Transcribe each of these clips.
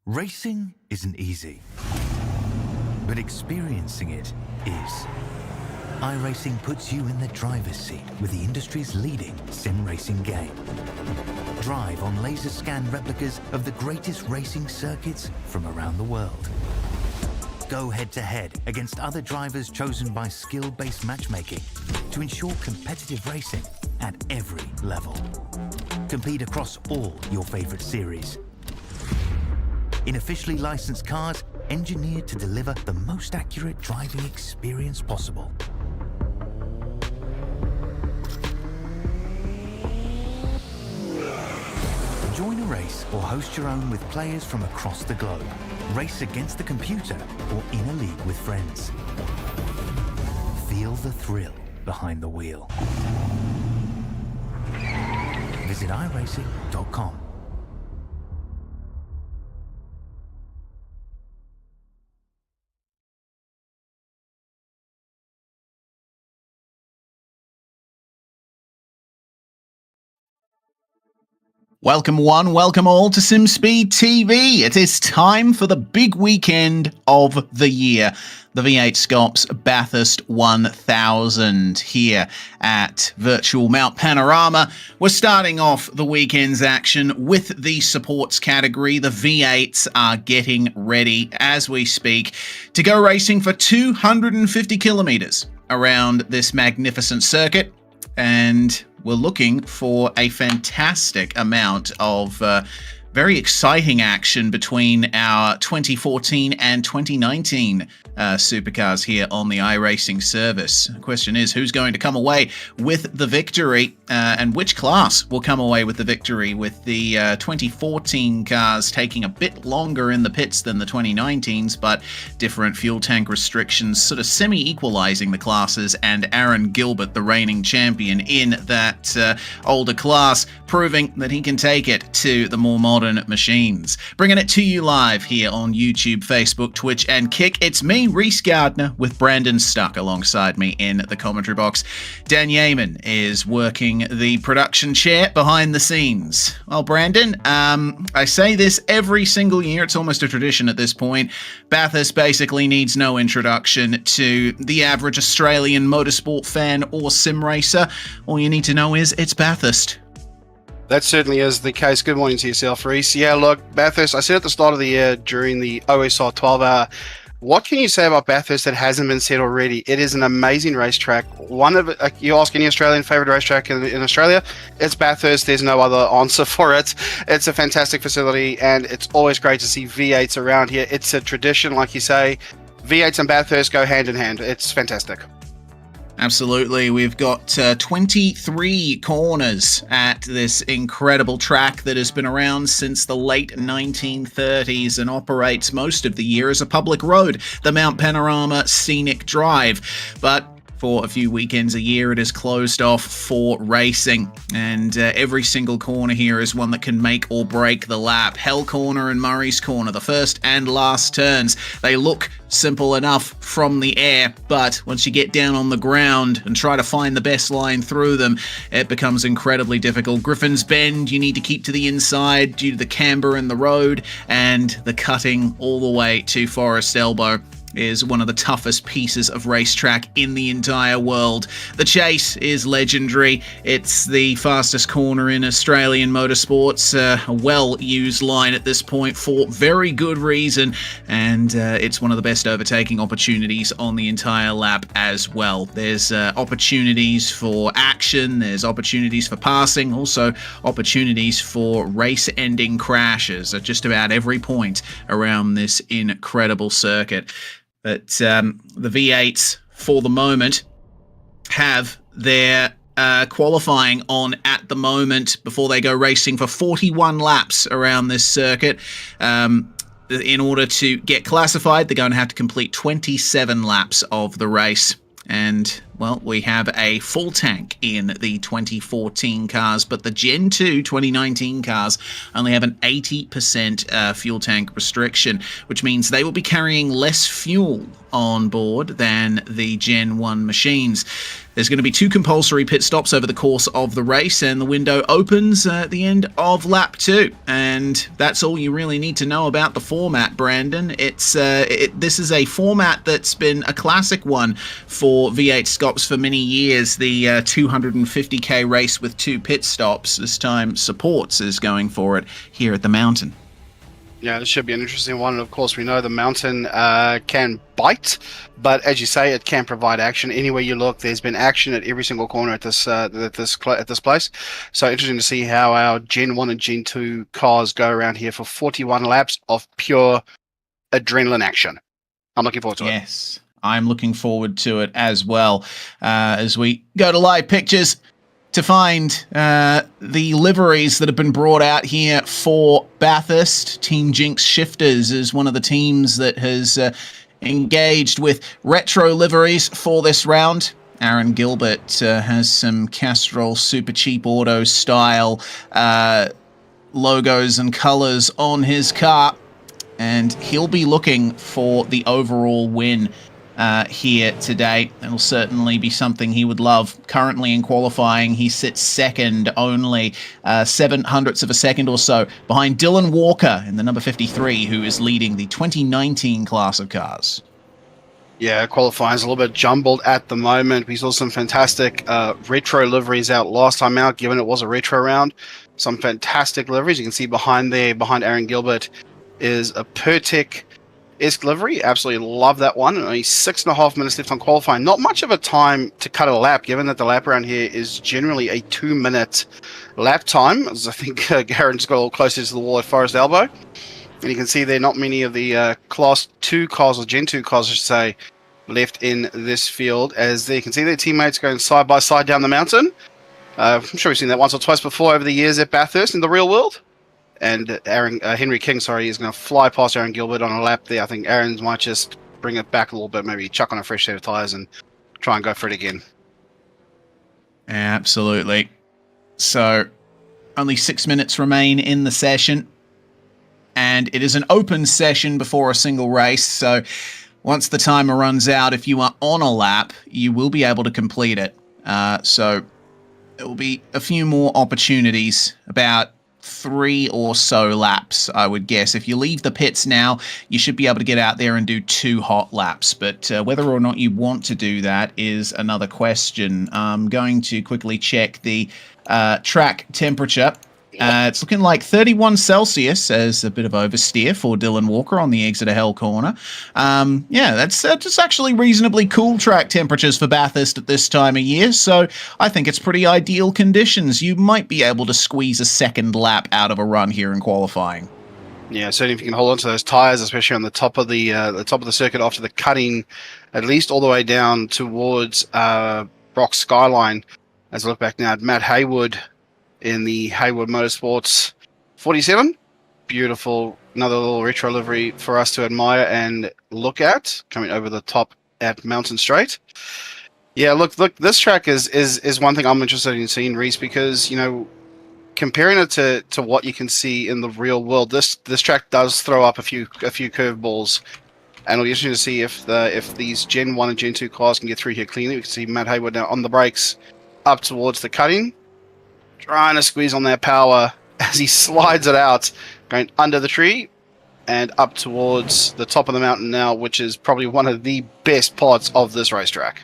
Racing isn't easy, but experiencing it is. iRacing puts you in the driver's seat with the industry's leading sim racing game. Drive on laser scan replicas of the greatest racing circuits from around the world. Go head-to-head against other drivers chosen by skill-based matchmaking to ensure competitive racing at every level. Compete across all your favorite series. In officially licensed cars, engineered to deliver the most accurate driving experience possible. Join a race or host your own with players from across the globe. Race against the computer or in a league with friends. Feel the thrill behind the wheel. Visit iRacing.com. Welcome one, welcome all to SimSpeed TV. It is time for the big weekend of the year, the V8SCOPS Bathurst 1000 here at Virtual Mount Panorama. We're starting off the weekend's action with the supports category. The V8s are getting ready as we speak to go racing for 250 kilometers around this magnificent circuit, and we're looking for a fantastic amount of very exciting action between our 2014 and 2019 supercars here on the iRacing service. The question is, who's going to come away with the victory, and which class will come away with the victory, with the 2014 cars taking a bit longer in the pits than the 2019s, but different fuel tank restrictions sort of semi-equalizing the classes, and Aaron Gilbert, the reigning champion in that older class, proving that he can take it to the more modern machines. Bringing it to you live here on YouTube, Facebook, Twitch, and Kick. It's me, Reese Gardner, with Brandon Stuck alongside me in the commentary box. Dan Yeaman is working the production chair behind the scenes. Well, Brandon, I say this every single year. It's almost a tradition at this point. Bathurst basically needs no introduction to the average Australian motorsport fan or sim racer. All you need to know is it's Bathurst. That certainly is the case. Good morning to yourself, Reese. Yeah, look, Bathurst, I said at the start of the year during the OSR 12 hour, what can you say about Bathurst that hasn't been said already? It is an amazing racetrack. One of you ask any Australian favorite racetrack in Australia, it's Bathurst. There's no other answer for it. It's a fantastic facility, and it's always great to see V8s around here. It's a tradition, like you say. V8s and Bathurst go hand in hand. It's fantastic. Absolutely. We've got 23 corners at this incredible track that has been around since the late 1930s and operates most of the year as a public road, the Mount Panorama Scenic Drive. But for a few weekends a year, it is closed off for racing, and every single corner here is one that can make or break the lap. Hell Corner and Murray's Corner, the first and last turns, they look simple enough from the air, but once you get down on the ground and try to find the best line through them, it becomes incredibly difficult. Griffin's Bend, you need to keep to the inside due to the camber in the road, and the cutting all the way to Forest Elbow is one of the toughest pieces of racetrack in the entire world. The Chase is legendary. It's the fastest corner in Australian motorsports, a well-used line at this point for very good reason, and it's one of the best overtaking opportunities on the entire lap as well. There's opportunities for action, there's opportunities for passing, also opportunities for race-ending crashes at just about every point around this incredible circuit. But the V8s, for the moment, have their qualifying on at the moment before they go racing for 41 laps around this circuit. In order to get classified, they're going to have to complete 27 laps of the race. And, well, we have a full tank in the 2014 cars, but the Gen 2 2019 cars only have an 80% fuel tank restriction, which means they will be carrying less fuel on board than the Gen 1 machines. There's going to be 2 compulsory pit stops over the course of the race, and the window opens at the end of lap 2. And that's all you really need to know about the format, Brandon. This is a format that's been a classic one for V8SCOPS for many years. The 250k race with 2 pit stops. This time, Supports is going for it here at the Mountain. Yeah, this should be an interesting one. And of course, we know the Mountain can bite, but as you say, it can provide action. Anywhere you look, there's been action at every single corner at this place. So interesting to see how our Gen 1 and Gen 2 cars go around here for 41 laps of pure adrenaline action. I'm looking forward to it. Yes, I'm looking forward to it as well. As we go to live pictures to find the liveries that have been brought out here for Bathurst. Team Jinx Shifters is one of the teams that has engaged with retro liveries for this round. Aaron Gilbert has some Castrol Super Cheap Auto style logos and colors on his car, and he'll be looking for the overall win here today. It'll certainly be something he would love. Currently in qualifying, he sits second, only 0.07 of a second or so behind Dylan Walker in the number 53, who is leading the 2019 class of cars. Yeah, qualifying is a little bit jumbled at the moment. We saw some fantastic retro liveries out last time out, given it was a retro round. Some fantastic liveries. You can see behind Aaron Gilbert, is a Pertec-esque livery. Absolutely love that one. Only 6.5 minutes left on qualifying. Not much of a time to cut a lap, given that the lap around here is generally a 2-minute lap time. As I think Garen's got a little closer to the wall at Forest Elbow. And you can see there not many of the Class 2 cars, or Gen 2 cars, I should say, left in this field. As there you can see their teammates going side by side down the mountain. I'm sure we've seen that once or twice before over the years at Bathurst in the real world. And Henry King, is going to fly past Aaron Gilbert on a lap there. I think Aaron might just bring it back a little bit, maybe chuck on a fresh set of tyres and try and go for it again. Absolutely. So, only 6 minutes remain in the session. And it is an open session before a single race. So, once the timer runs out, if you are on a lap, you will be able to complete it. So, there will be a few more opportunities, about 3 or so laps, I would guess. If you leave the pits now, you should be able to get out there and do 2 hot laps. But whether or not you want to do that is another question. I'm going to quickly check the track temperature. It's looking like 31 Celsius as a bit of oversteer for Dylan Walker on the Exeter Hell corner. Yeah, that's just actually reasonably cool track temperatures for Bathurst at this time of year, so I think it's pretty ideal conditions. You might be able to squeeze a second lap out of a run here in qualifying. Yeah, certainly if you can hold on to those tyres, especially on the top of the circuit after the cutting, at least all the way down towards Brock Skyline. As I look back now at Matt Haywood in the Haywood Motorsports 47. Beautiful, another little retro livery for us to admire and look at, coming over the top at Mountain Straight. Yeah, look, this track is one thing I'm interested in seeing, Reese, because, you know, comparing it to what you can see in the real world, this track does throw up a few curveballs, and it'll be interesting to see if these Gen 1 and Gen 2 cars can get through here cleanly. We can see Matt Haywood now on the brakes up towards the cutting, trying to squeeze on that power as he slides it out, going under the tree and up towards the top of the mountain now, which is probably one of the best parts of this racetrack.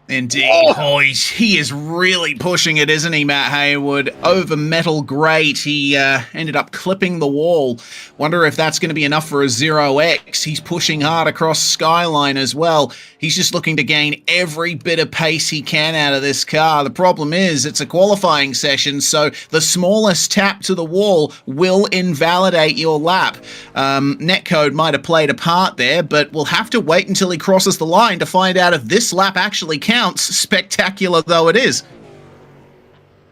Indeed. Oh, he is really pushing it, isn't he, Matt Haywood? Over metal grate. He ended up clipping the wall. Wonder if that's going to be enough for a 0x. He's pushing hard across Skyline as well. He's just looking to gain every bit of pace he can out of this car. The problem is it's a qualifying session, so the smallest tap to the wall will invalidate your lap. Netcode might have played a part there, but we'll have to wait until he crosses the line to find out if this lap actually counts, spectacular though it is.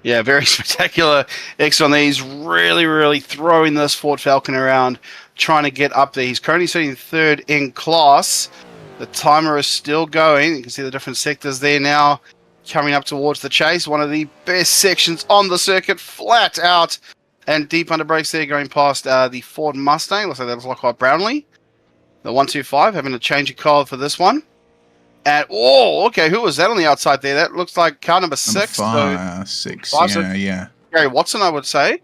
Yeah, very spectacular exit on there. He's really throwing this Ford Falcon around, trying to get up there. He's currently sitting third in class. The timer is still going. You can see the different sectors there now, coming up towards the chase. One of the best sections on the circuit, flat out and deep under brakes there, going past the Ford Mustang. Looks like that was Lockhart Brownlee. The 125 having to change a car for this one. Okay, who was that on the outside there? That looks like car number 6. Number 6, yeah. Gary Watson, I would say.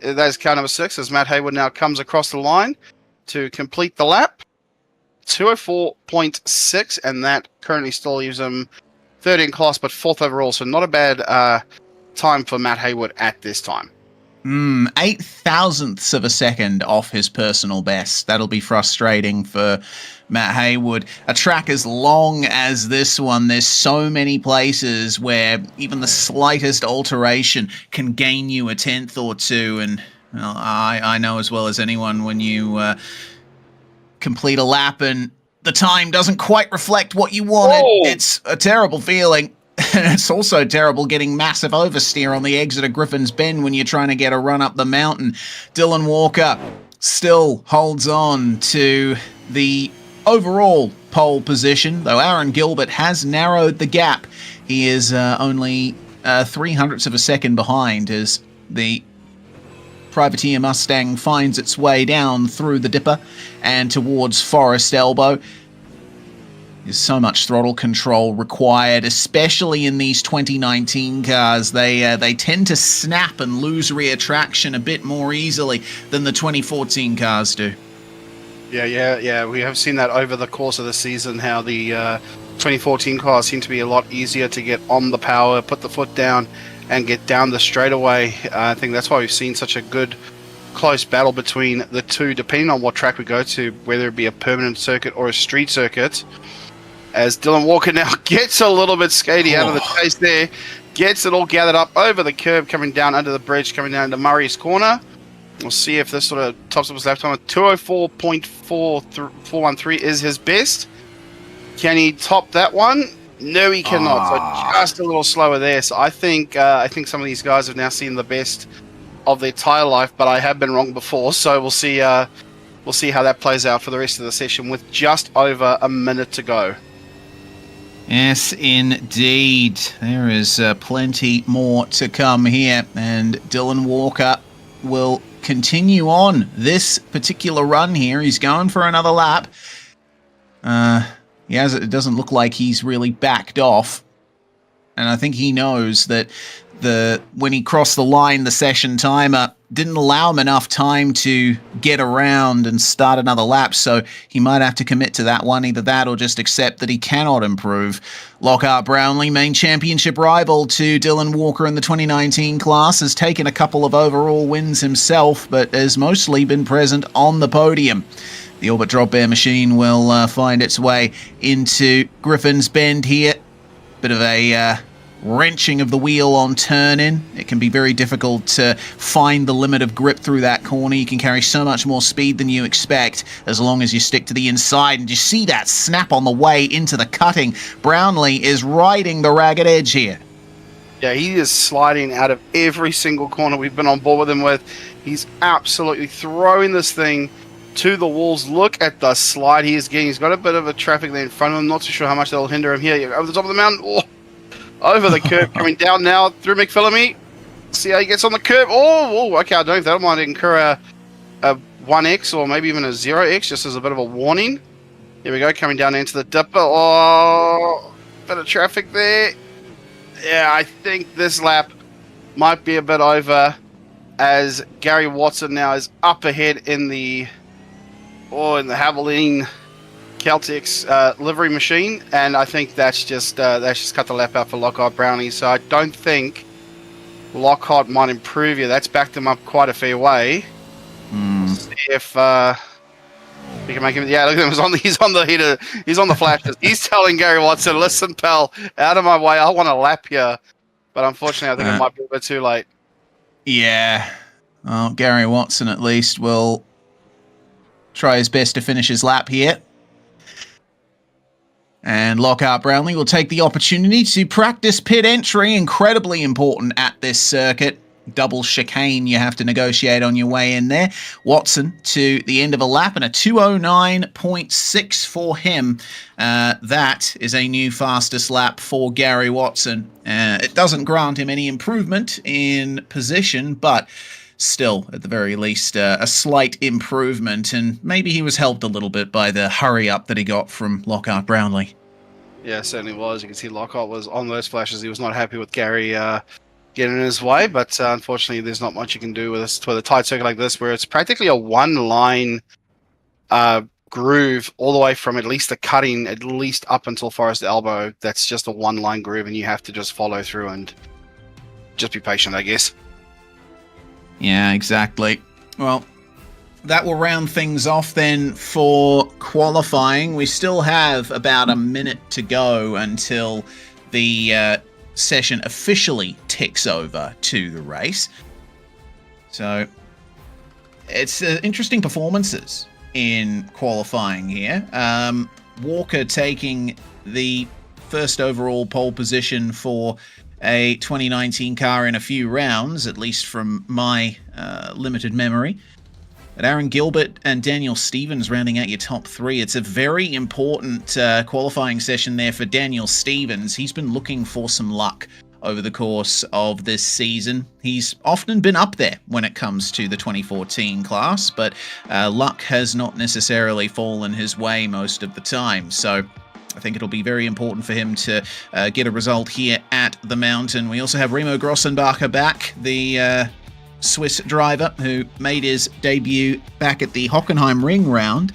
That is car number 6 as Matt Haywood now comes across the line to complete the lap. 204.6, and that currently still leaves him third in class, but fourth overall. So not a bad time for Matt Haywood at this time. 8 thousandths of a second off his personal best. That'll be frustrating for Matt Haywood. A track as long as this one, there's so many places where even the slightest alteration can gain you a tenth or two. And well, I know as well as anyone, when you complete a lap and the time doesn't quite reflect what you wanted, it's a terrible feeling. And it's also terrible getting massive oversteer on the exit of Griffin's Bend when you're trying to get a run up the mountain. Dylan Walker still holds on to the overall pole position, though Aaron Gilbert has narrowed the gap. He is only 0.03 of a second behind as the Privateer Mustang finds its way down through the dipper and towards Forest Elbow. There's so much throttle control required, especially in these 2019 cars. They tend to snap and lose rear traction a bit more easily than the 2014 cars do. Yeah. We have seen that over the course of the season, how the 2014 cars seem to be a lot easier to get on the power, put the foot down, and get down the straightaway. I think that's why we've seen such a good close battle between the two, depending on what track we go to, whether it be a permanent circuit or a street circuit. As Dylan Walker now gets a little bit skatey out of the chase there, gets it all gathered up over the curb, coming down under the bridge, coming down into Murray's Corner. We'll see if this sort of tops up his lap time. 204.413 is his best. Can he top that one? No, he cannot. So just a little slower there. So I think some of these guys have now seen the best of their tire life, but I have been wrong before. So we'll see how that plays out for the rest of the session with just over a minute to go. Yes, indeed. There is plenty more to come here, and Dylan Walker will continue on this particular run here. He's going for another lap. It doesn't look like he's really backed off, and I think he knows that when he crossed the line, the session timer didn't allow him enough time to get around and start another lap, so he might have to commit to that one, either that or just accept that he cannot improve. Lockhart Brownlee, main championship rival to Dylan Walker in the 2019 class, has taken a couple of overall wins himself, but has mostly been present on the podium. The Orbit Drop Bear machine will find its way into Griffin's Bend here. Bit of a wrenching of the wheel on turn-in. It can be very difficult to find the limit of grip through that corner. You can carry so much more speed than you expect as long as you stick to the inside. And you see that snap on the way into the cutting. Brownlee is riding the ragged edge here. Yeah, he is sliding out of every single corner we've been on board with him with. He's absolutely throwing this thing to the walls. Look at the slide he is getting. He's got a bit of a traffic there in front of him. Not too sure how much that'll hinder him here. Over the top of the mountain. Oh, over the curb, coming down now through McPhillamy. See how he gets on the curb. Okay, I don't know if that might incur a 1x or maybe even a 0x, just as a bit of a warning. Here we go, coming down into the dipper. Bit of traffic there. Yeah, I think this lap might be a bit over, as Gary Watson now is up ahead in the Havilene Caltex livery machine, and I think that's just cut the lap out for Lockhart Brownlee. So I don't think Lockhart might improve you. That's backed him up quite a fair way. See if we can make him. Yeah, look at him. He's on the heater. He's on the flashes. He's telling Gary Watson, "Listen, pal, out of my way. I want to lap you." But unfortunately, I think it might be a bit too late. Yeah. Well, Gary Watson at least will try his best to finish his lap here. And Lockhart Brownlee will take the opportunity to practice pit entry, incredibly important at this circuit. Double chicane you have to negotiate on your way in there. Watson to the end of a lap and a 209.6 for him. That is a new fastest lap for Gary Watson. It doesn't grant him any improvement in position, but still, at the very least, a slight improvement, and maybe he was helped a little bit by the hurry-up that he got from Lockhart Brownlee. Yeah, it certainly was. You can see Lockhart was on those flashes. He was not happy with Gary getting in his way, but unfortunately, there's not much you can do with a tight circuit like this, where it's practically a one-line groove all the way from at least the cutting, at least up until Forest Elbow. That's just a one-line groove, and you have to just follow through and just be patient, I guess. Yeah, exactly. Well, that will round things off then for qualifying. We still have about a minute to go until the session officially ticks over to the race. So it's interesting performances in qualifying here. Walker taking the first overall pole position for a 2019 car in a few rounds, at least from my limited memory. But Aaron Gilbert and Daniel Stevens rounding out your top three. It's a very important qualifying session there for Daniel Stevens. He's been looking for some luck over the course of this season. He's often been up there when it comes to the 2014 class, but luck has not necessarily fallen his way most of the time. So I think it'll be very important for him to get a result here at the mountain. We also have Remo Grossenbacher back, the Swiss driver who made his debut back at the Hockenheim Ring round.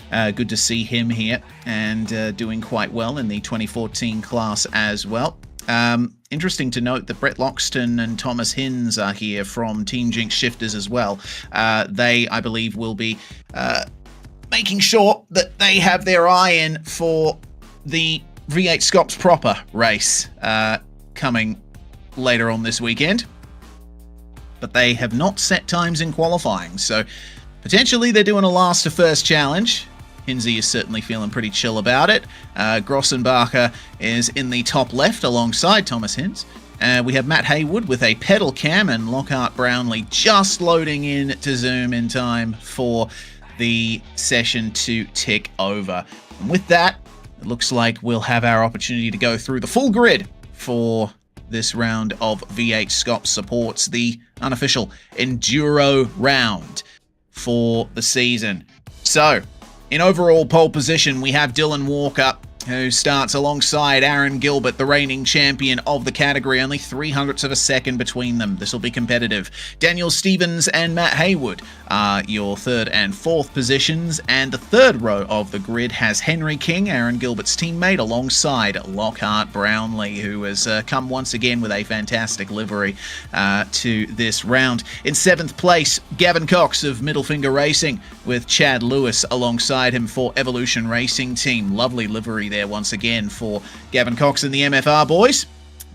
Good to see him here and doing quite well in the 2014 class as well. Interesting to note that Brett Loxton and Thomas Hinz are here from Team Jinx Shifters as well. They, I believe, will be making sure that they have their eye in for the V8SCOPS proper race coming later on this weekend. But they have not set times in qualifying, so potentially they're doing a last to first challenge. Hinsey is certainly feeling pretty chill about it. Grossenbacher is in the top left alongside Thomas Hinz. We have Matt Haywood with a pedal cam and Lockhart Brownlee just loading in to zoom in time for the session to tick over. And with that, it looks like we'll have our opportunity to go through the full grid for this round of V8SCOPS supports the unofficial Enduro round for the season. So, in overall pole position, we have Dylan Walker, who starts alongside Aaron Gilbert, the reigning champion of the category. Only 0.03 of a second between them. This will be competitive. Daniel Stevens and Matt Haywood are your third and fourth positions, and the third row of the grid has Henry King, Aaron Gilbert's teammate, alongside Lockhart Brownlee, who has come once again with a fantastic livery to this round. In seventh place, Gavin Cox of Middle Finger Racing, with Chad Lewis alongside him for Evolution Racing Team. Lovely livery there once again for Gavin Cox and the MFR boys.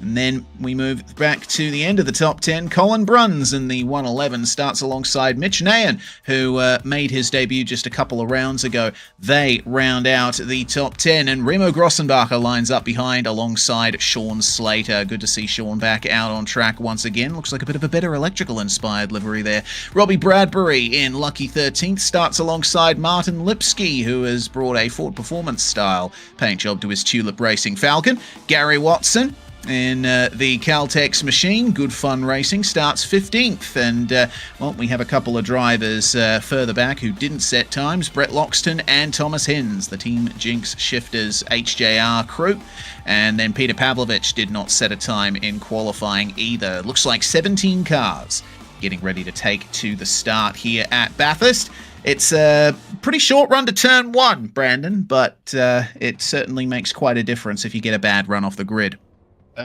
And then we move back to the end of the top 10. Colin Bruns in the 111 starts alongside Mitch Nahan, who made his debut just a couple of rounds ago. They round out the top 10, and Remo Grossenbacher lines up behind alongside Sean Slater. Good to see Sean back out on track once again. Looks like a bit of a better electrical-inspired livery there. Robbie Bradbury in lucky 13th starts alongside Martin Lipsky, who has brought a Ford Performance-style paint job to his Tulip Racing Falcon. Gary Watson in the Caltex machine, Good Fun Racing, starts 15th. And, well, we have a couple of drivers further back who didn't set times. Brett Loxton and Thomas Hinz, the Team Jinx Shifters HJR crew. And then Peter Pavlovich did not set a time in qualifying either. Looks like 17 cars getting ready to take to the start here at Bathurst. It's a pretty short run to turn one, Brandon, but it certainly makes quite a difference if you get a bad run off the grid.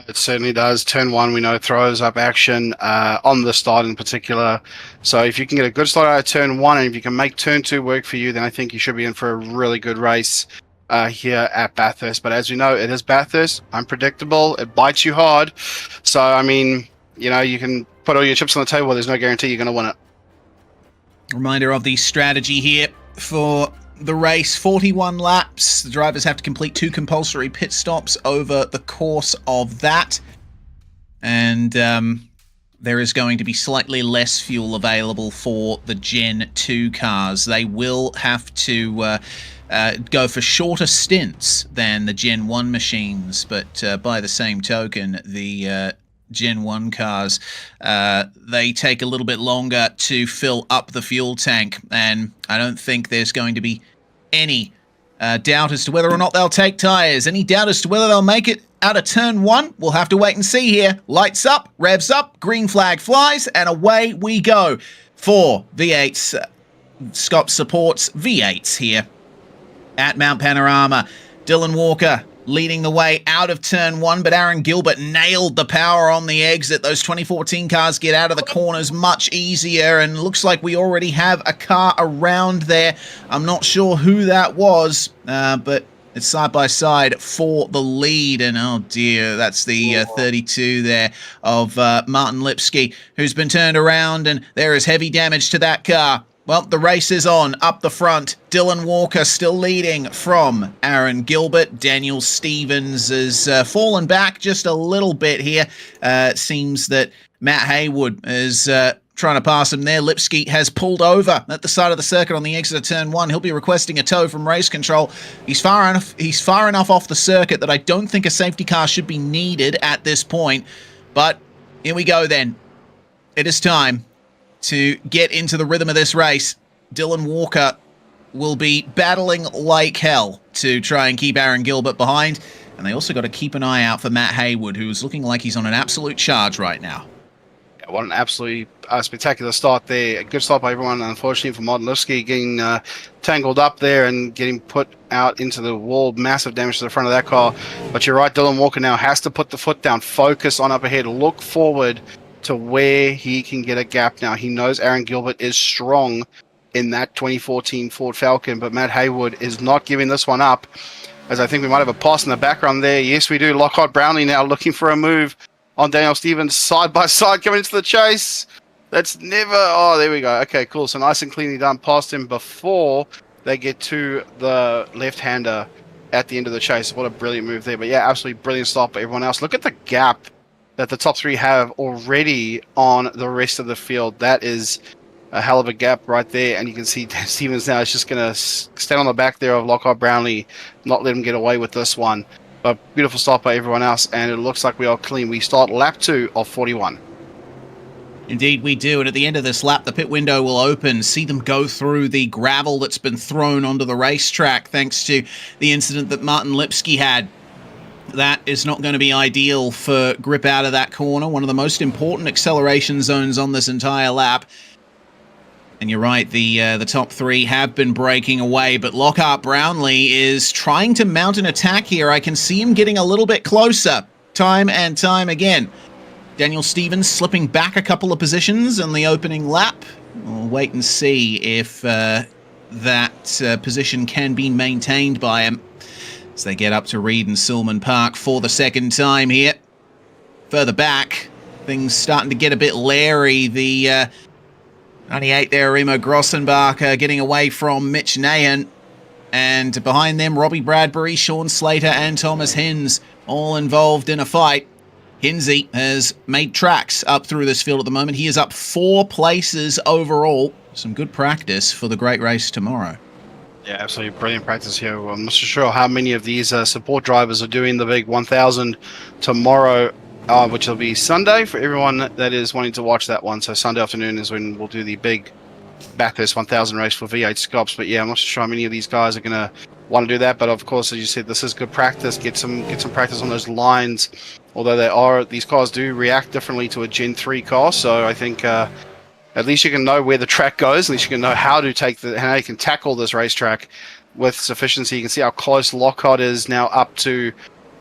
It certainly does. Turn one, we know, throws up action on the start in particular. So if you can get a good start out of turn one, and if you can make turn two work for you, then I think you should be in for a really good race here at Bathurst. But as we know, it is Bathurst, unpredictable, it bites you hard. So, I mean, you know, you can put all your chips on the table, there's no guarantee you're going to win it. Reminder of the strategy here for the race: 41 laps. The drivers have to complete 2 compulsory pit stops over the course of that. And there is going to be slightly less fuel available for the Gen 2 cars. They will have to go for shorter stints than the Gen 1 machines, but by the same token, the Gen 1 cars, they take a little bit longer to fill up the fuel tank, and I don't think there's going to be any doubt as to whether or not they'll take tyres. Any doubt as to whether they'll make it out of turn 1? We'll have to wait and see here. Lights up, revs up, green flag flies, and away we go for V8's SCOPS supports V8s here at Mount Panorama. Dylan Walker leading the way out of turn 1, but Aaron Gilbert nailed the power on the exit. Those 2014 cars get out of the corners much easier, and looks like we already have a car around there. I'm not sure who that was, but it's side by side for the lead, and oh dear, that's the 32 there of Martin Lipsky, who's been turned around, and there is heavy damage to that car. Well, the race is on. Up the front, Dylan Walker still leading from Aaron Gilbert. Daniel Stevens has fallen back just a little bit here. It seems that Matt Haywood is trying to pass him there. Lipsky has pulled over at the side of the circuit on the exit of turn 1. He'll be requesting a tow from race control. He's far enough off the circuit that I don't think a safety car should be needed at this point. But here we go then. It is time to get into the rhythm of this race. Dylan Walker will be battling like hell to try and keep Aaron Gilbert behind. And they also got to keep an eye out for Matt Haywood, who's looking like he's on an absolute charge right now. Yeah, what an absolutely spectacular start there. A good start by everyone, unfortunately for Martin Lipsky, getting tangled up there and getting put out into the wall. Massive damage to the front of that car. But you're right, Dylan Walker now has to put the foot down, focus on up ahead, look forward to where he can get a gap now. He knows Aaron Gilbert is strong in that 2014 Ford Falcon, but Matt Haywood is not giving this one up, as I think we might have a pass in the background there. Yes, we do. Lockhart Brownlee now looking for a move on Daniel Stevens, side by side coming into the chase. That's never... Oh, there we go. Okay, cool. So nice and cleanly done past him before they get to the left-hander at the end of the chase. What a brilliant move there. But yeah, absolutely brilliant stop by everyone else. Look at the gap that the top 3 have already on the rest of the field. That is a hell of a gap right there. And you can see Dan Stevens now is just going to stand on the back there of Lockhart Brownlee, not let him get away with this one. But beautiful stop by everyone else, and it looks like we are clean. We start lap 2 of 41. Indeed we do, and at the end of this lap, the pit window will open. See them go through the gravel that's been thrown onto the racetrack thanks to the incident that Martin Lipsky had. That is not going to be ideal for grip out of that corner, one of the most important acceleration zones on this entire lap. And you're right, the top 3 have been breaking away, but Lockhart Brownlee is trying to mount an attack here. I can see him getting a little bit closer, time and time again. Daniel Stevens slipping back a couple of positions in the opening lap. We'll wait and see if that position can be maintained by him as they get up to Reed and Silman Park for the second time here. Further back, things starting to get a bit leery. The 98 there, Remo Grossenbach getting away from Mitch Nahan. And behind them, Robbie Bradbury, Sean Slater, and Thomas Hins, all involved in a fight. Hinsey has made tracks up through this field at the moment. He is up 4 places overall. Some good practice for the great race tomorrow. Yeah, absolutely brilliant practice here. I'm not so sure how many of these support drivers are doing the big 1000 tomorrow, which will be Sunday for everyone that is wanting to watch that one. So Sunday afternoon is when we'll do the big Bathurst 1000 race for V8SCOPS. But yeah, I'm not sure how many of these guys are going to want to do that. But of course, as you said, this is good practice. Get some practice on those lines. Although these cars do react differently to a Gen 3 car. So I think at least you can know where the track goes. At least you can know how you can tackle this racetrack with sufficiency. You can see how close Lockhart is now up to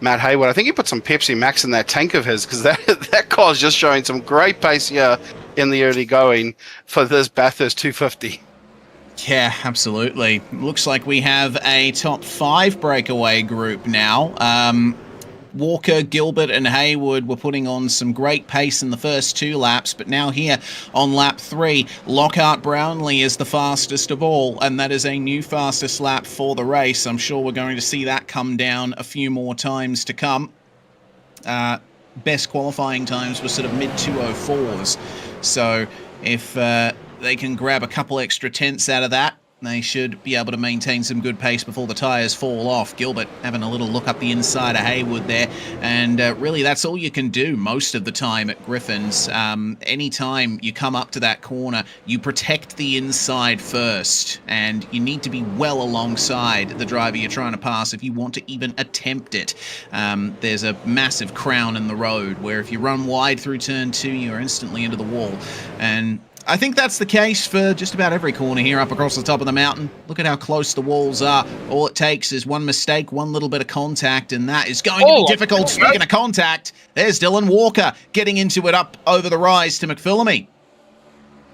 Matt Haywood. I think he put some Pepsi Max in that tank of his, because that car is just showing some great pace here in the early going for this Bathurst 250. Yeah, absolutely. Looks like we have a top 5 breakaway group now. Walker, Gilbert, and Haywood were putting on some great pace in the first 2 laps, but now here on lap 3, Lockhart Brownlee is the fastest of all, and that is a new fastest lap for the race. I'm sure we're going to see that come down a few more times to come. Best qualifying times were sort of mid-204s, so if they can grab a couple extra tenths out of that, They should be able to maintain some good pace before the tyres fall off. Gilbert having a little look up the inside of Haywood there. And really, that's all you can do most of the time at Griffins. Anytime you come up to that corner, you protect the inside first. And you need to be well alongside the driver you're trying to pass if you want to even attempt it. There's a massive crown in the road where if you run wide through turn 2, you're instantly into the wall. And I think that's the case for just about every corner here up across the top of the mountain. Look at how close the walls are. All it takes is one mistake, one little bit of contact, and that is going to be difficult. Speaking of contact, there's Dylan Walker getting into it up over the rise to McPhillamy.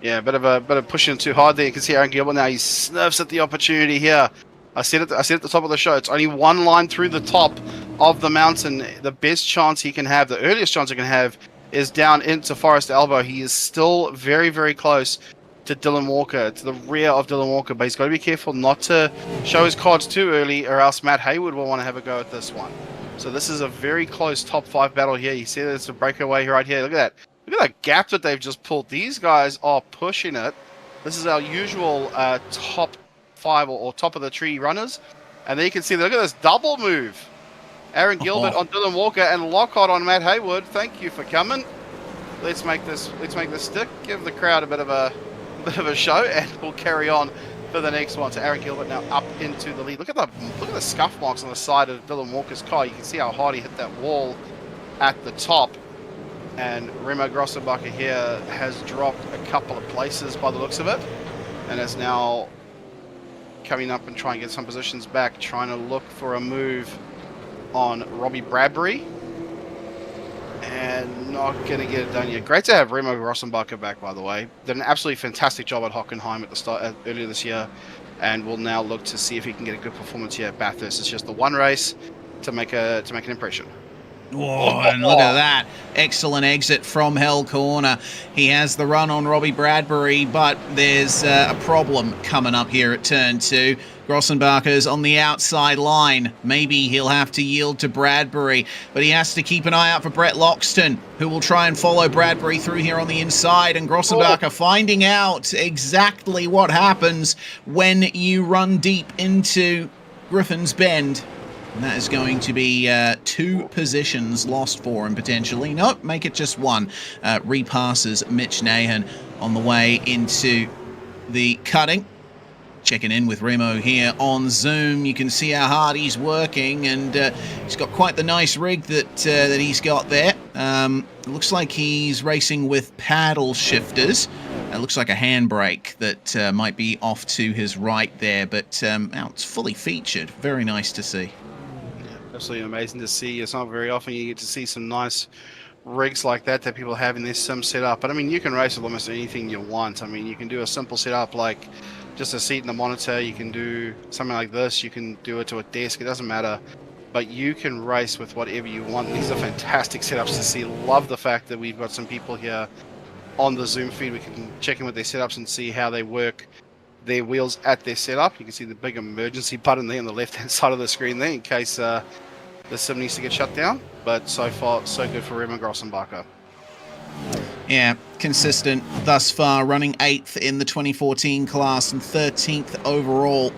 Yeah, a bit of pushing too hard there. You can see Aaron Gilbert now. He sniffs at the opportunity here. I said at the top of the show, it's only one line through the top of the mountain. The best chance he can have, the earliest chance he can have, is down into Forest Elbow. He is still very, very close to Dylan Walker, to the rear of Dylan Walker, but he's got to be careful not to show his cards too early, or else Matt Haywood will want to have a go at this one. So this is a very close top 5 battle here. You see there's a breakaway right here. Look at that. Look at that gap that they've just pulled. These guys are pushing it. This is our usual top 5 or top of the tree runners. And then you can see, look at this double move. Aaron Gilbert on Dylan Walker and Lockhart on Matt Haywood. Thank you for coming. Let's make this stick. Give the crowd a bit of a show, and we'll carry on for the next one. So Aaron Gilbert now up into the lead. Look at the scuff marks on the side of Dylan Walker's car. You can see how hard he hit that wall at the top. And Remo Grossenbacher here has dropped a couple of places by the looks of it, and is now coming up and trying to get some positions back, trying to look for a move on Robbie Bradbury, and not going to get it done yet. Great to have Remo Grossenbacher back, by the way. Did an absolutely fantastic job at Hockenheim at the start earlier this year, and will now look to see if he can get a good performance here at Bathurst. It's just the one race to make an impression. Oh, and look at that. Excellent exit from Hell Corner. He has the run on Robbie Bradbury, but there's a problem coming up here at turn 2. Grossenbacher's on the outside line. Maybe he'll have to yield to Bradbury, but he has to keep an eye out for Brett Loxton, who will try and follow Bradbury through here on the inside, and Grossenbacher finding out exactly what happens when you run deep into Griffin's Bend. And that is going to be 2 positions lost for him, potentially. Nope, make it just 1. Repasses Mitch Nahan on the way into the cutting. Checking in with Remo here on Zoom. You can see how hard he's working, and he's got quite the nice rig that he's got there. Looks like he's racing with paddle shifters. It looks like a handbrake that might be off to his right there, but it's fully featured. Very nice to see. Absolutely amazing to see. It's not very often you get to see some nice rigs like that people have in their sim setup. But I mean, you can race with almost anything you want. I mean, you can do a simple setup like just a seat and a monitor. You can do something like this. You can do it to a desk. It doesn't matter. But you can race with whatever you want. These are fantastic setups to see. Love the fact that we've got some people here on the Zoom feed. We can check in with their setups and see how they work their wheels at their setup. You can see the big emergency button there on the left-hand side of the screen there in case the sim needs to get shut down. But so far, so good for Remo Grossenbacher. Yeah, consistent thus far, running 8th in the 2014 class and 13th overall.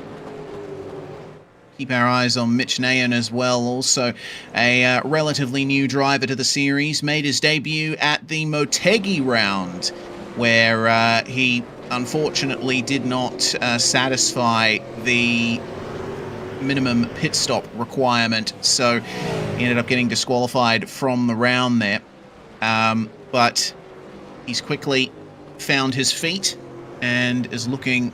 Keep our eyes on Mitch Nahan as well, also a relatively new driver to the series. Made his debut at the Motegi round, where he unfortunately did not satisfy the minimum pit stop requirement, so he ended up getting disqualified from the round there. But he's quickly found his feet and is looking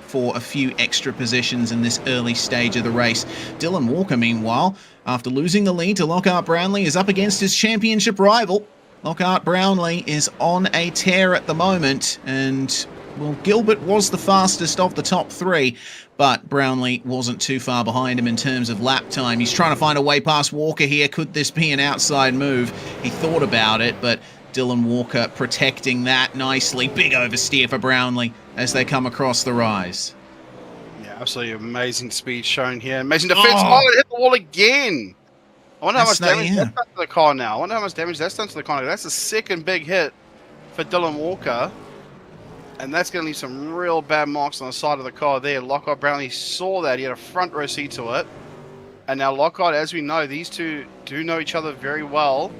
for a few extra positions in this early stage of the race. Dylan Walker, meanwhile, after losing the lead to Lockhart Brownlee, is up against his championship rival. Lockhart Brownlee is on a tear at the moment, and well, Gilbert was the fastest of the top 3, but Brownlee wasn't too far behind him in terms of lap time. He's trying to find a way past Walker here. Could this be an outside move? He thought about it, but Dylan Walker protecting that nicely. Big oversteer for Brownlee as they come across the rise. Yeah, absolutely amazing speed shown here. Amazing defense. Oh, it hit the wall again. I wonder how much damage that's done to the car now. I wonder how much damage that's done to the car. That's the second big hit for Dylan Walker. And that's going to leave some real bad marks on the side of the car there. Lockhart Brownlee saw that. He had a front row seat to it. And now Lockhart, as we know, these two do know each other very well.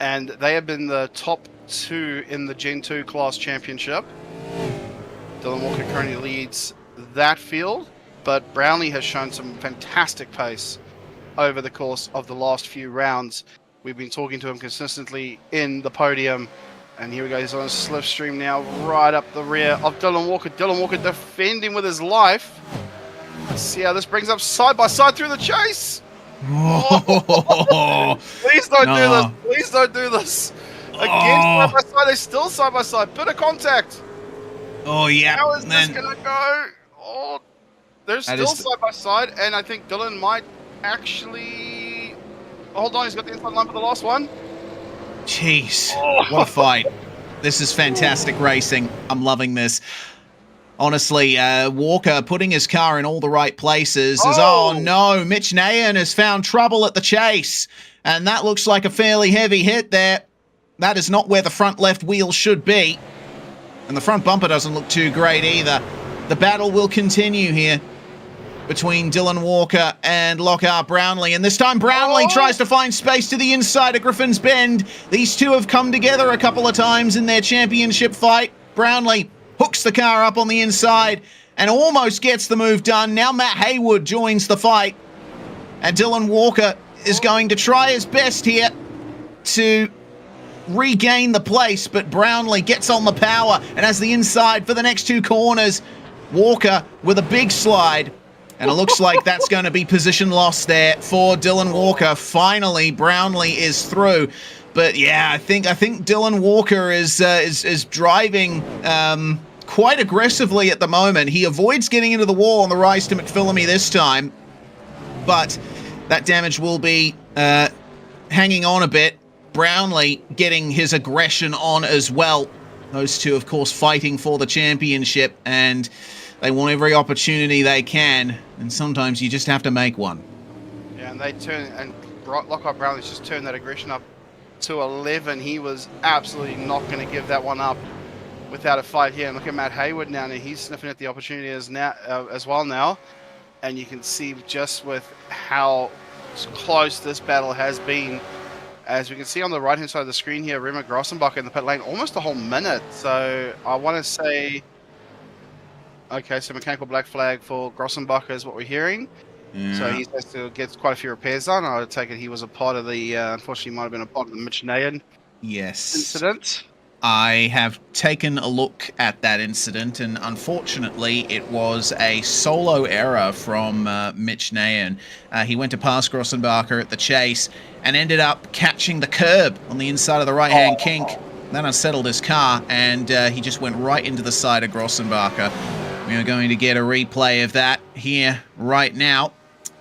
And they have been the top 2 in the Gen 2 class championship. Dylan Walker currently leads that field. But Brownlee has shown some fantastic pace over the course of the last few rounds. We've been talking to him consistently in the podium. And here we go, he's on a slipstream now, right up the rear of Dylan Walker. Dylan Walker defending with his life. Let's see how this brings up side by side through the chase. Oh, please don't do this. Please don't do this. Again, side by side. They're still side by side. Bit of contact. Oh, yeah. How is this going to go? Oh, they're still side by side. And I think Dylan might actually... Hold on, he's got the inside line for the last one. Jeez, what a fight. This is fantastic racing. I'm loving this. Honestly, Walker putting his car in all the right places. Oh no, Mitch Nahan has found trouble at the chase. And that looks like a fairly heavy hit there. That is not where the front left wheel should be. And the front bumper doesn't look too great either. The battle will continue here between Dylan Walker and Lockhart Brownlee. And this time Brownlee tries to find space to the inside of Griffin's Bend. These two have come together a couple of times in their championship fight. Brownlee hooks the car up on the inside and almost gets the move done. Now Matt Haywood joins the fight. And Dylan Walker is going to try his best here to regain the place. But Brownlee gets on the power and has the inside for the next 2 corners. Walker with a big slide. And it looks like that's going to be position loss there for Dylan Walker. Finally, Brownlee is through. But yeah, I think Dylan Walker is driving quite aggressively at the moment. He avoids getting into the wall on the rise to McPhillamy this time. But that damage will be hanging on a bit. Brownlee getting his aggression on as well. Those two, of course, fighting for the championship. And they want every opportunity they can, and sometimes you just have to make one. Yeah, and they turn, and Lockhart Brownlee's just turned that aggression up to 11. He was absolutely not going to give that one up without a fight here. And look at Matt Haywood now, and he's sniffing at the opportunity as well now. And you can see just with how close this battle has been. As we can see on the right-hand side of the screen here, Remo Grossenbach in the pit lane almost a whole minute. So I want to say... Okay, so mechanical black flag for Grossenbach is what we're hearing. Yeah. So he has to get quite a few repairs done. I would take it he was a part of the, unfortunately, might have been a part of the Mitch Nahan incident. I have taken a look at that incident, and unfortunately, it was a solo error from Mitch Nahan. He went to pass Grossenbacher at the chase and ended up catching the curb on the inside of the right-hand kink. That unsettled his car, and he just went right into the side of Grossenbacher. We are going to get a replay of that here right now.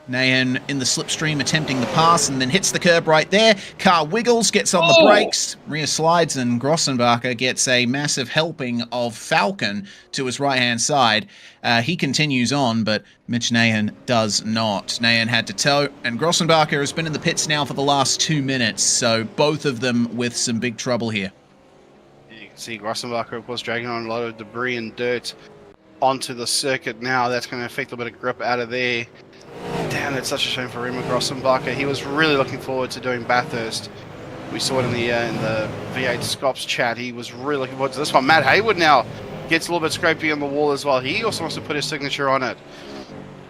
Nahan in the slipstream attempting the pass and then hits the curb right there. Car wiggles, gets on the brakes, rear slides, and Grossenbacher gets a massive helping of Falcon to his right-hand side. He continues on, but Mitch Nahan does not. Nahan had to tow, and Grossenbacher has been in the pits now for the last 2 minutes, so both of them with some big trouble here. You can see Grossenbacher, of course, dragging on a lot of debris and dirt onto the circuit now. That's going to affect a bit of grip out of there. Damn, that's such a shame for Remo Grossenbacher. He was really looking forward to doing Bathurst. We saw it in the V8SCOPS chat. He was really looking forward to this one. Matt Haywood now gets a little bit scrapey on the wall as well. He also wants to put his signature on it.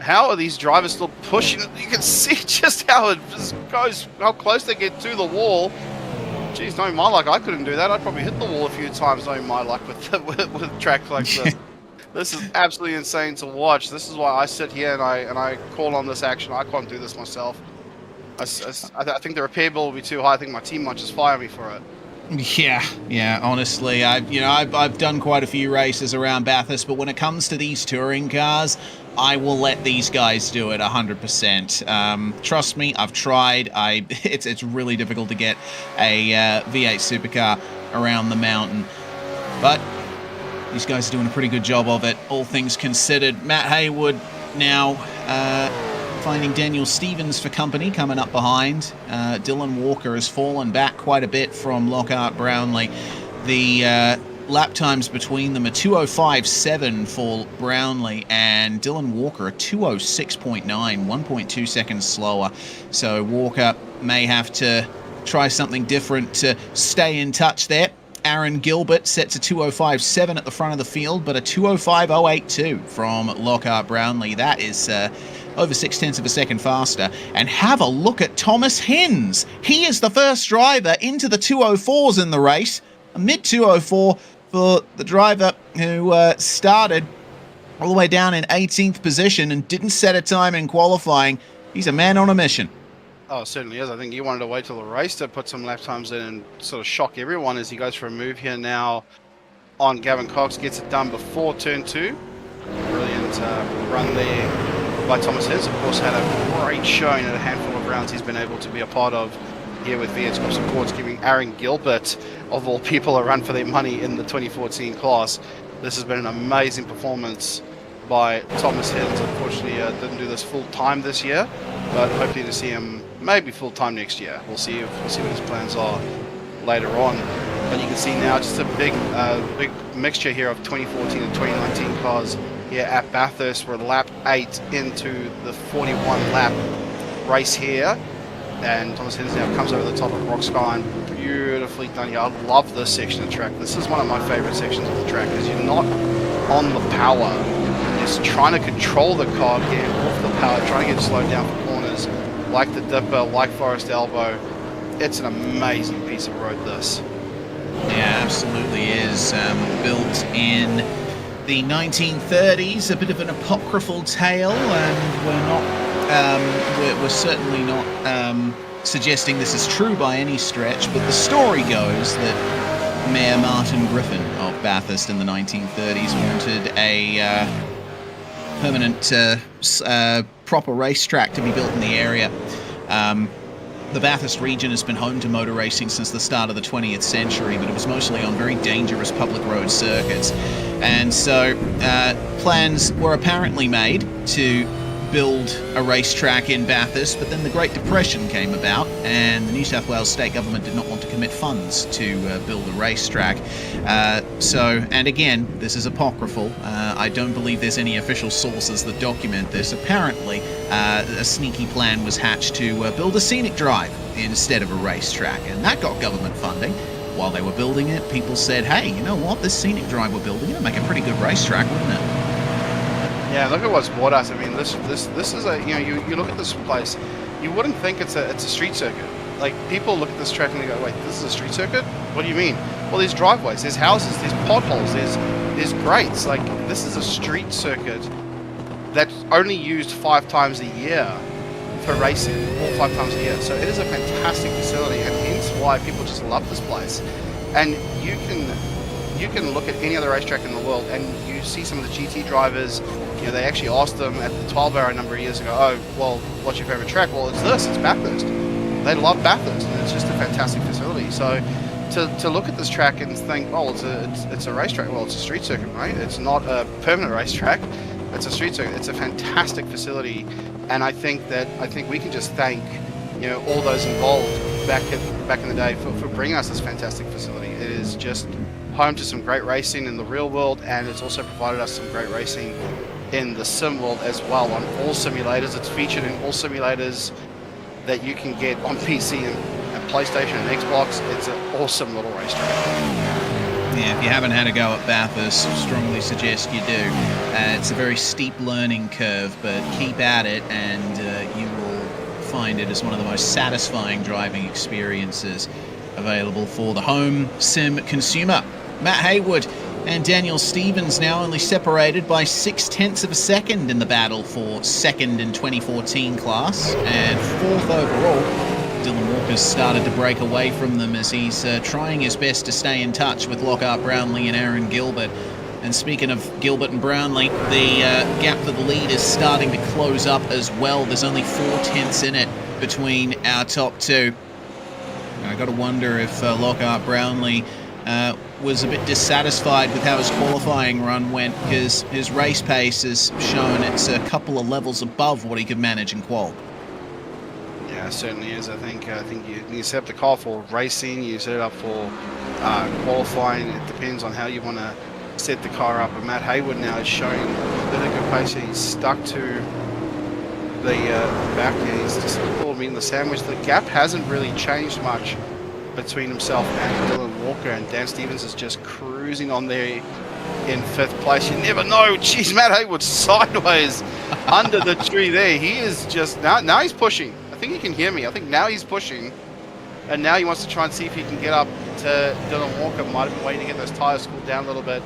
How are these drivers still pushing it? You can see just how it just goes, how close they get to the wall. Jeez, knowing my luck, I couldn't do that. I'd probably hit the wall a few times, knowing my luck with tracks like this. This is absolutely insane to watch. This is why I sit here and I call on this action. I can't do this myself. I think the repair bill will be too high. I think my team might just fire me for it. Yeah. Honestly, I've done quite a few races around Bathurst, but when it comes to these touring cars, I will let these guys do it 100%. Trust me, I've tried. It's really difficult to get a V8 supercar around the mountain, but these guys are doing a pretty good job of it, all things considered. Matt Haywood now finding Daniel Stevens for company coming up behind. Dylan Walker has fallen back quite a bit from Lockhart Brownlee. The lap times between them are 2:05.7 for Brownlee, and Dylan Walker a 2:06.9, 1.2 seconds slower. So Walker may have to try something different to stay in touch there. Aaron Gilbert sets a 2:05.7 at the front of the field, but a 2:05.082 from Lockhart Brownlee. That is over 0.6 of a second faster. And have a look at Thomas Hins. He is the first driver into the 2:04s in the race. A mid 2:04 for the driver who started all the way down in 18th position and didn't set a time in qualifying. He's a man on a mission. Oh, it certainly is. I think he wanted to wait till the race to put some lap times in and sort of shock everyone as he goes for a move here now on Gavin Cox. Gets it done before turn 2. Brilliant run there by Thomas Hins. Of course, had a great showing at a handful of rounds he's been able to be a part of here with V8SCOPS Supports, giving Aaron Gilbert, of all people, a run for their money in the 2014 class. This has been an amazing performance by Thomas Hins. Unfortunately, didn't do this full time this year, but hopefully to see him maybe full time next year. We'll see what his plans are later on. But you can see now just a big mixture here of 2014 and 2019 cars here at Bathurst. We're lap 8 into the 41 lap race here, and Thomas Hins now comes over the top of Rock Sky, and beautifully done here. I love this section of the track. This is one of my favorite sections of the track because you're not on the power. Just trying to control the car, getting off the power, trying to get slowed down for corners, like the Dipper, like Forest Elbow. It's an amazing piece of road, this. Yeah, absolutely is. Built in the 1930s, a bit of an apocryphal tale, and we're certainly not suggesting this is true by any stretch, but the story goes that Mayor Martin Griffin of Bathurst in the 1930s wanted a permanent proper racetrack to be built in the area. The Bathurst region has been home to motor racing since the start of the 20th century, but it was mostly on very dangerous public road circuits. And so plans were apparently made to build a racetrack in Bathurst, but then the Great Depression came about and the New South Wales state government did not want to commit funds to build a racetrack. And again, this is apocryphal. I don't believe there's any official sources that document this. Apparently, a sneaky plan was hatched to build a scenic drive instead of a racetrack, and that got government funding. While they were building it, people said, hey, you know what, this scenic drive we're building, it'll make a pretty good racetrack, wouldn't it? Yeah, look at what's brought us. I mean, this is a, you look at this place, you wouldn't think it's a street circuit. Like, people look at this track and they go, wait, this is a street circuit? What do you mean? Well, there's driveways, there's houses, there's potholes, there's grates. Like, this is a street circuit that's only used 5 times a year for racing, all 5 times a year. So it is a fantastic facility, and hence why people just love this place. And you can look at any other racetrack in the world and you see some of the GT drivers, they actually asked them at the 12-hour a number of years ago, oh, well, what's your favorite track? Well, it's Bathurst. They love Bathurst, and it's just a fantastic facility. So to look at this track and think, oh, it's a racetrack. Well, it's a street circuit, right? It's not a permanent racetrack. It's a street circuit. It's a fantastic facility, and I think we can just thank all those involved back in the day for bringing us this fantastic facility. It is just home to some great racing in the real world, and it's also provided us some great racing in the sim world as well on all simulators. It's featured in all simulators that you can get on PC and PlayStation and Xbox. It's an awesome little racetrack. Yeah, if you haven't had a go at Bathurst, strongly suggest you do. It's a very steep learning curve, but keep at it and you will find it as one of the most satisfying driving experiences available for the home sim consumer. Matt Haywood and Daniel Stevens now only separated by 0.6 of a second in the battle for second in 2014 class, and 4th overall. Dylan Walker's started to break away from them as he's trying his best to stay in touch with Lockhart Brownlee and Aaron Gilbert. And speaking of Gilbert and Brownlee, the gap for the lead is starting to close up as well. There's only 0.4 in it between our top two. I got to wonder if Lockhart Brownlee was a bit dissatisfied with how his qualifying run went, because his race pace has shown it's a couple of levels above what he could manage in qual. Yeah, Yeah, it certainly is. I think you set up the car for racing, you set it up for qualifying. It depends on how you want to set the car up. And Matt Haywood now is showing really good pace. He's stuck to the back, and he's just caught me in the sandwich. The gap hasn't really changed much between himself and Dylan Walker, and Dan Stevens is just cruising on there in 5th place. You never know. Jeez, Matt Haywood sideways under the tree there. He is just now he's pushing. I think he can hear me. I think now he's pushing, and now he wants to try and see if he can get up to Dylan Walker. Might have been waiting to get those tires cooled down a little bit.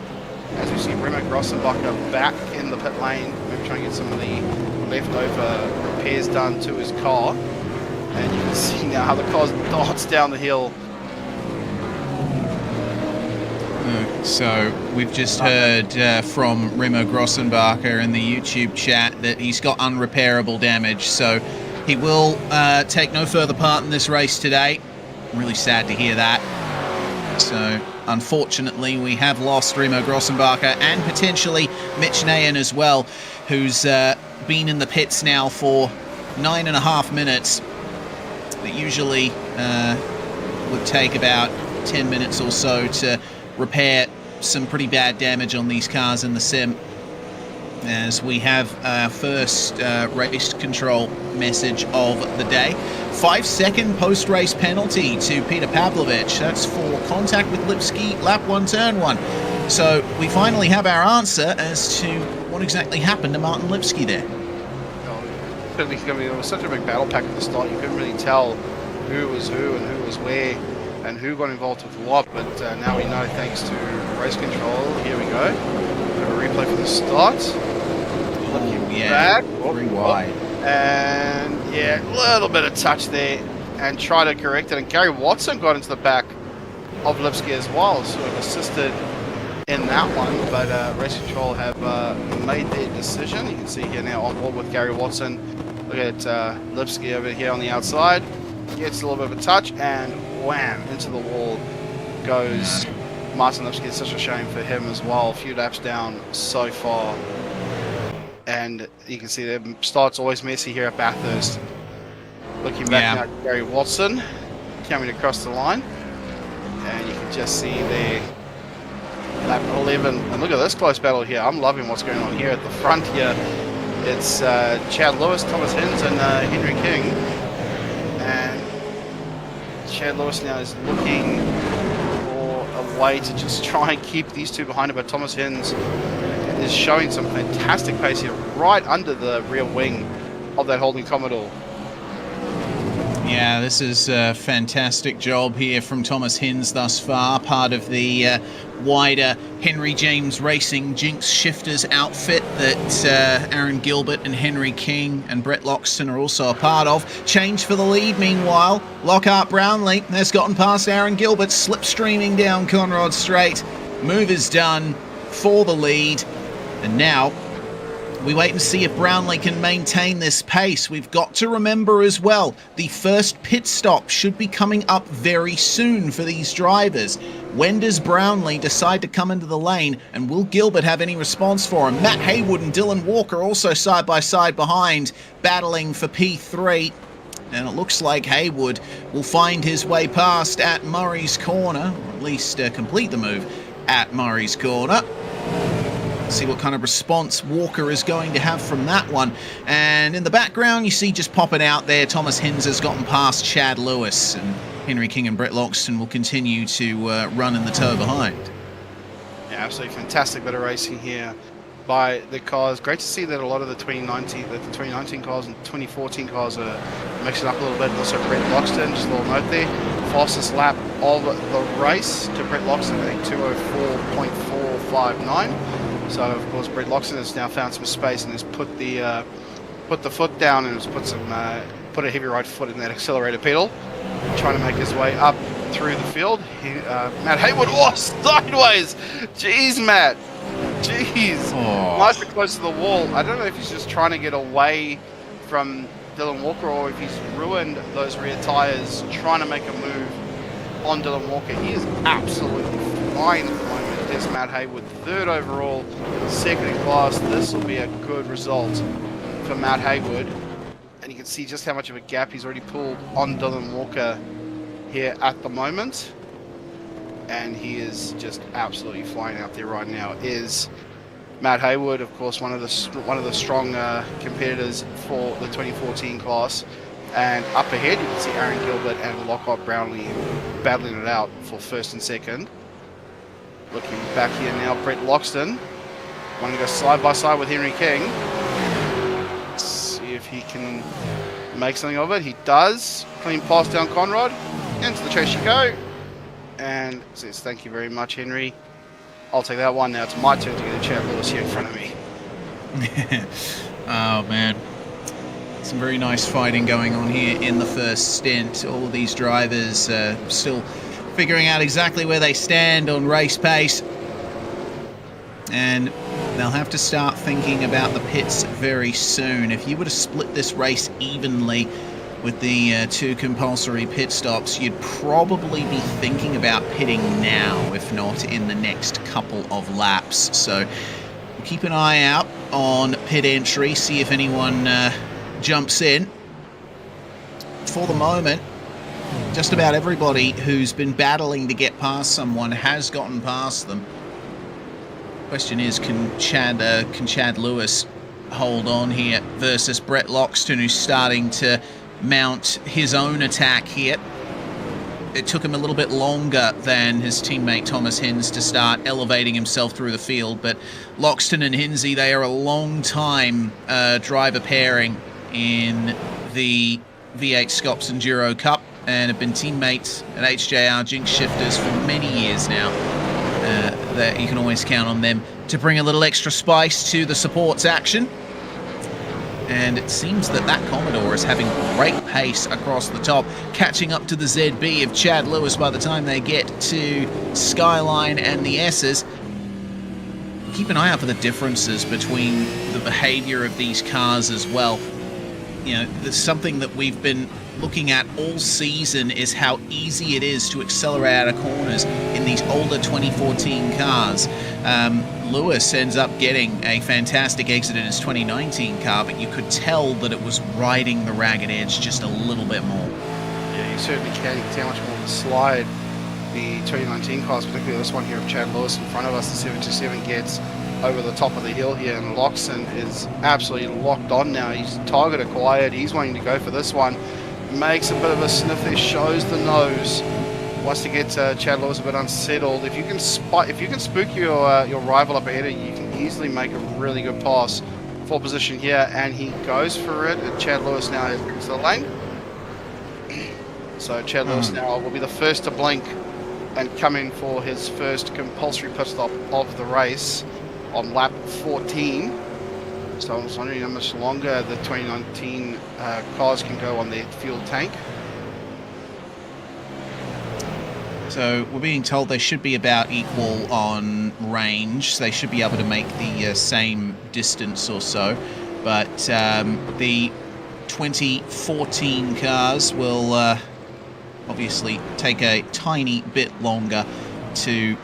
As we see Remo Grossenbacher back in the pit lane, maybe trying to get some of the leftover repairs done to his car. And you can see now how the car darts down the hill. So we've just heard from Remo Grossenbacher in the YouTube chat that he's got unrepairable damage, so he will take no further part in this race today. I'm really sad to hear that. So unfortunately we have lost Remo Grossenbacher and potentially Mitch Nahan as well, who's been in the pits now for 9.5 minutes. That usually would take about 10 minutes or so to repair some pretty bad damage on these cars in the sim. As we have our first race control message of the day. 5-second post-race penalty to Peter Pavlovich. That's for contact with Lipski, lap 1, turn 1. So we finally have our answer as to what exactly happened to Martin Lipski there. It was such a big battle pack at the start. You couldn't really tell who was who and who was where and who got involved with what. But now we know, thanks to race control. Here we go. Have a replay for the start. Looking back. Very wide. And yeah, a little bit of touch there, and try to correct it. And Gary Watson got into the back of Lipski as well, sort of assisted in that one, but race control have made their decision. You can see here now on board with Gary Watson. Look at Lipski over here on the outside. Gets a little bit of a touch, and wham, into the wall goes Martin Lipski. It's such a shame for him as well. A few laps down so far. And you can see the start's always messy here at Bathurst. Looking back now at Gary Watson coming across the line. And you can just see there lap 11. And look at this close battle here. I'm loving what's going on here at the front here. It's Chad Lewis, Thomas Hinz, and Henry King. And Chad Lewis now is looking for a way to just try and keep these two behind him. But Thomas Hinz is showing some fantastic pace here right under the rear wing of that Holden Commodore. Yeah, this is a fantastic job here from Thomas Hinz thus far, part of the wider Henry James Racing Jinx Shifters outfit that Aaron Gilbert and Henry King and Brett Loxton are also a part of. Change for the lead, meanwhile. Lockhart Brownlee has gotten past Aaron Gilbert, slipstreaming down Conrod Straight. Move is done for the lead, and now we wait and see if Brownlee can maintain this pace. We've got to remember as well, the first pit stop should be coming up very soon for these drivers. When does Brownlee decide to come into the lane, and will Gilbert have any response for him? Matt Haywood and Dylan Walker also side by side behind, battling for P3. And it looks like Haywood will find his way past at Murray's Corner, or at least complete the move at Murray's Corner. See what kind of response Walker is going to have from that one. And in the background, you see just popping out there, Thomas Hinz has gotten past Chad Lewis, and Henry King and Brett Loxton will continue to run in the tow behind. Yeah, absolutely fantastic bit of racing here by the cars. Great to see that a lot of the 2019 cars and 2014 cars are mixing up a little bit. Also Brett Loxton, just a little note there, fastest lap of the race to Brett Loxton, I think 2:04.459. So of course Brett Loxton has now found some space and has put the foot down and has put a heavy right foot in that accelerator pedal, trying to make his way up through the field. Matt Haywood, sideways! Jeez, Matt. Jeez. Nice and close to the wall. I don't know if he's just trying to get away from Dylan Walker or if he's ruined those rear tires trying to make a move on Dylan Walker. He is absolutely flying at the moment. There's Matt Haywood, 3rd overall, 2nd in class. This will be a good result for Matt Haywood. and you can see just how much of a gap he's already pulled on Dylan Walker here at the moment. And he is just absolutely flying out there right now. Is Matt Haywood, of course, one of the strong competitors for the 2014 class. And up ahead, you can see Aaron Gilbert and Lockhart Brownlee battling it out for first and second. Looking back here now, Brett Loxton wanting to go side by side with Henry King. Let's see if he can make something of it. He does. Clean pass down Conrad. Into the chase you go. And says, thank you very much, Henry. I'll take that one. Now it's my turn to get a Chad Lewis here in front of me. Oh, man. Some very nice fighting going on here in the first stint. All of these drivers still figuring out exactly where they stand on race pace. And they'll have to start thinking about the pits very soon. If you were to split this race evenly with the 2 compulsory pit stops, you'd probably be thinking about pitting now, if not in the next couple of laps. So keep an eye out on pit entry, see if anyone jumps in. For the moment, just about everybody who's been battling to get past someone has gotten past them. Question is, can Chad Lewis hold on here versus Brett Loxton, who's starting to mount his own attack here. It took him a little bit longer than his teammate Thomas Hins to start elevating himself through the field, but Loxton and Hinsey, they are a long time driver pairing in the V8SCOPS Enduro Cup and have been teammates at HJR Jinx Shifters for many years now. That you can always count on them to bring a little extra spice to the supports action. And it seems that Commodore is having great pace across the top, catching up to the ZB of Chad Lewis by the time they get to Skyline and the S's. Keep an eye out for the differences between the behavior of these cars as well. You know, there's something that we've been looking at all season is how easy it is to accelerate out of corners in these older 2014 cars. Lewis ends up getting a fantastic exit in his 2019 car, but you could tell that it was riding the ragged edge just a little bit more. Yeah, you certainly can. You can see how much more of a slide the 2019 cars, particularly this one here of Chad Lewis in front of us, the 727 gets over the top of the hill here, and Loxton is absolutely locked on now. He's target acquired. He's wanting to go for this one. Makes a bit of a sniff there, shows the nose. Wants to get Chad Lewis a bit unsettled. If you can spook your rival up ahead, you can easily make a really good pass for position here, and he goes for it. And Chad Lewis now into the lane. So Chad Lewis now will be the first to blink and come in for his first compulsory pit stop of the race on lap 14. So I was wondering how much longer the 2019 cars can go on their fuel tank. So we're being told they should be about equal on range. They should be able to make the same distance or so. But the 2014 cars will obviously take a tiny bit longer to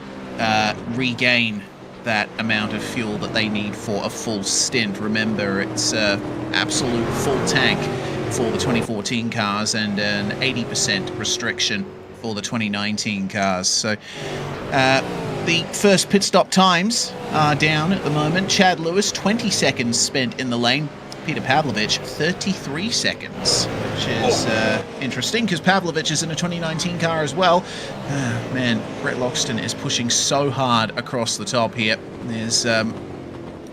regain that amount of fuel that they need for a full stint. Remember, it's absolute full tank for the 2014 cars and an 80% restriction for the 2019 cars. So the first pit stop times are down at the moment. Chad Lewis, 20 seconds spent in the lane. Peter Pavlovich, 33 seconds, which is interesting because Pavlovich is in a 2019 car as well. Man, Brett Loxton is pushing so hard across the top here. There's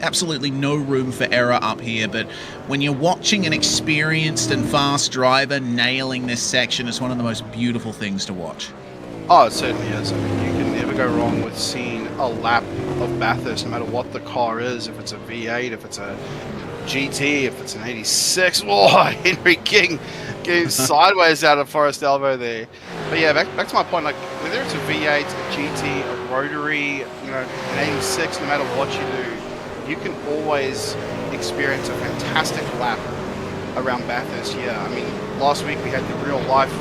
absolutely no room for error up here, but when you're watching an experienced and fast driver nailing this section, it's one of the most beautiful things to watch. Oh, it certainly is. I mean, you can never go wrong with seeing a lap of Bathurst, no matter what the car is, if it's a V8, if it's a GT, if it's an 86. Whoa, Henry King getting sideways out of Forest Elbow there. But yeah, back to my point, like whether it's a V8, a GT, a rotary, you know, an 86, no matter what you do, you can always experience a fantastic lap around Bathurst. Yeah, I mean, last week we had the real life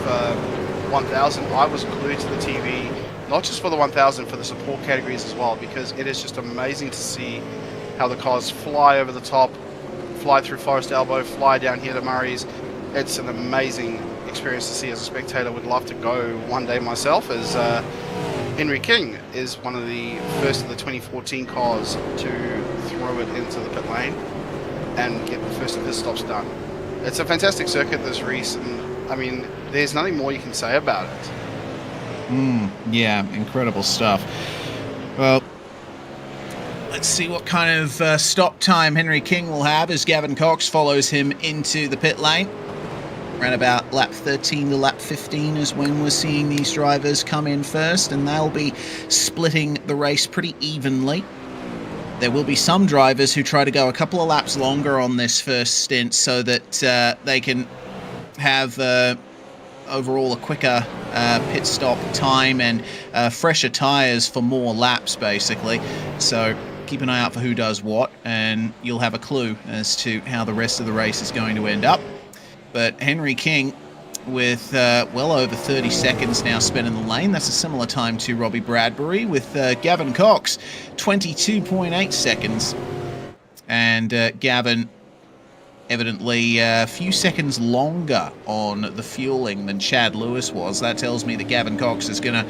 1000. I was glued to the TV, not just for the 1000, for the support categories as well, because it is just amazing to see how the cars fly over the top fly through Forest Elbow, fly down here to Murray's. It's an amazing experience to see as a spectator. Would love to go one day myself, as Henry King is one of the first of the 2014 cars to throw it into the pit lane and get the first of his stops done. It's a fantastic circuit, this race, and I mean, there's nothing more you can say about it. Yeah, incredible stuff. Well, let's see what kind of stop time Henry King will have as Gavin Cox follows him into the pit lane. Around about lap 13 to lap 15 is when we're seeing these drivers come in first, and they'll be splitting the race pretty evenly. There will be some drivers who try to go a couple of laps longer on this first stint so that they can have overall a quicker pit stop time and fresher tyres for more laps, basically. So keep an eye out for who does what, and you'll have a clue as to how the rest of the race is going to end up. But Henry King, with well over 30 seconds now spent in the lane. That's a similar time to Robbie Bradbury, with Gavin Cox, 22.8 seconds. And Gavin evidently a few seconds longer on the fueling than Chad Lewis was. That tells me that Gavin Cox is going to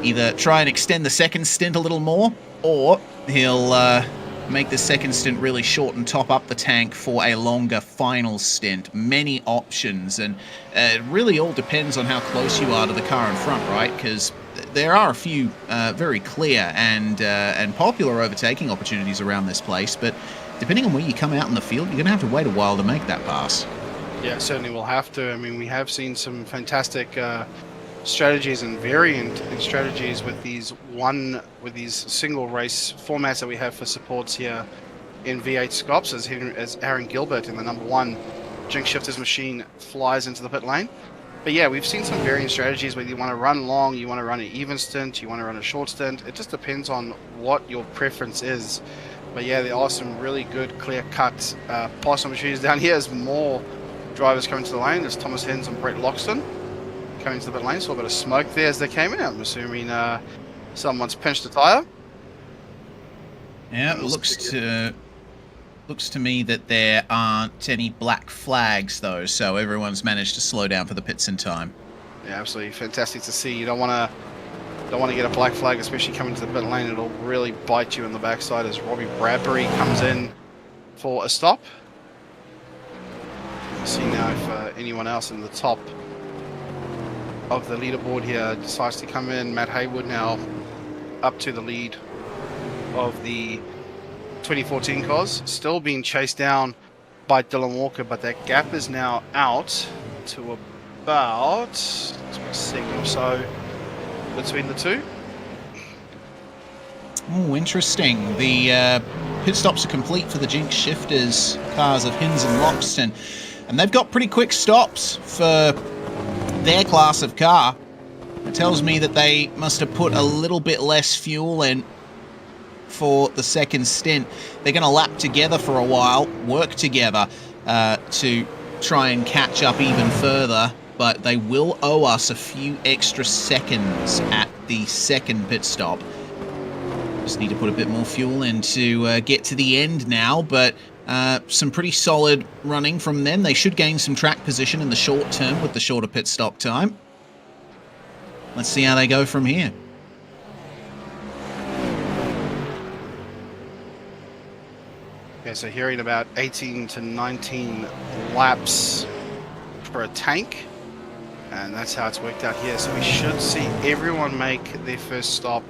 either try and extend the second stint a little more, or he'll make the second stint really short and top up the tank for a longer final stint. Many options, and it really all depends on how close you are to the car in front, right? Because there are a few very clear and popular overtaking opportunities around this place, but depending on where you come out in the field, you're going to have to wait a while to make that pass. Yeah, certainly we'll have to. I mean, we have seen some fantastic strategies and variant in strategies with these single race formats that we have for supports here in V8SCOPS, as Aaron Gilbert in the number 1 Jinx Shifters machine flies into the pit lane. But yeah, we've seen some variant strategies whether you want to run long, you want to run an even stint, you want to run a short stint. It just depends on what your preference is. But yeah, there are some really good clear-cut pass opportunities down here as more drivers come into the lane. There's Thomas Hens and Brett Loxton coming into the pit lane. Saw a bit of smoke there as they came in. I'm assuming someone's pinched a tyre. Yeah, it looks to me that there aren't any black flags though, so everyone's managed to slow down for the pits in time. Yeah, absolutely fantastic to see. You don't want to get a black flag, especially coming to the pit lane. It'll really bite you in the backside as Robbie Bradbury comes in for a stop. We'll see now if anyone else in the top of the leaderboard here decides to come in. Matt Haywood now up to the lead of the 2014 cars, still being chased down by Dylan Walker, but that gap is now out to about a second or so between the two. Oh, interesting. The pit stops are complete for the Jinx Shifters cars of Hins and Loxton, and they've got pretty quick stops for their class of car. It tells me that they must have put a little bit less fuel in for the second stint. They're going to lap together for a while, work together to try and catch up even further, but they will owe us a few extra seconds at the second pit stop. Just need to put a bit more fuel in to get to the end now, but some pretty solid running from them. They should gain some track position in the short term with the shorter pit stop time. Let's see how they go from here. Okay, so hearing about 18 to 19 laps for a tank, and that's how it's worked out here. So we should see everyone make their first stop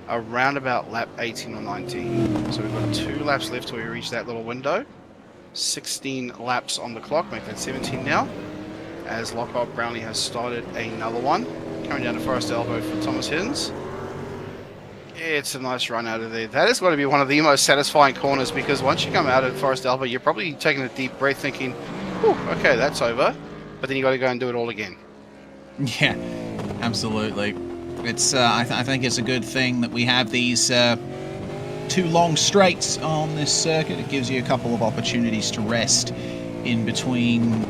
around about lap 18 or 19. So we've got 2 laps left till we reach that little window. 16 laps on the clock, make that 17 now, as Lockhart Brownlee has started another one. Coming down to Forest Elbow for Thomas Hins. It's a nice run out of there. That is going to be one of the most satisfying corners, because once you come out at Forest Elbow, you're probably taking a deep breath thinking, "Whew, okay, that's over." But then you got to go and do it all again. Yeah, absolutely. It's I think it's a good thing that we have these 2 long straights on this circuit. It gives you a couple of opportunities to rest in between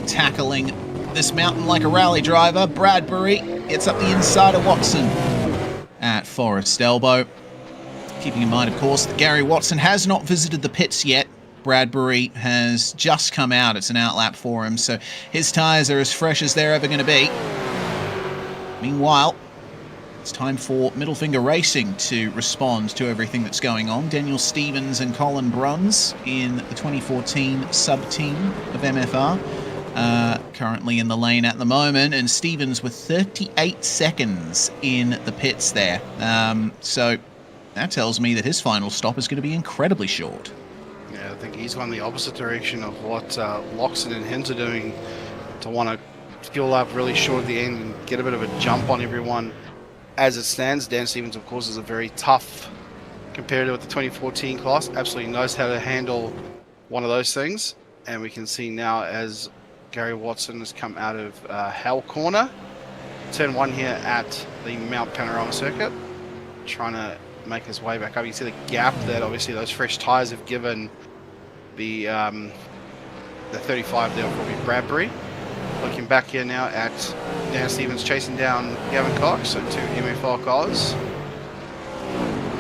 tackling this mountain like a rally driver. Bradbury gets up the inside of Watson at Forest Elbow. Keeping in mind, of course, that Gary Watson has not visited the pits yet Bradbury has just come out. It's an outlap for him, so his tyres are as fresh as they're ever going to be. Meanwhile, it's time for Middle Finger Racing to respond to everything that's going on. Daniel Stevens and Colin Bruns in the 2014 sub-team of MFR. Currently in the lane at the moment, and Stevens with 38 seconds in the pits there. So that tells me that his final stop is going to be incredibly short. Yeah, I think he's gone the opposite direction of what Loxton and Hins are doing, to want to fuel up really short at the end and get a bit of a jump on everyone. As it stands, Dan Stevens, of course, is a very tough competitor with the 2014 class. Absolutely knows how to handle one of those things. And we can see now as Gary Watson has come out of Hell Corner, turn 1 here at the Mount Panorama Circuit, trying to make his way back up. You see the gap that obviously those fresh tyres have given the 35 there will be Bradbury. Looking back here now at Dan Stevens chasing down Gavin Cox, so 2 MFR cars.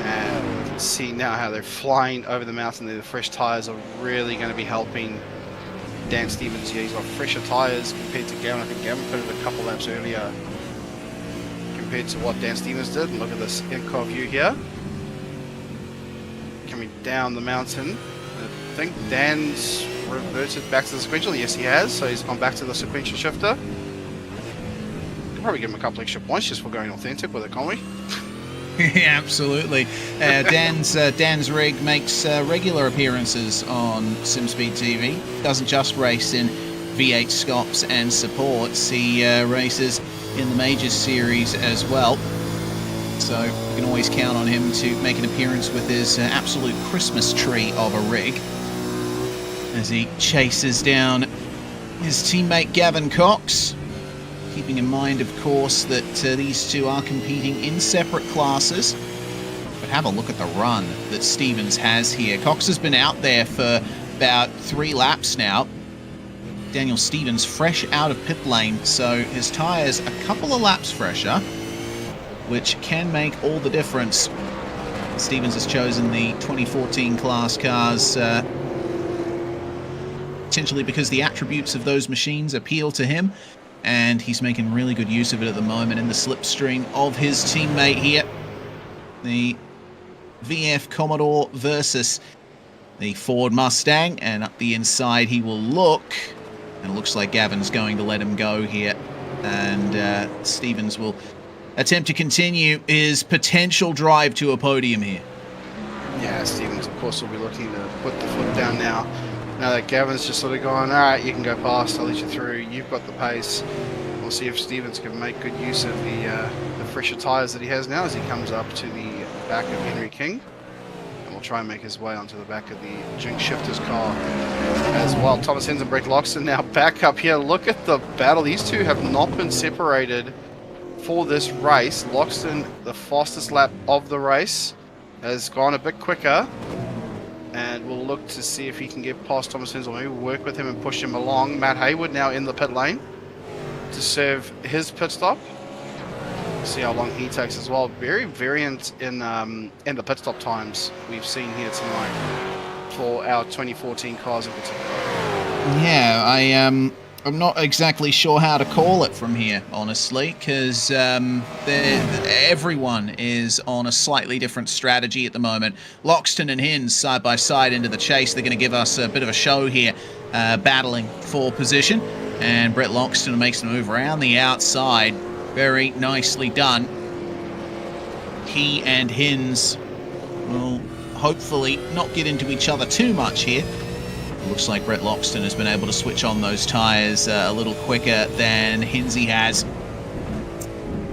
And we can see now how they're flying over the mountain there. The fresh tyres are really going to be helping Dan Stevens here. He's got fresher tyres compared to Gavin. I think Gavin put it a couple laps earlier compared to what Dan Stevens did. And look at this in-car view here. Coming down the mountain. I think Dan's reverted back to the sequential. Yes, he has. So he's gone back to the sequential shifter. Could probably give him a couple extra points just for going authentic with it, can't we? Yeah, absolutely. Dan's rig makes regular appearances on SimSpeed TV. Doesn't just race in V8SCOPS and supports. He races in the Majors series as well. So you can always count on him to make an appearance with his absolute Christmas tree of a rig, as he chases down his teammate Gavin Cox, keeping in mind, of course, that these two are competing in separate classes. But have a look at the run that Stevens has here. Cox has been out there for about 3 laps now. Daniel Stevens fresh out of pit lane, so his tyres a couple of laps fresher, which can make all the difference. Stevens has chosen the 2014 class cars potentially because the attributes of those machines appeal to him, and he's making really good use of it at the moment in the slipstream of his teammate here. The VF Commodore versus the Ford Mustang, and up the inside he will look, and it looks like Gavin's going to let him go here, and Stevens will attempt to continue his potential drive to a podium here. Yeah, Stevens, of course, will be looking to put the foot down now. Now that Gavin's just sort of going, all right, you can go past, I'll let you through, you've got the pace. We'll see if Stevens can make good use of the fresher tyres that he has now as he comes up to the back of Henry King. And will try and make his way onto the back of the Jinx Shifter's car as well. Thomas Hens and Brett Loxton now back up here. Look at the battle. These two have not been separated for this race. Loxton, the fastest lap of the race, has gone a bit quicker, and we'll look to see if he can get past Thomas Hens, or maybe work with him and push him along. Matt Haywood now in the pit lane to serve his pit stop. See how long he takes as well. Very variant in the pit stop times we've seen here tonight for our 2014 cars in particular. Yeah, I'm not exactly sure how to call it from here, honestly, because everyone is on a slightly different strategy at the moment. Loxton and Hins side by side into the chase. They're going to give us a bit of a show here, battling for position. And Brett Loxton makes the move around the outside. Very nicely done. He and Hins will hopefully not get into each other too much here. Looks like Brett Loxton has been able to switch on those tyres a little quicker than Hinsey has.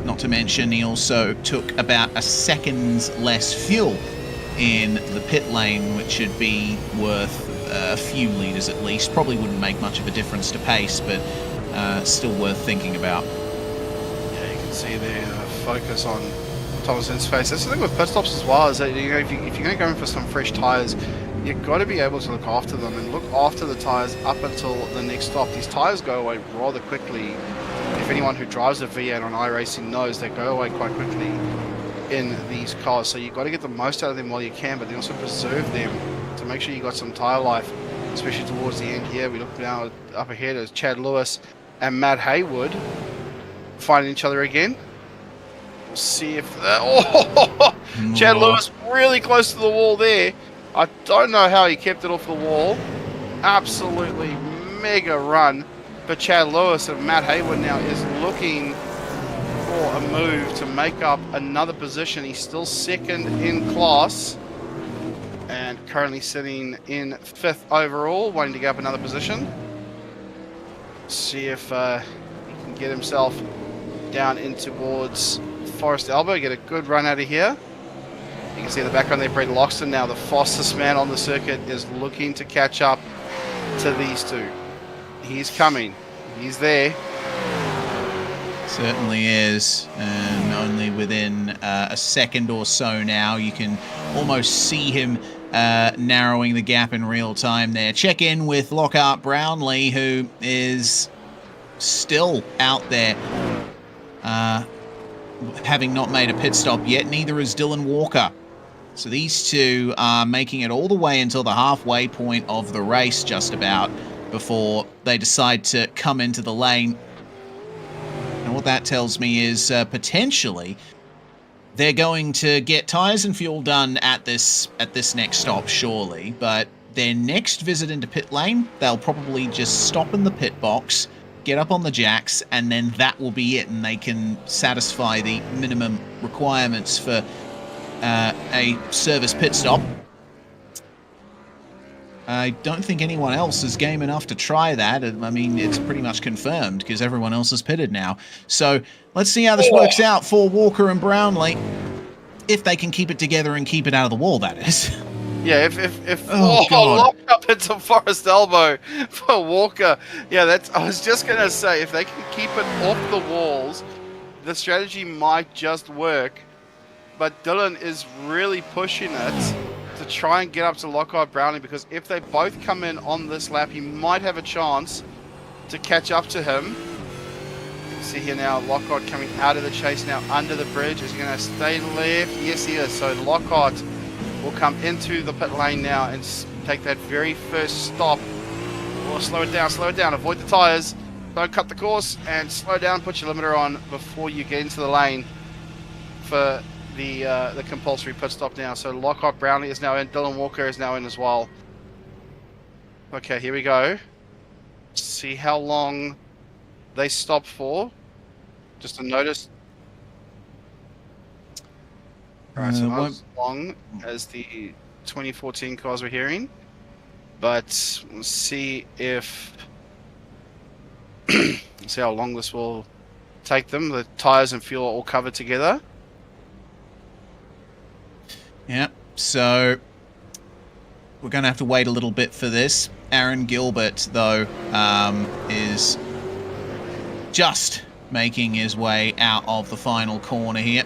Not to mention, he also took about a second less fuel in the pit lane, which should be worth a few litres at least. Probably wouldn't make much of a difference to pace, but still worth thinking about. Yeah, you can see the focus on Thomason's face. That's the thing with pit stops as well, is that, you know, if you're going to go in for some fresh tyres, you've got to be able to look after them and look after the tyres up until the next stop. These tyres go away rather quickly. If anyone who drives a V8 on iRacing knows, they go away quite quickly in these cars. So you've got to get the most out of them while you can, but then also preserve them to make sure you got some tyre life, especially towards the end here. We look now up ahead as Chad Lewis and Matt Haywood finding each other again. We'll see if Chad Lewis really close to the wall there. I don't know how he kept it off the wall. Absolutely mega run for Chad Lewis, and Matt Haywood now is looking for a move to make up another position. He's still second in class and currently sitting in 5th overall, wanting to get up another position. See if he can get himself down in towards Forest Elbow, get a good run out of here. You can see in the background there, Brett Loxton, now the fastest man on the circuit, is looking to catch up to these two. He's coming. He's there. Certainly is, and only within a second or so now. You can almost see him narrowing the gap in real time there. Check in with Lockhart Brownlee, who is still out there, having not made a pit stop yet. Neither is Dylan Walker. So these two are making it all the way until the halfway point of the race, just about, before they decide to come into the lane. And what that tells me is potentially they're going to get tyres and fuel done at this next stop, surely. But their next visit into pit lane, they'll probably just stop in the pit box, get up on the jacks, and then that will be it, and they can satisfy the minimum requirements for a service pit stop. I don't think anyone else is game enough to try that. I mean, it's pretty much confirmed because everyone else is pitted now. So let's see how this works out for Walker and Brownlee. If they can keep it together and keep it out of the wall, that is. Yeah, if God. lock up into Forest Elbow for Walker. Yeah, I was just going to say, if they can keep it off the walls, the strategy might just work. But Dylan is really pushing it to try and get up to Lockhart Brownlee, because if they both come in on this lap, he might have a chance to catch up to him. You can see here now, Lockhart coming out of the chase now under the bridge. Is he going to stay left? Yes, he is. So Lockhart will come into the pit lane now and take that very first stop. Or slow it down, avoid the tyres, don't cut the course, and slow down, put your limiter on before you get into the lane for the compulsory pit stop now. So Lockhart Brownlee is now in, Dylan Walker is now in as well. Okay, here we go. See how long they stop for. Just a notice. Alright, so not as long as the 2014 cars we're hearing. But we'll see if see how long this will take them. The tyres and fuel are all covered together. Yeah, so we're going to have to wait a little bit for this. Aaron Gilbert, though, is just making his way out of the final corner here.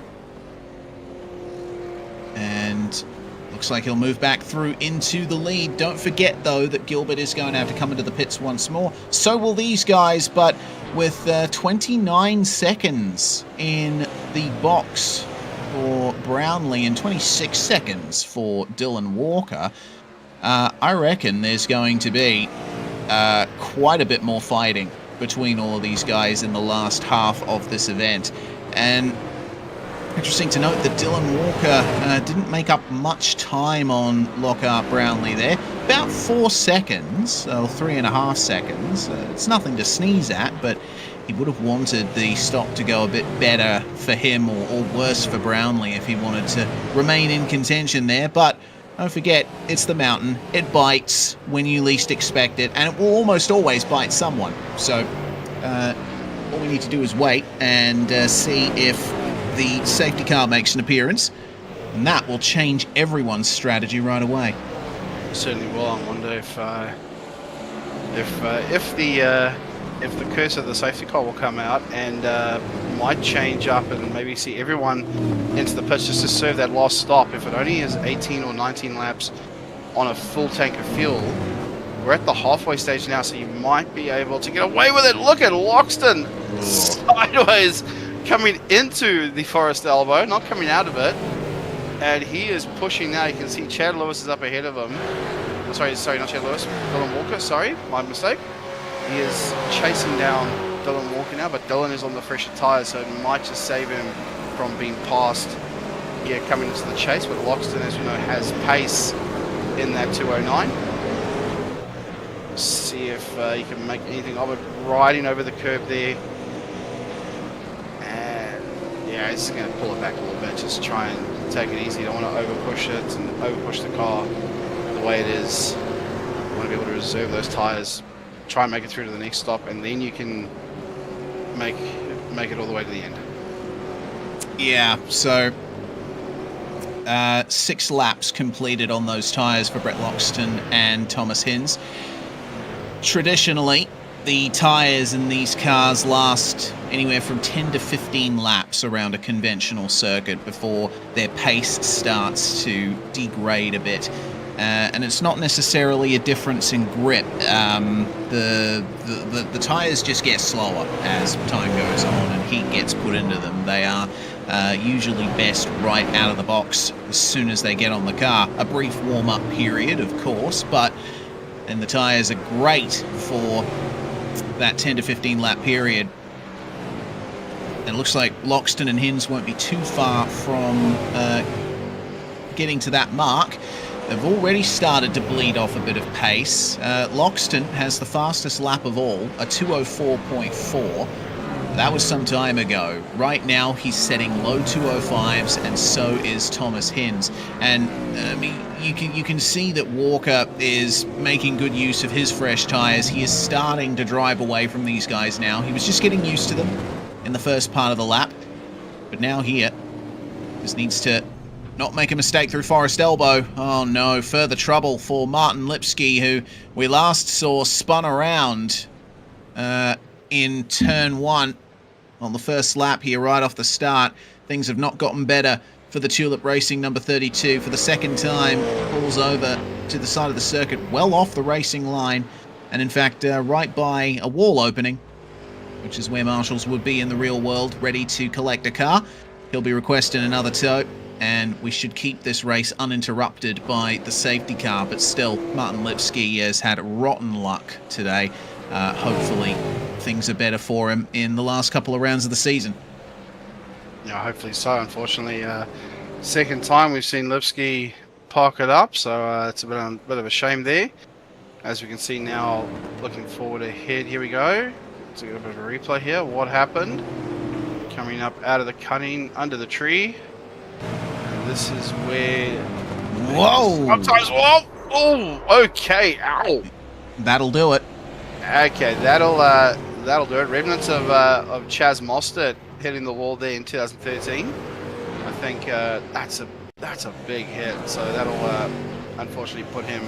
And looks like he'll move back through into the lead. Don't forget, though, that Gilbert is going to have to come into the pits once more. So will these guys, but with 29 seconds in the box for Brownlee and 26 seconds for Dylan Walker, I reckon there's going to be quite a bit more fighting between all of these guys in the last half of this event. And interesting to note that Dylan Walker didn't make up much time on Lockhart Brownlee there. About 4 seconds, or 3.5 seconds. It's nothing to sneeze at, but he would have wanted the stop to go a bit better for him, or worse for Brownlee if he wanted to remain in contention there. But don't forget, it's the mountain. It bites when you least expect it, and it will almost always bite someone. So all we need to do is wait and see if the safety car makes an appearance, and that will change everyone's strategy right away. Certainly will. I wonder if the curse of the safety car will come out and might change up and maybe see everyone into the pits just to serve that last stop. If it only is 18 or 19 laps on a full tank of fuel, we're at the halfway stage now, so you might be able to get away with it. Look at Loxton sideways coming into the Forest Elbow, not coming out of it. And he is pushing now. You can see Chad Lewis is up ahead of him. Sorry, not Chad Lewis. Dylan Walker, sorry, my mistake. He is chasing down Dylan Walker now, but Dylan is on the fresher tyres, so it might just save him from being passed here coming into the chase. But Loxton, as you know, has pace in that 209. See if he can make anything of it. Riding over the curb there. And yeah, he's going to pull it back a little bit. Just try and take it easy. Don't want to overpush it and overpush the car the way it is. You want to be able to reserve those tyres. Try and make it through to the next stop, and then you can make it all the way to the end. Yeah, so 6 laps completed on those tyres for Brett Loxton and Thomas Hinz. Traditionally, the tyres in these cars last anywhere from 10 to 15 laps around a conventional circuit before their pace starts to degrade a bit. And it's not necessarily a difference in grip. The tyres just get slower as time goes on and heat gets put into them. They are usually best right out of the box as soon as they get on the car. A brief warm-up period, of course, and the tyres are great for that 10 to 15 lap period. And it looks like Loxton and Hinz won't be too far from getting to that mark. They've already started to bleed off a bit of pace. Loxton has the fastest lap of all, a 204.4. That was some time ago. Right now, he's setting low 205s, and so is Thomas Hinz. And I mean, you can see that Walker is making good use of his fresh tyres. He is starting to drive away from these guys now. He was just getting used to them in the first part of the lap, but now here, just needs to not make a mistake through Forest Elbow. Oh no, further trouble for Martin Lipsky, who we last saw spun around in turn 1 on the first lap here right off the start. Things have not gotten better for the Tulip Racing number 32. For the second time, pulls over to the side of the circuit, well off the racing line, and in fact right by a wall opening, which is where marshals would be in the real world, ready to collect a car. He'll be requesting another tow, and we should keep this race uninterrupted by the safety car. But still, Martin Lipsky has had rotten luck today. Hopefully things are better for him in the last couple of rounds of the season. Yeah, hopefully so. Unfortunately, second time we've seen Lipsky park it up, so it's a bit of a shame there. As we can see now, looking forward ahead, here we go. Let's get a bit of a replay here. What happened? Coming up out of the cutting under the tree. And this is where... Whoa! Sometimes, whoa! Oh, okay, ow! That'll do it. Okay, that'll do it. Remnants of Chaz Mostert hitting the wall there in 2013. I think that's a big hit. So that'll unfortunately put him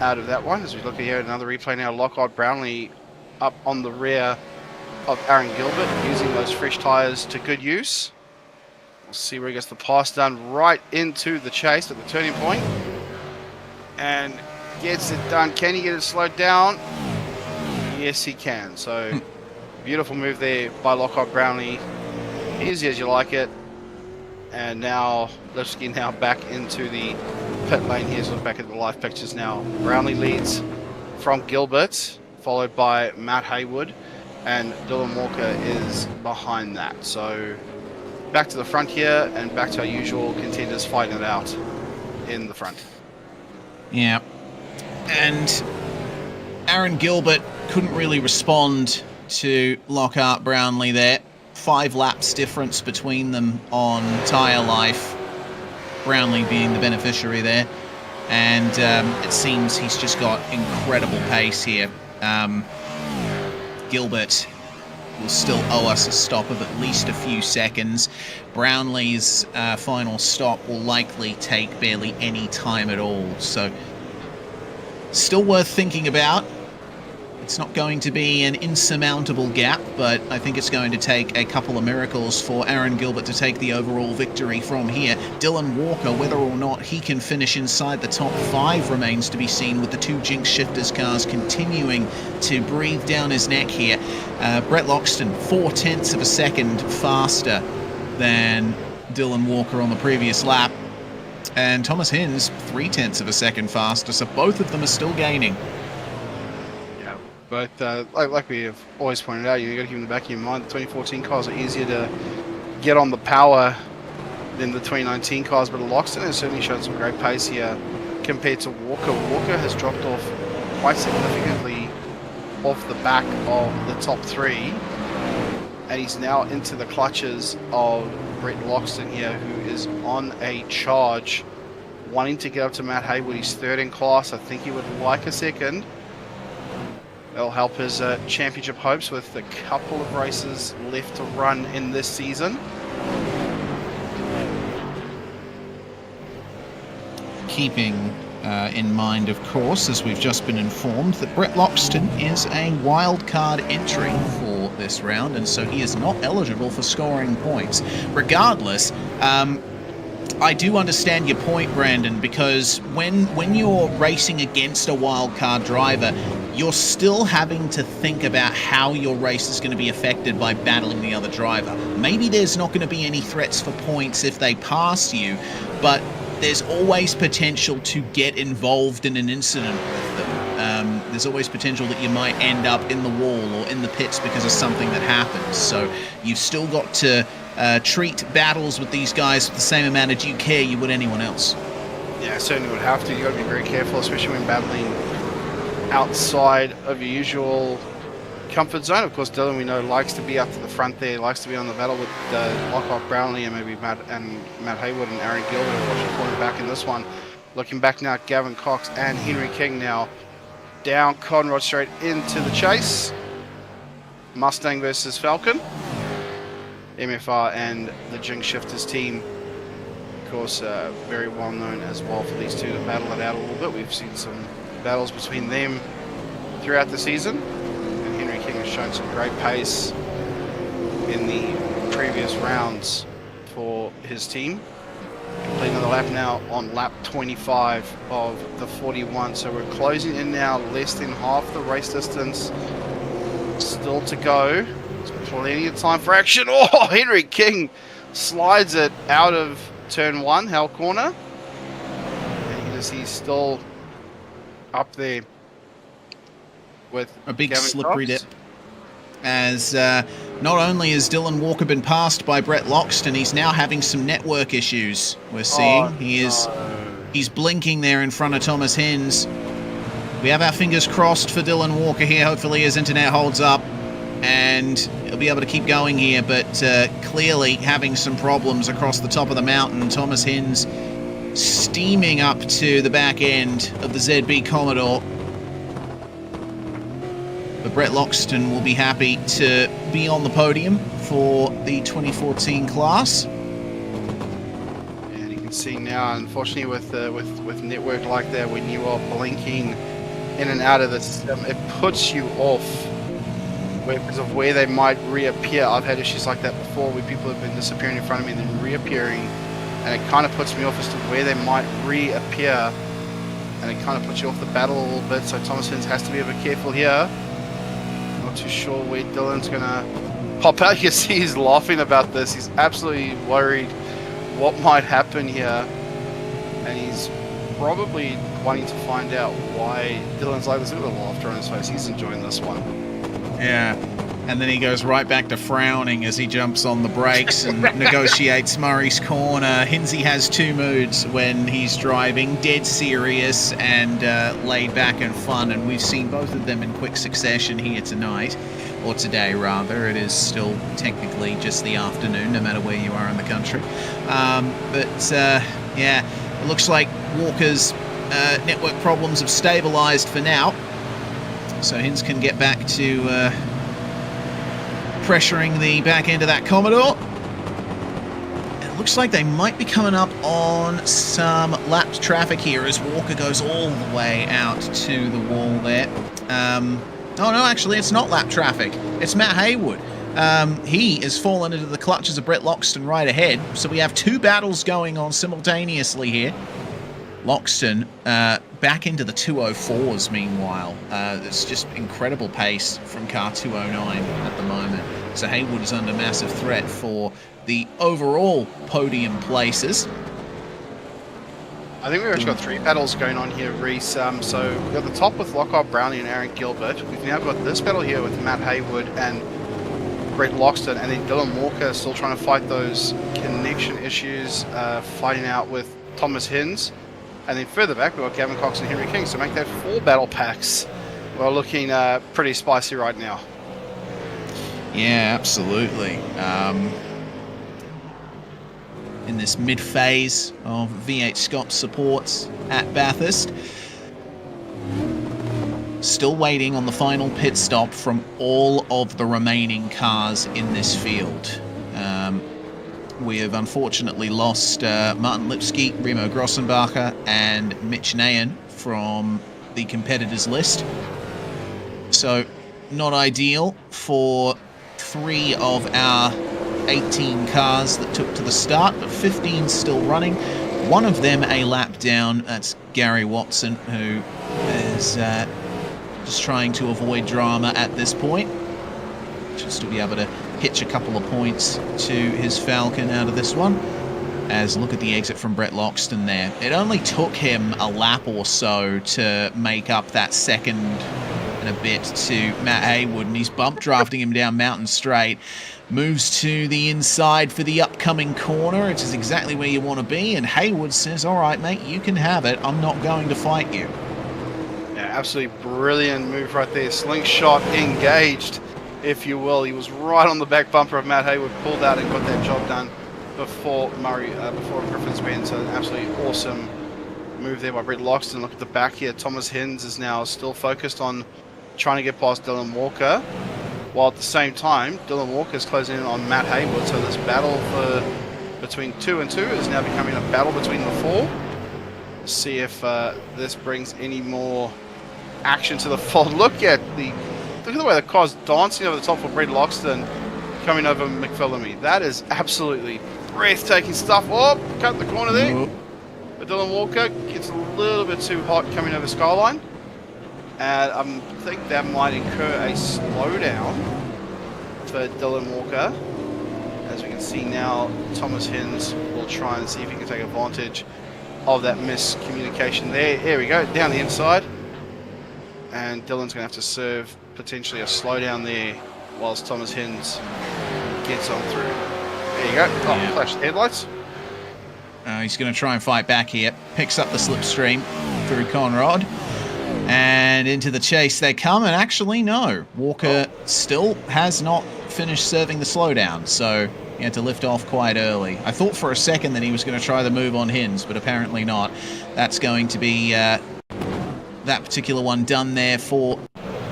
out of that one. As we look here at another replay now, Lockhart Brownlee up on the rear of Aaron Gilbert, using those fresh tyres to good use. We'll see where he gets the pass done right into the chase at the turning point, and gets it done. Can he get it slowed down? Yes, he can. So beautiful move there by Lockhart Brownlee. Easy as you like it. And now Lipsky now back into the pit lane here. So look back at the live pictures now. Brownlee leads from Gilbert, followed by Matt Haywood, and Dylan Walker is behind that. So back to the front here, and back to our usual contenders fighting it out in the front. Yeah. And Aaron Gilbert couldn't really respond to Lockhart Brownlee there. 5 laps difference between them on tyre life. Brownlee being the beneficiary there. And it seems he's just got incredible pace here. Gilbert will still owe us a stop of at least a few seconds. Brownlee's final stop will likely take barely any time at all. So still worth thinking about. It's not going to be an insurmountable gap, but I think it's going to take a couple of miracles for Aaron Gilbert to take the overall victory from here. Dylan Walker, whether or not he can finish inside the top 5 remains to be seen, with the 2 Jinx Shifters cars continuing to breathe down his neck here. Brett Loxton, 0.4 of a second faster than Dylan Walker on the previous lap. And Thomas Hinz, 0.3 of a second faster, so both of them are still gaining. Yeah, but like we have always pointed out, you got to keep in the back of your mind, the 2014 cars are easier to get on the power than the 2019 cars, but Loxton has certainly shown some great pace here compared to Walker. Walker has dropped off quite significantly off the back of the top three, and he's now into the clutches of Brett Loxton here, who is on a charge, wanting to get up to Matt Haywood. He's third in class. I think he would like a second. That'll help his championship hopes with a couple of races left to run in this season. Keeping in mind, of course, as we've just been informed, that Brett Loxton is a wildcard entry for this round, and so he is not eligible for scoring points. Regardless, I do understand your point, Brandon, because when you're racing against a wildcard driver, you're still having to think about how your race is going to be affected by battling the other driver. Maybe there's not going to be any threats for points if they pass you, but there's always potential to get involved in an incident with them. There's always potential that you might end up in the wall or in the pits because of something that happens. So you've still got to treat battles with these guys with the same amount of due care you would anyone else. Yeah, certainly would have to. You've got to be very careful, especially when battling outside of your usual comfort zone. Of course, Dylan, we know, likes to be up to the front there, likes to be on the battle with Lockhart Brownlee and maybe Matt Haywood and Aaron Gilbert are watching corner back in this one. Looking back now, Gavin Cox and Henry King now down Conrod straight into the chase. Mustang versus Falcon. MFR and the Jing Shifters team, of course, very well known as well for these two to battle it out a little bit. We've seen some battles between them throughout the season. Henry King has shown some great pace in the previous rounds for his team. Completing the lap now on lap 25 of the 41. So we're closing in now, less than half the race distance still to go. There's plenty of time for action. Oh, Henry King slides it out of turn one, Hell Corner. And you can see he's still up there with a big Gavin slippery Cox. dip, as not only has Dylan Walker been passed by Brett Loxton, he's now having some network issues. We're seeing he's blinking there in front of Thomas Hinz. We have our fingers crossed for Dylan Walker here. Hopefully his internet holds up and he'll be able to keep going here, but clearly having some problems across the top of the mountain. Thomas Hinz steaming up to the back end of the ZB Commodore. But Brett Loxton will be happy to be on the podium for the 2014 class. And you can see now, unfortunately, with network like that, when you are blinking in and out of the system, it puts you off because of where they might reappear. I've had issues like that before where people have been disappearing in front of me and then reappearing, and it kind of puts me off as to where they might reappear, and it kind of puts you off the battle a little bit. So Thomas Hinz has to be a bit careful here. Not too sure where Dylan's gonna pop out. You see he's laughing about this. He's absolutely worried what might happen here, and he's probably wanting to find out why Dylan's like this. Look at the laughter on his face. He's enjoying this one. Yeah, and then he goes right back to frowning as he jumps on the brakes and negotiates Murray's corner. Hinsey has two moods when he's driving: dead serious and laid back and fun, and we've seen both of them in quick succession here tonight, or today rather. It is still technically just the afternoon, no matter where you are in the country. Yeah, it looks like Walker's network problems have stabilized for now, so Hinz can get back to pressuring the back end of that Commodore. It looks like they might be coming up on some lapped traffic here as Walker goes all the way out to the wall there. Oh no, actually it's not lap traffic. It's Matt Haywood. He has fallen into the clutches of Brett Loxton right ahead. So we have two battles going on simultaneously here. Loxton back into the 204s meanwhile. It's just incredible pace from car 209 at the moment. So Haywood is under massive threat for the overall podium places. I think we've actually got 3 battles going on here, Reese. So we've got the top with Lockhart Brownlee and Aaron Gilbert. We've now got this battle here with Matt Haywood and Brett Loxton, and then Dylan Walker still trying to fight those connection issues, fighting out with Thomas Hins. And then further back, we've got Gavin Cox and Henry King. So make that 4 battle packs. We're looking pretty spicy right now. Yeah, absolutely. In this mid-phase of V8SCOPS supports at Bathurst. Still waiting on the final pit stop from all of the remaining cars in this field. We have unfortunately lost Martin Lipsky, Remo Grossenbacher, and Mitch Nahan from the competitors list. So, not ideal for 3 of our 18 cars that took to the start, but 15 still running. One of them a lap down. That's Gary Watson, who is just trying to avoid drama at this point. Just to be able to hitch a couple of points to his Falcon out of this one. As look at the exit from Brett Loxton there. It only took him a lap or so to make up that second and a bit to Matt Haywood, and he's bump drafting him down Mountain Straight. Moves to the inside for the upcoming corner, which is exactly where you want to be, and Haywood says, all right, mate, you can have it. I'm not going to fight you. Yeah, absolutely brilliant move right there. Slingshot engaged, if you will. He was right on the back bumper of Matt Haywood, pulled out and got that job done before before Griffin's Bend. So an absolutely awesome move there by Brett Loxton. Look at the back here. Thomas Hins is now still focused on trying to get past Dylan Walker, while at the same time, Dylan Walker is closing in on Matt Haywood. So this battle between 2 and 2 is now becoming a battle between the 4. Let's see if this brings any more action to the fold. Look at the way the car's dancing over the top for Brett Loxton, coming over McPhillamy. That is absolutely breathtaking stuff. Oh, cut the corner there. But Dylan Walker gets a little bit too hot coming over Skyline. And I think that might incur a slowdown for Dylan Walker. As we can see now, Thomas Hins will try and see if he can take advantage of that miscommunication there. Here we go, down the inside. And Dylan's going to have to serve potentially a slowdown there whilst Thomas Hins gets on through. There you go. Oh, yeah. Flash headlights. He's going to try and fight back here. Picks up the slipstream through Conrad. And into the chase they come, and actually, no. Walker still has not finished serving the slowdown, so he had to lift off quite early. I thought for a second that he was going to try the move on Hins, but apparently not. That's going to be that particular one done there for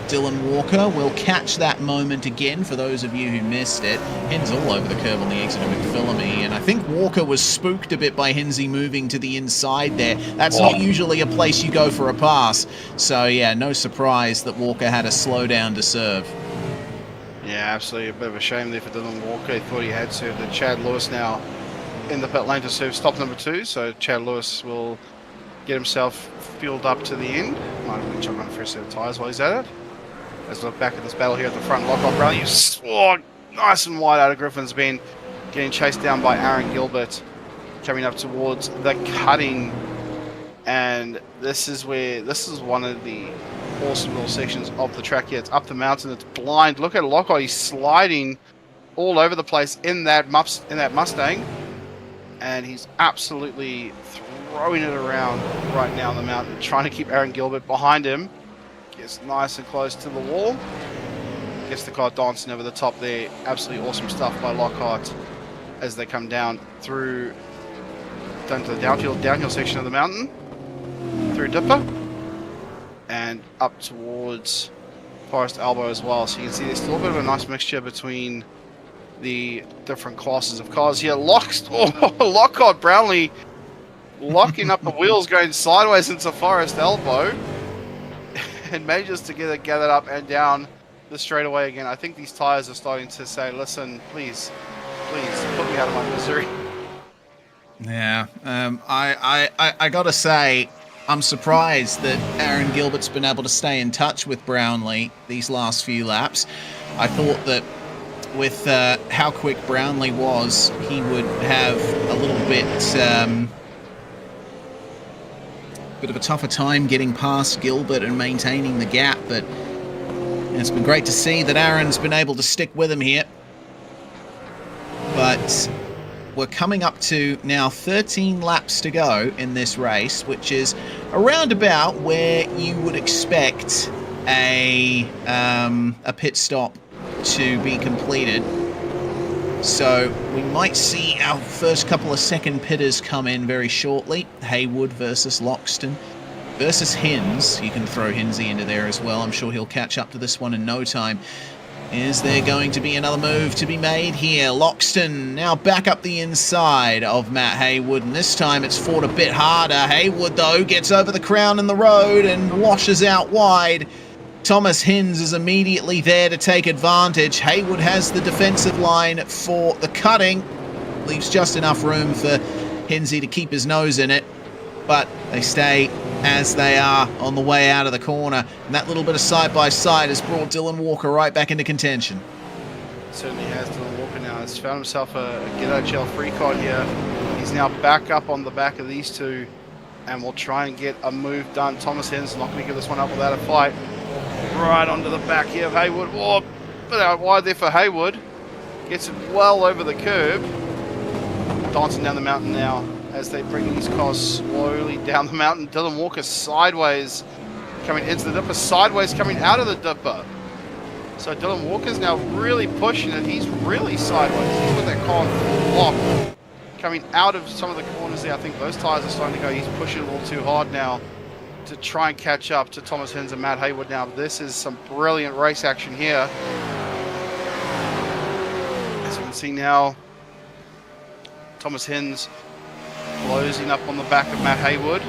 Dylan Walker. We'll catch that moment again for those of you who missed it. Hins all over the curve on the exit of McPhillamy, and I think Walker was spooked a bit by Hinsey moving to the inside there. That's not usually a place you go for a pass. So yeah, no surprise that Walker had a slowdown to serve. Yeah, absolutely a bit of a shame there for Dylan Walker. He thought he had served. And Chad Lewis now in the pit lane to serve stop number 2. So Chad Lewis will get himself fueled up to the end. Might have been chucking on a fresh set of tyres while he's at it. Let's look back at this battle here at the front. Lockhart Brownlee, nice and wide out of Griffin's Bend, getting chased down by Aaron Gilbert, coming up towards the cutting. And this is one of the awesome little sections of the track here. It's up the mountain, it's blind. Look at Lockhart, he's sliding all over the place in that Mustang, and he's absolutely throwing it around right now on the mountain, trying to keep Aaron Gilbert behind him. Gets nice and close to the wall. Gets the car dancing over the top there. Absolutely awesome stuff by Lockhart as they come down through down to the downhill section of the mountain, through Dipper, and up towards Forest Elbow as well. So you can see there's still a bit of a nice mixture between the different classes of cars here. Lockhart Brownlee locking up the wheels, going sideways into Forest Elbow. And manages to get it gathered up and down the straightaway again. I think these tyres are starting to say, listen, please put me out of my misery. Yeah, I gotta say, I'm surprised that Aaron Gilbert's been able to stay in touch with Brownlee these last few laps. I thought that with how quick Brownlee was, he would have a little bit bit of a tougher time getting past Gilbert and maintaining the gap, but it's been great to see that Aaron's been able to stick with him here. But we're coming up to now 13 laps to go in this race, which is around about where you would expect a pit stop to be completed. So we might see our first couple of second pitters come in very shortly. Haywood versus Loxton versus Hins. You can throw Hinsey into there as well. I'm sure he'll catch up to this one in no time. Is there going to be another move to be made here? Loxton now back up the inside of Matt Haywood, and this time it's fought a bit harder. Haywood, though, gets over the crown in the road and washes out wide. Thomas Hins is immediately there to take advantage. Haywood has the defensive line for the cutting. Leaves just enough room for Hinsey to keep his nose in it. But they stay as they are on the way out of the corner. And that little bit of side-by-side has brought Dylan Walker right back into contention. Certainly has. Dylan Walker now has found himself a G'day Chell free card here. He's now back up on the back of these two and will try and get a move done. Thomas Hins not going to give this one up without a fight. Right onto the back here of Haywood. Oh, bit out wide there for Haywood. Gets it well over the curb. Dancing down the mountain now as they bring these cars slowly down the mountain. Dylan Walker sideways coming into the dipper, sideways coming out of the dipper. So Dylan Walker's now really pushing it. He's really sideways. He's with that car full lock. Coming out of some of the corners there. I think those tyres are starting to go. He's pushing a little too hard now to try and catch up to Thomas Hins and Matt Haywood now. This is some brilliant race action here. As you can see now, Thomas Hins closing up on the back of Matt Haywood.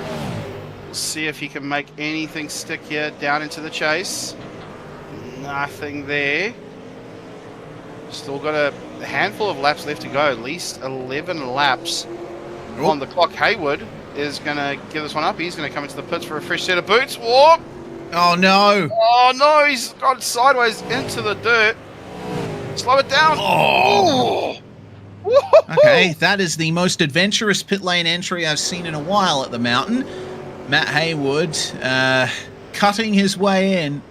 We'll see if he can make anything stick here down into the chase. Nothing there. Still got a handful of laps left to go. At least 11 laps on the clock. Haywood is going to give this one up. He's going to come into the pits for a fresh set of boots. Whoop! Oh, no. Oh, no. He's gone sideways into the dirt. Slow it down. Oh. Okay, that is the most adventurous pit lane entry I've seen in a while at the mountain. Matt Haywood cutting his way in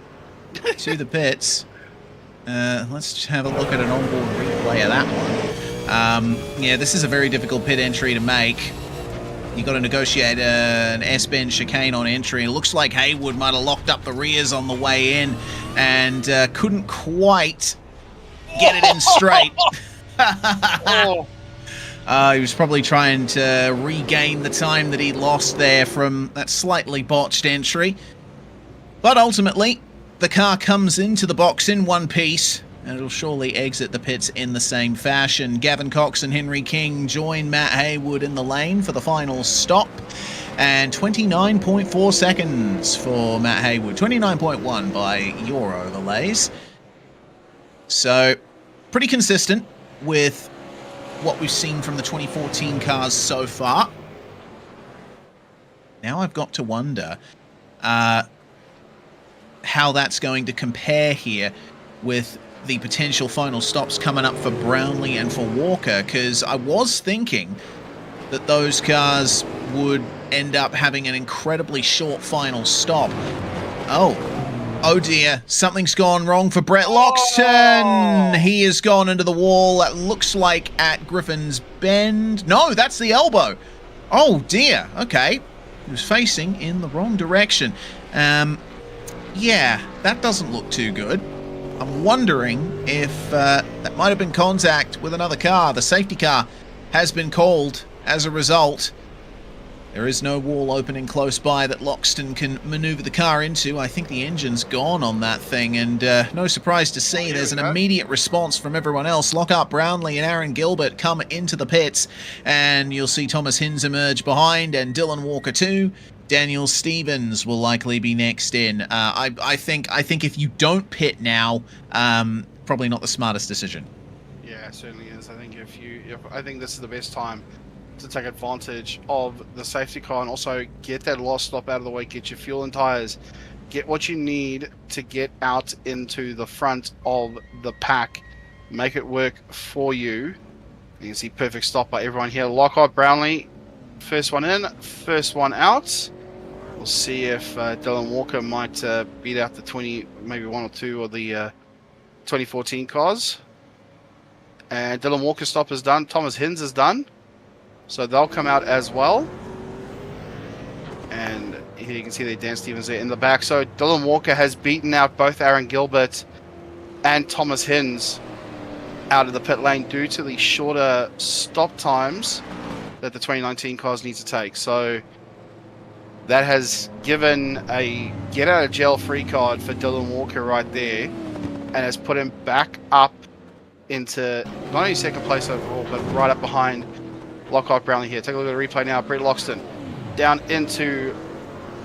to the pits. Let's have a look at an onboard replay of that one. Yeah, this is a very difficult pit entry to make. You got to negotiate an S-bend chicane on entry. It looks like Haywood might have locked up the rears on the way in and couldn't quite get it in straight. He was probably trying to regain the time that he lost there from that slightly botched entry. But ultimately, the car comes into the box in one piece, and it'll surely exit the pits in the same fashion. Gavin Cox and Henry King join Matt Haywood in the lane for the final stop. And 29.4 seconds for Matt Haywood. 29.1 by your overlays. So, pretty consistent with what we've seen from the 2014 cars so far. Now I've got to wonder how that's going to compare here with the potential final stops coming up for Brownlee and for Walker, because I was thinking that those cars would end up having an incredibly short final stop. Oh dear, something's gone wrong for Brett Loxton. He has gone into the wall. That looks like at Griffin's Bend. No, that's the elbow. Oh dear, okay. He was facing in the wrong direction. Yeah, that doesn't look too good. I'm wondering if that might have been contact with another car. The safety car has been called as a result. There is no wall opening close by that Loxton can maneuver the car into. I think the engine's gone on that thing, and no surprise to see there's an immediate response from everyone else. Lockhart Brownlee and Aaron Gilbert come into the pits, and you'll see Thomas Hins emerge behind, and Dylan Walker too. Daniel Stevens will likely be next in. I think if you don't pit now, probably not the smartest decision. Yeah, it certainly is. I think I think this is the best time to take advantage of the safety car and also get that last stop out of the way, get your fuel and tires, get what you need to get out into the front of the pack, make it work for you. You can see perfect stop by everyone here. Lockhart Brownlee, first one in, first one out. We'll see if Dylan Walker might beat out the 20, maybe one or two, or the 2014 cars. And Dylan Walker's stop is done. Thomas Hins is done. So they'll come out as well. And here you can see Dan Stevens there in the back. So Dylan Walker has beaten out both Aaron Gilbert and Thomas Hins out of the pit lane due to the shorter stop times that the 2019 cars need to take. So that has given a get out of jail free card for Dylan Walker right there, and has put him back up into not only second place overall, but right up behind Lockhart Brownlee here. Take a look at the replay now. Brett Loxton down into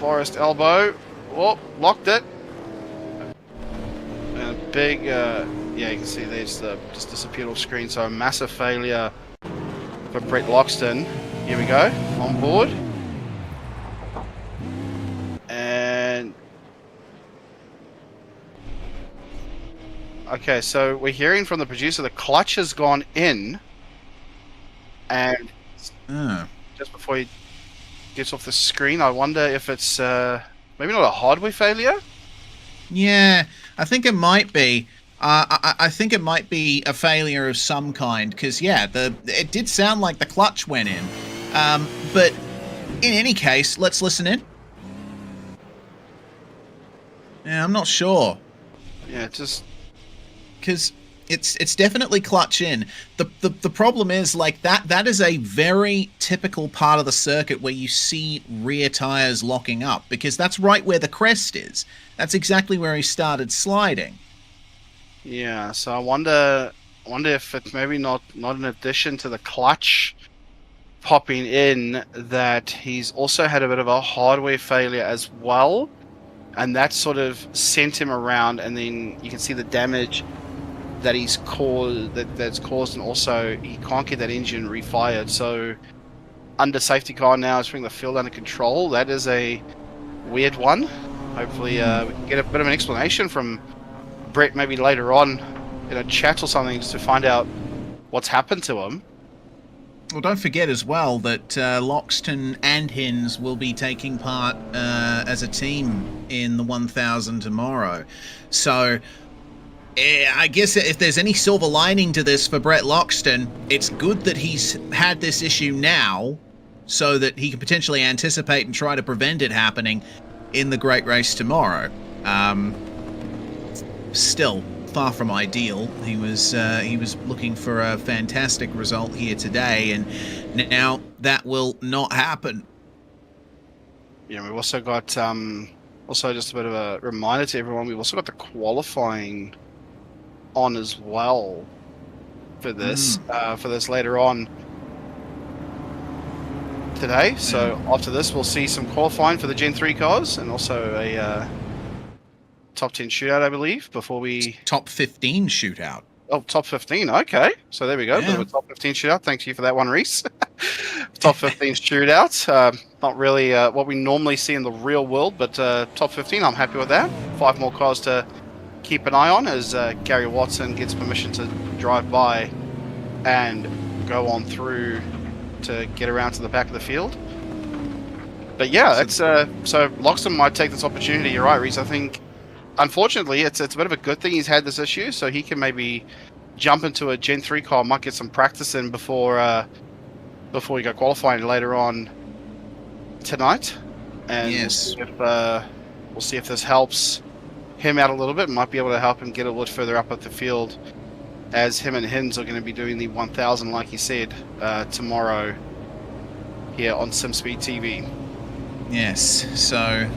Forest Elbow. Oh, locked it. And a big, yeah, you can see there's just disappeared off screen. So a massive failure for Brett Loxton. Here we go, on board. And okay, so we're hearing from the producer the clutch has gone in, and just before he gets off the screen, I wonder if it's maybe not a hardware failure. Yeah, I think it might be. I think it might be a failure of some kind, because yeah, it did sound like the clutch went in. But in any case, let's listen in. Yeah, I'm not sure. Yeah, just because it's definitely clutch in. The problem is, like, that is a very typical part of the circuit where you see rear tires locking up, because that's right where the crest is. That's exactly where he started sliding. Yeah, so I wonder if it's maybe not in addition to the clutch popping in, that he's also had a bit of a hardware failure as well, and that sort of sent him around, and then you can see the damage that he's caused, that's caused, and also he can't get that engine refired. So under safety car now is bringing the field under control. That is a weird one. Hopefully we can get a bit of an explanation from Brett maybe later on in a chat or something, just to find out what's happened to him. Well, don't forget as well that Loxton and Hins will be taking part as a team in the 1000 tomorrow. So I guess if there's any silver lining to this for Brett Loxton, it's good that he's had this issue now, so that he can potentially anticipate and try to prevent it happening in the great race tomorrow. Still far from ideal. He was looking for a fantastic result here today, and now that will not happen. Yeah, we've also got also just a bit of a reminder to everyone, we've also got the qualifying on as well for this later on today. So after this, we'll see some qualifying for the Gen 3 cars, and also a top 10 shootout, I believe, before we... Top 15 shootout. Oh, top 15. Okay. So there we go. Yeah. Bit of a top 15 shootout. Thank you for that one, Reese. Top 15 shootout. Not really what we normally see in the real world, but top 15, I'm happy with that. 5 more cars to keep an eye on as Gary Watson gets permission to drive by and go on through to get around to the back of the field. But yeah, that's so Loxton might take this opportunity. You're right, Reese. I think, unfortunately, it's a bit of a good thing he's had this issue, so he can maybe jump into a Gen 3 car, might get some practice in before you go qualifying later on tonight. And yes, we'll see if this helps him out a little bit, and might be able to help him get a little further up at the field, as him and Hins are going to be doing the 1000, like he said, tomorrow here on SimSpeed TV. Yes, so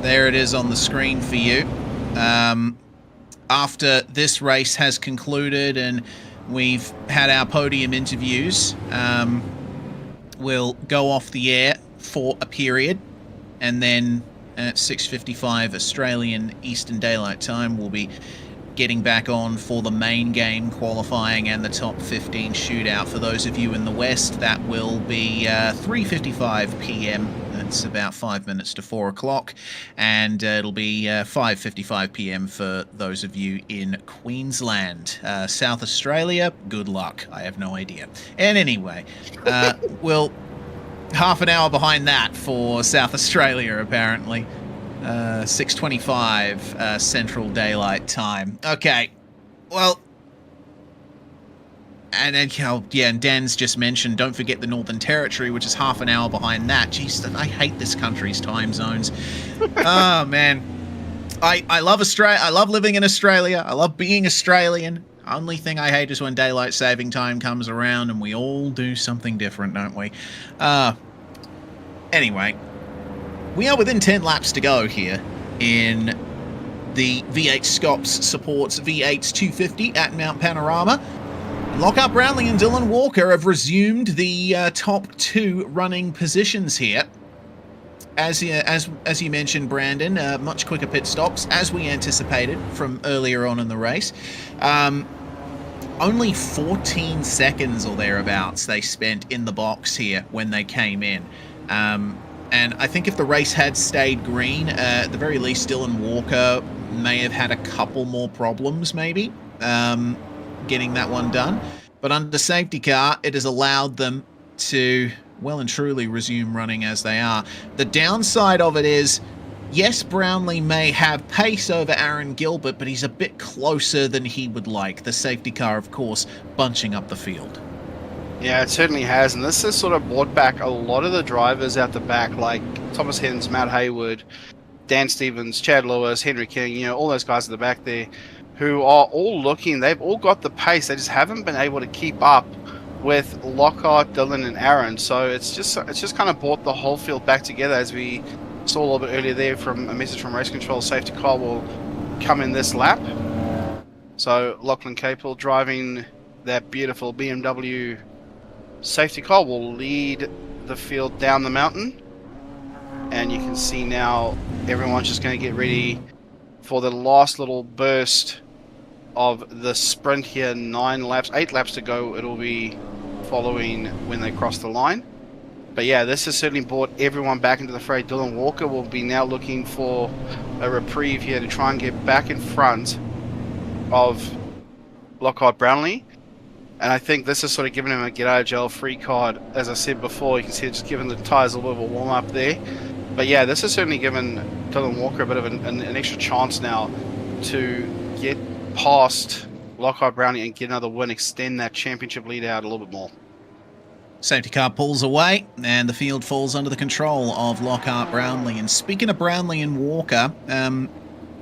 there it is on the screen for you. After this race has concluded and we've had our podium interviews, we'll go off the air for a period, and then at 6:55 Australian Eastern Daylight Time, we'll be getting back on for the main game qualifying and the top 15 shootout. For those of you in the West, that will be 3:55 p.m. That's about 5 minutes to 4 o'clock, and it'll be 5:55 p.m. for those of you in Queensland. South Australia, good luck. I have no idea. And anyway, we'll half an hour behind that for South Australia, apparently. 6:25 Central Daylight Time. Okay, well, and then, and Dan's just mentioned, don't forget the Northern Territory, which is half an hour behind that. Jeez, I hate this country's time zones. Oh, man. I love Australia. I love living in Australia. I love being Australian. Only thing I hate is when daylight saving time comes around and we all do something different, don't we? Anyway, we are within 10 laps to go here in the V8SCOPS supports V8's 250 at Mount Panorama. Lockhart Brownlee and Dylan Walker have resumed the top 2 running positions here. As you mentioned, Brandon, much quicker pit stops, as we anticipated from earlier on in the race. Only 14 seconds or thereabouts they spent in the box here when they came in. And I think if the race had stayed green, at the very least, Dylan Walker may have had a couple more problems, maybe, getting that one done. But under safety car, it has allowed them to well and truly resume running as they are. The downside of it is, yes, Brownlee may have pace over Aaron Gilbert, but he's a bit closer than he would like. The safety car, of course, bunching up the field. Yeah, it certainly has, and this has sort of brought back a lot of the drivers out the back, like Thomas Hens, Matt Haywood, Dan Stevens, Chad Lewis, Henry King, all those guys at the back there, who are all looking, they've all got the pace, they just haven't been able to keep up with Lockhart, Dylan, and Aaron. So it's just kind of brought the whole field back together, as we saw a little bit earlier there from a message from Race Control. Safety car will come in this lap. So Lachlan Capel driving that beautiful BMW safety car will lead the field down the mountain. And you can see now everyone's just going to get ready for the last little burst of the sprint here. 8 laps to go. It'll be following when they cross the line. But yeah, this has certainly brought everyone back into the fray. Dylan Walker will be now looking for a reprieve here to try and get back in front of Lockhart Brownlee. And I think this has sort of given him a get out of jail free card. As I said before, you can see it just giving the tyres a little bit of a warm up there. But yeah, this has certainly given Dylan Walker a bit of an extra chance now to get past Lockhart Brownlee and get another win, extend that championship lead out a little bit more. Safety car pulls away, and the field falls under the control of Lockhart Brownlee. And speaking of Brownlee and Walker,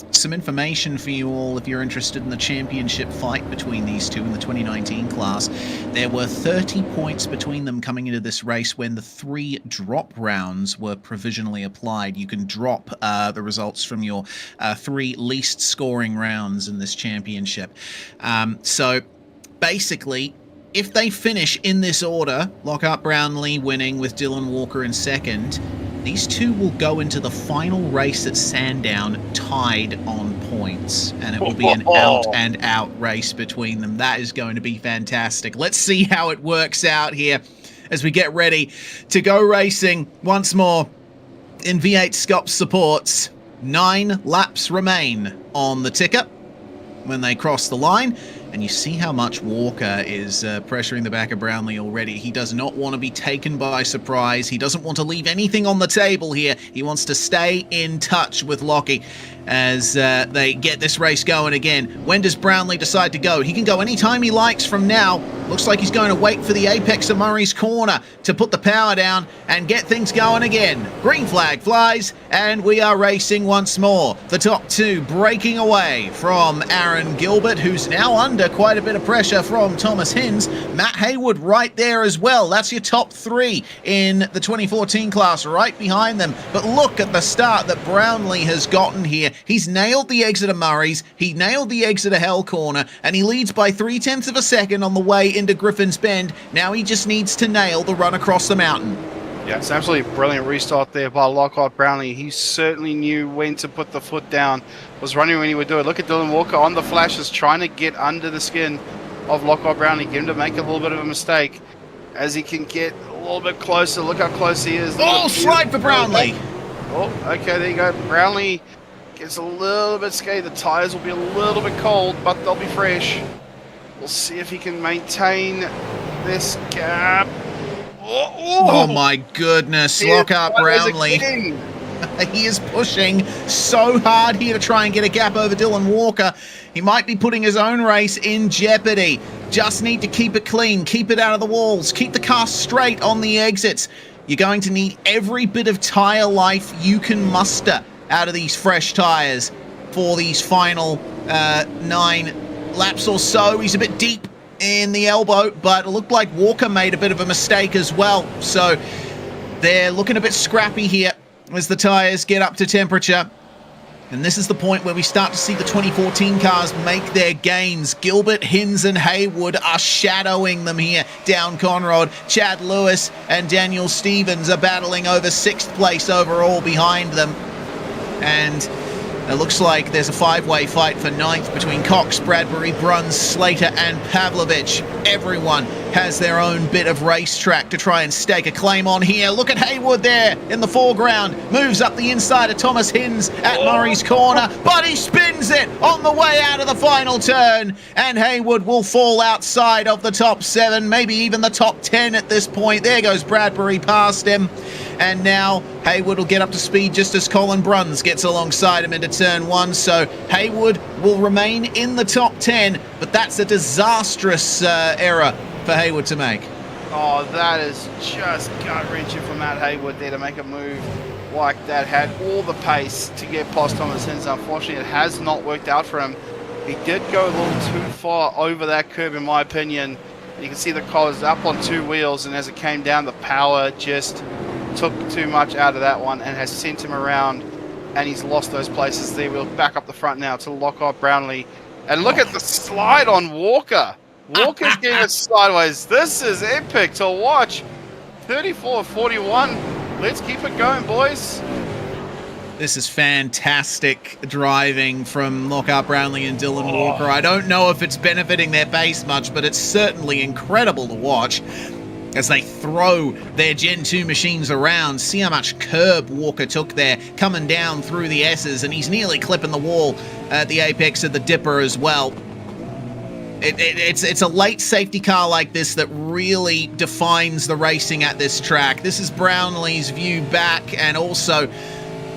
some information for you all if you're interested in the championship fight between these two in the 2019 class. There were 30 points between them coming into this race when the 3 drop rounds were provisionally applied. You can drop the results from your 3 least scoring rounds in this championship. So basically, if they finish in this order, Lockhart Brownlee winning with Dylan Walker in second, these two will go into the final race at Sandown tied on points, and it will be an out-and-out race between them. That is going to be fantastic. Let's see how it works out here as we get ready to go racing once more in V8SCOPS supports. 9 laps remain on the ticker when they cross the line. And you see how much Walker is pressuring the back of Brownlee already. He does not want to be taken by surprise. He doesn't want to leave anything on the table here. He wants to stay in touch with Lockie as they get this race going again. When does Brownlee decide to go? He can go anytime he likes from now. Looks like he's going to wait for the apex of Murray's Corner to put the power down and get things going again. Green flag flies, and we are racing once more. The top 2 breaking away from Aaron Gilbert, who's now under quite a bit of pressure from Thomas Hins. Matt Haywood right there as well. That's your top 3 in the 2014 class right behind them. But look at the start that Brownlee has gotten here. He's nailed the exit of Murray's, he nailed the exit of Hell Corner, and he leads by 0.3 of a second on the way into Griffin's Bend. Now he just needs to nail the run across the mountain. Yeah, it's absolutely brilliant restart there by Lockhart Brownlee. He certainly knew when to put the foot down, was running when he would do it. Look at Dylan Walker on the flashes, trying to get under the skin of Lockhart Brownlee, get him to make a little bit of a mistake as he can get a little bit closer. Look how close he is. Oh, slide for Brownlee. Oh, okay, there you go. Brownlee gets a little bit skated. The tyres will be a little bit cold, but they'll be fresh. We'll see if he can maintain this gap. Oh my goodness, Lockhart Brownlee. He is pushing so hard here to try and get a gap over Dylan Walker. He might be putting his own race in jeopardy. Just need to keep it clean, keep it out of the walls, keep the car straight on the exits. You're going to need every bit of tyre life you can muster out of these fresh tyres for these final 9 laps or so. He's a bit deep in the elbow, but it looked like Walker made a bit of a mistake as well. So they're looking a bit scrappy here as the tyres get up to temperature. And this is the point where we start to see the 2014 cars make their gains. Gilbert, Hinz and Haywood are shadowing them here down Conrod. Chad Lewis and Daniel Stevens are battling over 6th place overall behind them. And it looks like there's a 5-way fight for 9th between Cox, Bradbury, Bruns, Slater and Pavlovich. Everyone has their own bit of racetrack to try and stake a claim on here. Look at Haywood there in the foreground. Moves up the inside of Thomas Hinz at Murray's corner, but he spins it on the way out of the final turn. And Haywood will fall outside of the top 7, maybe even the top 10 at this point. There goes Bradbury past him. And now Haywood will get up to speed just as Colin Bruns gets alongside him into turn 1. So Haywood will remain in the top 10, but that's a disastrous error for Haywood to make. Oh, that is just gut-wrenching from Matt Haywood there to make a move like that. Had all the pace to get past Thomas Hinz. Unfortunately, it has not worked out for him. He did go a little too far over that curb, in my opinion. You can see the car was up on 2 wheels, and as it came down, the power just took too much out of that one and has sent him around, and he's lost those places there. We'll back up the front now to Lockhart Brownlee. And look at the slide on Walker. Walker's getting it sideways. This is epic to watch. 34-41. Let's keep it going, boys. This is fantastic driving from Lockhart Brownlee and Dylan Walker. I don't know if it's benefiting their pace much, but it's certainly incredible to watch as they throw their Gen 2 machines around. See how much curb Walker took there, coming down through the S's, and he's nearly clipping the wall at the apex of the Dipper as well. It's a late safety car like this that really defines the racing at this track. This is Brownlee's view back, and also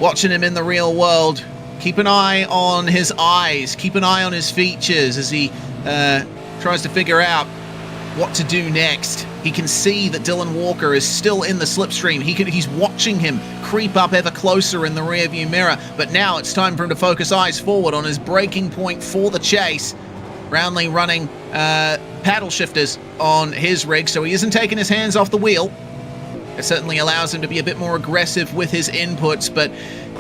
watching him in the real world. Keep an eye on his eyes, keep an eye on his features as he tries to figure out what to do next. He can see that Dylan Walker is still in the slipstream. He's watching him creep up ever closer in the rearview mirror, but now it's time for him to focus eyes forward on his braking point for the chase. Brownlee running paddle shifters on his rig, so he isn't taking his hands off the wheel. It certainly allows him to be a bit more aggressive with his inputs, but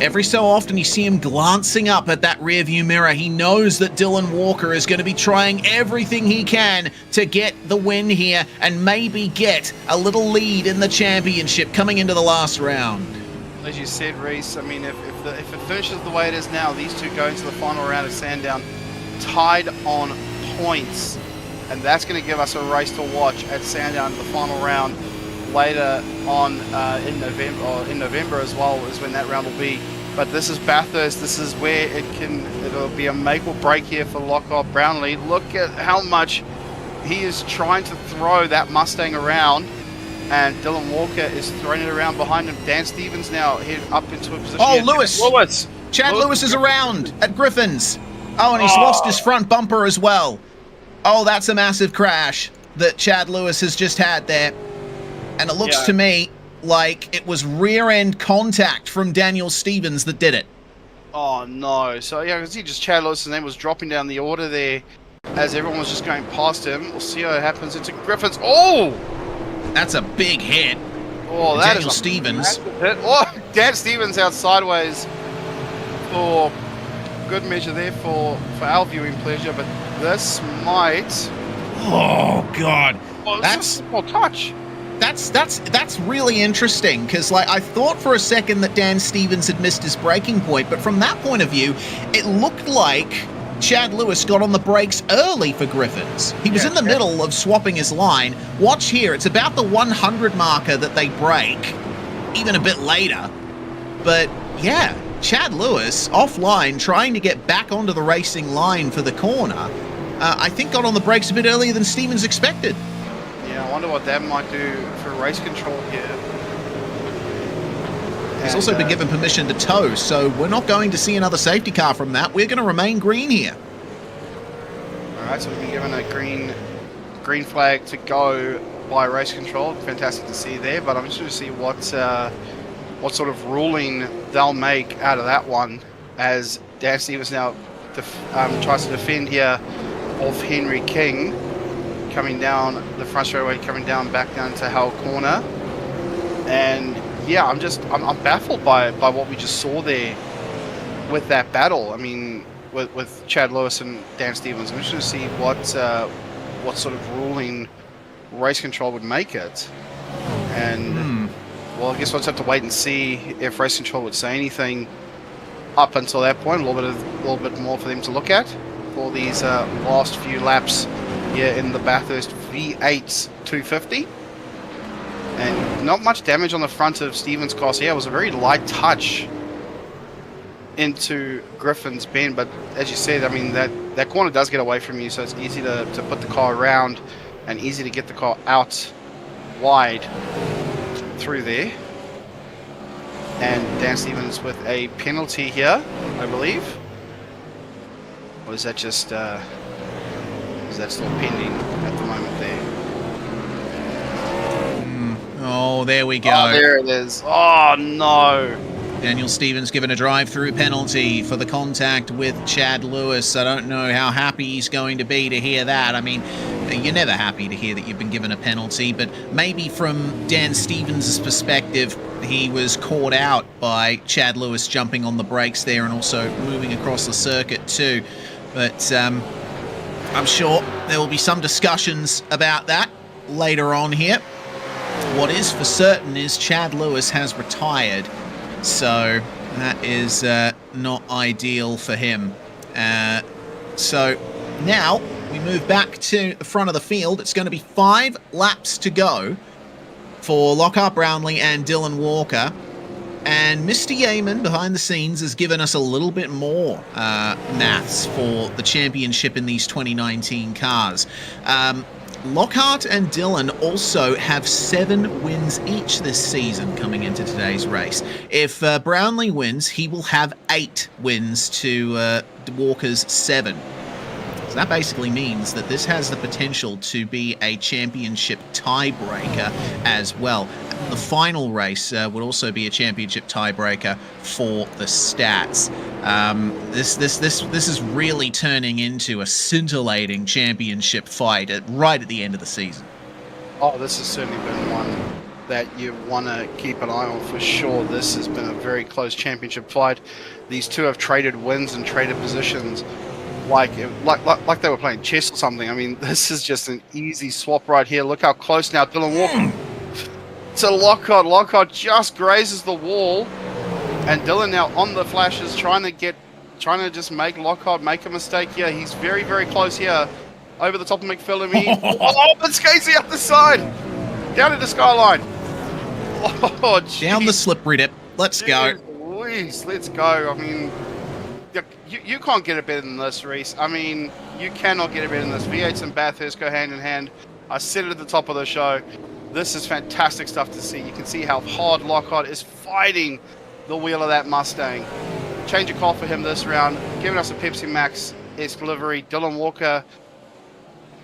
every so often you see him glancing up at that rearview mirror. He knows that Dylan Walker is going to be trying everything he can to get the win here and maybe get a little lead in the championship coming into the last round. As you said, Reese, I mean, if it finishes the way it is now, these two go into the final round of Sandown tied on points, and that's going to give us a race to watch at Sandown in the final round later on in November as well is when that round will be. But this is Bathurst. This is where it'll be a make or break here for Lockhart Brownlee. Look at how much he is trying to throw that Mustang around, and Dylan Walker is throwing it around behind him. Dan Stevens now head up into a position. Oh, Lewis! Chad Lewis is around at Griffin's. Oh, and he's lost his front bumper as well. Oh, that's a massive crash that Chad Lewis has just had there. And it looks to me like it was rear-end contact from Daniel Stevens that did it. Oh, no. So, yeah, I can see just Chad Lewis's name was dropping down the order there as everyone was just going past him. We'll see how it happens into Griffins. Oh! That's a big hit. Oh, that Daniel is Stevens. Hit. Oh, Dan Stevens out sideways for good measure there for our viewing pleasure, but this might... Oh, God. Oh, that's a small touch. That's really interesting, because like I thought for a second that Dan Stevens had missed his braking point, but from that point of view, it looked like Chad Lewis got on the brakes early for Griffins. He was in the middle of swapping his line. Watch here, it's about the 100 marker that they brake, even a bit later. But yeah, Chad Lewis offline trying to get back onto the racing line for the corner. I think got on the brakes a bit earlier than Stevens expected. Yeah, I wonder what that might do for race control here. He's also been given permission to tow, so we're not going to see another safety car from that. We're going to remain green here. All right, so we've been given a green flag to go by race control. Fantastic to see there, but I'm interested to see what sort of ruling they'll make out of that one, as Dan Stevens now tries to defend here off Henry King, coming down the front straightaway, coming down back down to Hull Corner. And yeah, I'm baffled by what we just saw there with that battle. I mean, with Chad Lewis and Dan Stevens. I'm interested to see what sort of ruling race control would make it. And well, I guess we'll just have to wait and see if race control would say anything up until that point. A little bit more for them to look at for these last few laps here in the Bathurst V8s 250. And not much damage on the front of Stevens' car. So yeah, it was a very light touch into Griffin's Bend, but as you said, I mean, that corner does get away from you, so it's easy to put the car around and easy to get the car out wide through there. And Dan Stevens with a penalty here, I believe. Or is that just is that still pending at the moment there? Oh, there we go. Oh, there it is. Oh, no. Daniel Stevens given a drive-through penalty for the contact with Chad Lewis. I don't know how happy he's going to be to hear that. I mean, you're never happy to hear that you've been given a penalty, but maybe from Dan Stevens' perspective, he was caught out by Chad Lewis jumping on the brakes there and also moving across the circuit too. But I'm sure there will be some discussions about that later on here. What is for certain is Chad Lewis has retired, so that is not ideal for him. So now we move back to the front of the field. It's going to be 5 laps to go for Lockhart Brownlee and Dylan Walker. And Mr. Yeaman, behind the scenes, has given us a little bit more maths for the championship in these 2019 cars. Lockhart and Dylan also have 7 wins each this season coming into today's race. If Brownlee wins, he will have 8 wins to Walker's 7. So that basically means that this has the potential to be a championship tiebreaker as well. The final race would also be a championship tiebreaker for the stats. This is really turning into a scintillating championship fight right at the end of the season. Oh, this has certainly been one that you want to keep an eye on for sure. This has been a very close championship fight. These two have traded wins and traded positions like they were playing chess or something. I mean, this is just an easy swap right here. Look how close now Dylan Walker to Lockhart. Lockhart just grazes the wall, and Dylan now on the flashes, trying to just make Lockhart make a mistake here. He's very, very close here, over the top of McPhillamy. Oh, but Scasey up the side, down to the skyline. Oh, geez. Down the slippery dip. Let's go. Please, let's go. I mean, you can't get it better than this, Reese. I mean, you cannot get it better than this. V8s and Bathurst go hand in hand. I said it at the top of the show. This is fantastic stuff to see. You can see how hard Lockhart is fighting the wheel of that Mustang. Change of car for him this round, giving us a Pepsi Max-esque delivery. Dylan Walker,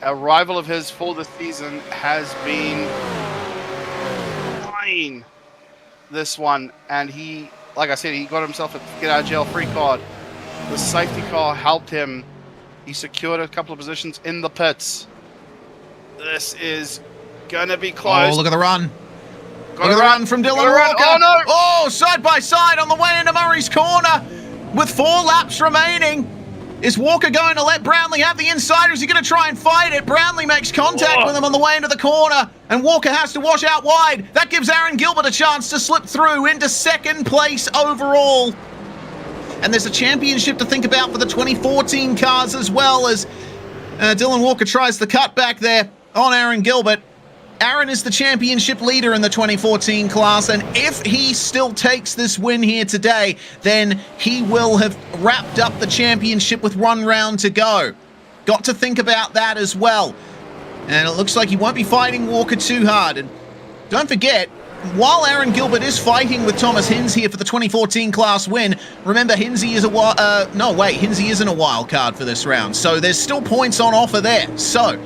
a rival of his for the season, has been flying this one. And he, like I said, he got himself a get out of jail free card. The safety car helped him. He secured a couple of positions in the pits. This is gonna be close. Oh, look at the run. Look at the run from Dylan Walker. Oh, no. Oh, side by side on the way into Murray's corner. With 4 laps remaining. Is Walker going to let Brownlee have the inside, or is he going to try and fight it? Brownlee makes contact with him on the way into the corner, and Walker has to wash out wide. That gives Aaron Gilbert a chance to slip through into 2nd place overall. And there's a championship to think about for the 2014 cars as well, as Dylan Walker tries the cutback there on Aaron Gilbert. Aaron is the championship leader in the 2014 class, and if he still takes this win here today, then he will have wrapped up the championship with 1 round to go. Got to think about that as well. And it looks like he won't be fighting Walker too hard. And don't forget, while Aaron Gilbert is fighting with Thomas Hinz here for the 2014 class win, remember Hinzy is Hinzy isn't a wild card for this round, so there's still points on offer there. So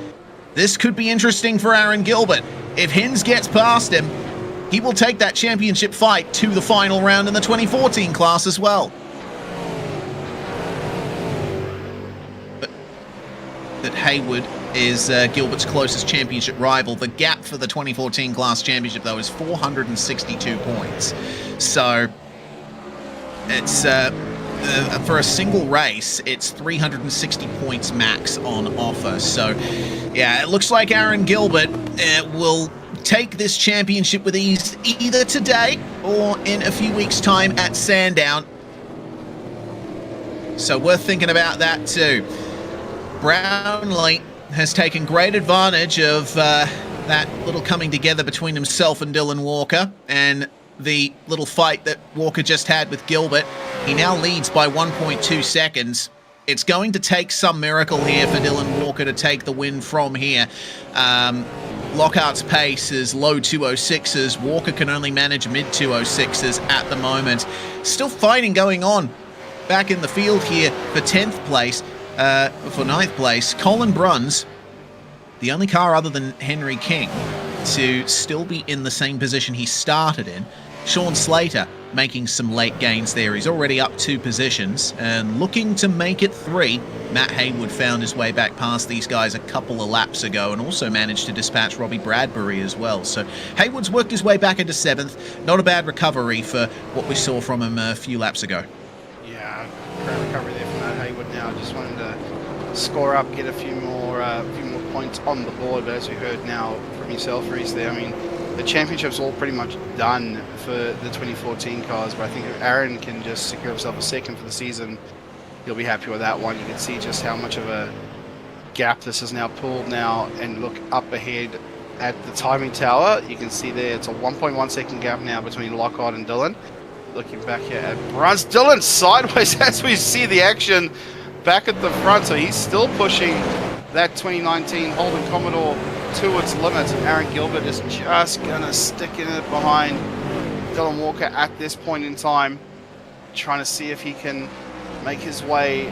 this could be interesting for Aaron Gilbert. If Hinz gets past him, he will take that championship fight to the final round in the 2014 class as well. But Haywood is Gilbert's closest championship rival. The gap for the 2014 class championship, though, is 462 points. So it's for a single race, it's 360 points max on offer. So yeah, it looks like Aaron Gilbert will take this championship with ease either today or in a few weeks' time at Sandown. So worth thinking about that too. Brownlee has taken great advantage of that little coming together between himself and Dylan Walker and the little fight that Walker just had with Gilbert. He now leads by 1.2 seconds. It's going to take some miracle here for Dylan Walker to take the win from here. Lockhart's pace is low 206s. Walker can only manage mid 206s at the moment. Still fighting going on back in the field here for 10th place. For 9th place, Colin Bruns, the only car other than Henry King to still be in the same position he started in. Sean Slater making some late gains there. He's already up 2 positions and looking to make it 3. Matt Haywood found his way back past these guys a couple of laps ago and also managed to dispatch Robbie Bradbury as well. So Haywood's worked his way back into 7th. Not a bad recovery for what we saw from him a few laps ago. Yeah, great recovery there from Matt Haywood now. Just wanted to score up, get a few more points on the board. But as we heard now from yourself, Reese, there, I mean, the championship's all pretty much done for the 2014 cars. But I think if Aaron can just secure himself a second for the season, he'll be happy with that one. You can see just how much of a gap this is now pulled now, and look up ahead at the timing tower. You can see there it's a 1.1 second gap now between Lockhart and Dylan. Looking back here at Bruns, Dylan sideways as we see the action back at the front, so he's still pushing that 2019 Holden Commodore to its limits. Aaron Gilbert is just gonna stick in it behind Dylan Walker at this point in time, trying to see if he can make his way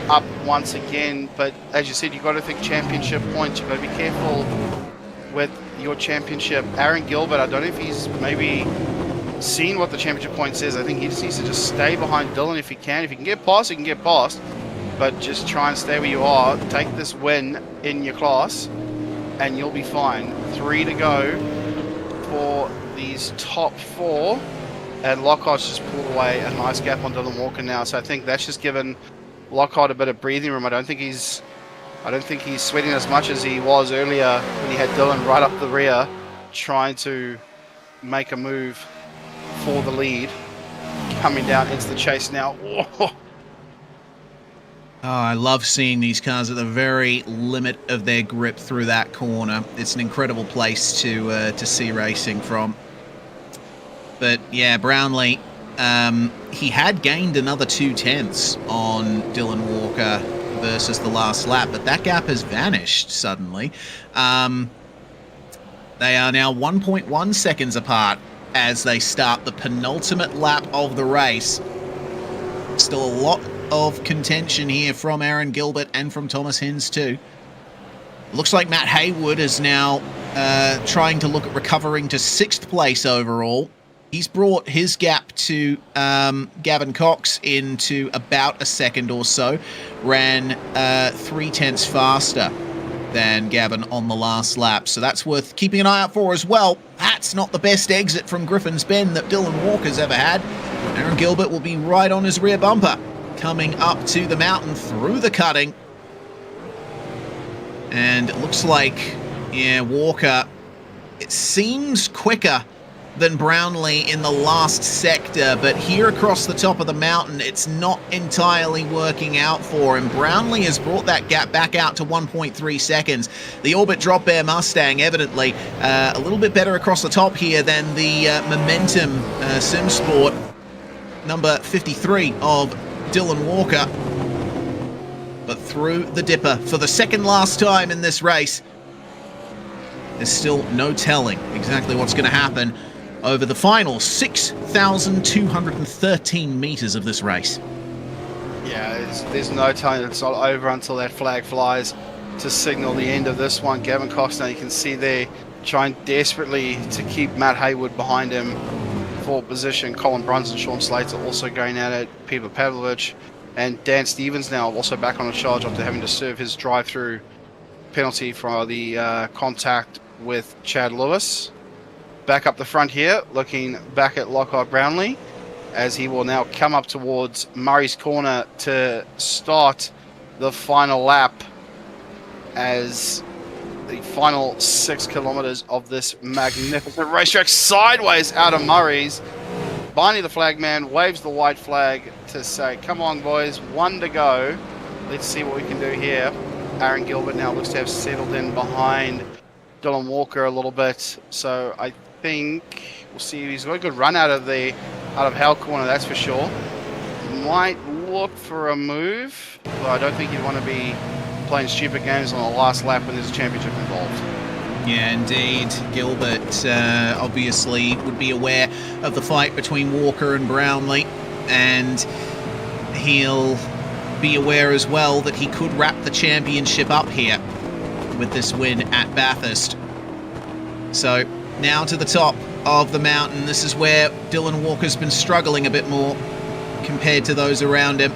up once again. But as you said, you've got to think championship points. You've got to be careful with your championship. Aaron Gilbert, I don't know if he's maybe seen what the championship points is. I think he just needs to just stay behind Dylan if he can. If he can get past, he can get past. But just try and stay where you are. Take this win in your class and you'll be fine. 3 to go for these top 4. And Lockhart's just pulled away a nice gap on Dylan Walker now. So I think that's just given Lockhart a bit of breathing room. I don't think he's sweating as much as he was earlier when he had Dylan right up the rear, trying to make a move for the lead. Coming down into the chase now. Whoa. Oh, I love seeing these cars at the very limit of their grip through that corner. It's an incredible place to see racing from. But yeah, Brownlee, he had gained another 2/10 on Dylan Walker versus the last lap, but that gap has vanished suddenly. They are now 1.1 seconds apart as they start the penultimate lap of the race. Still a lot of contention here from Aaron Gilbert and from Thomas Hinz too. Looks like Matt Haywood is now trying to look at recovering to 6th place overall. He's brought his gap to Gavin Cox into about a second or so. Ran 3/10 faster than Gavin on the last lap. So that's worth keeping an eye out for as well. That's not the best exit from Griffin's Bend that Dylan Walker's ever had. Aaron Gilbert will be right on his rear bumper, coming up to the mountain through the cutting. And it looks like, yeah, Walker, it seems quicker than Brownlee in the last sector, but here across the top of the mountain, it's not entirely working out for him. Brownlee has brought that gap back out to 1.3 seconds. The Orbit Drop Bear Mustang, evidently, a little bit better across the top here than the Momentum Sim Sport, number 53 of Dylan Walker. But through the dipper for the second last time in this race, there's still no telling exactly what's going to happen over the final 6,213 meters of this race. Yeah, there's no telling. It's not over until that flag flies to signal the end of this one. Gavin Cox, now you can see there, trying desperately to keep Matt Haywood behind him for position. Colin Bruns and Sean Slater also going at it. Peter Pavlovich and Dan Stevens now also back on a charge after having to serve his drive-through penalty for the contact with Chad Lewis. Back up the front here, looking back at Lockhart Brownlee, as he will now come up towards Murray's Corner to start the final lap, as the final 6 kilometers of this magnificent racetrack sideways out of Murray's. Barney the flagman waves the white flag to say, come on boys, one to go. Let's see what we can do here. Aaron Gilbert now looks to have settled in behind Dylan Walker a little bit. So I think we'll see. He's got a good run out of Hal Corner, that's for sure. Might look for a move, but I don't think you'd want to be playing stupid games on the last lap when there's a championship involved. Yeah, indeed. Gilbert obviously would be aware of the fight between Walker and Brownlee, and he'll be aware as well that he could wrap the championship up here with this win at Bathurst. So now to the top of the mountain. This is where Dylan Walker's been struggling a bit more compared to those around him,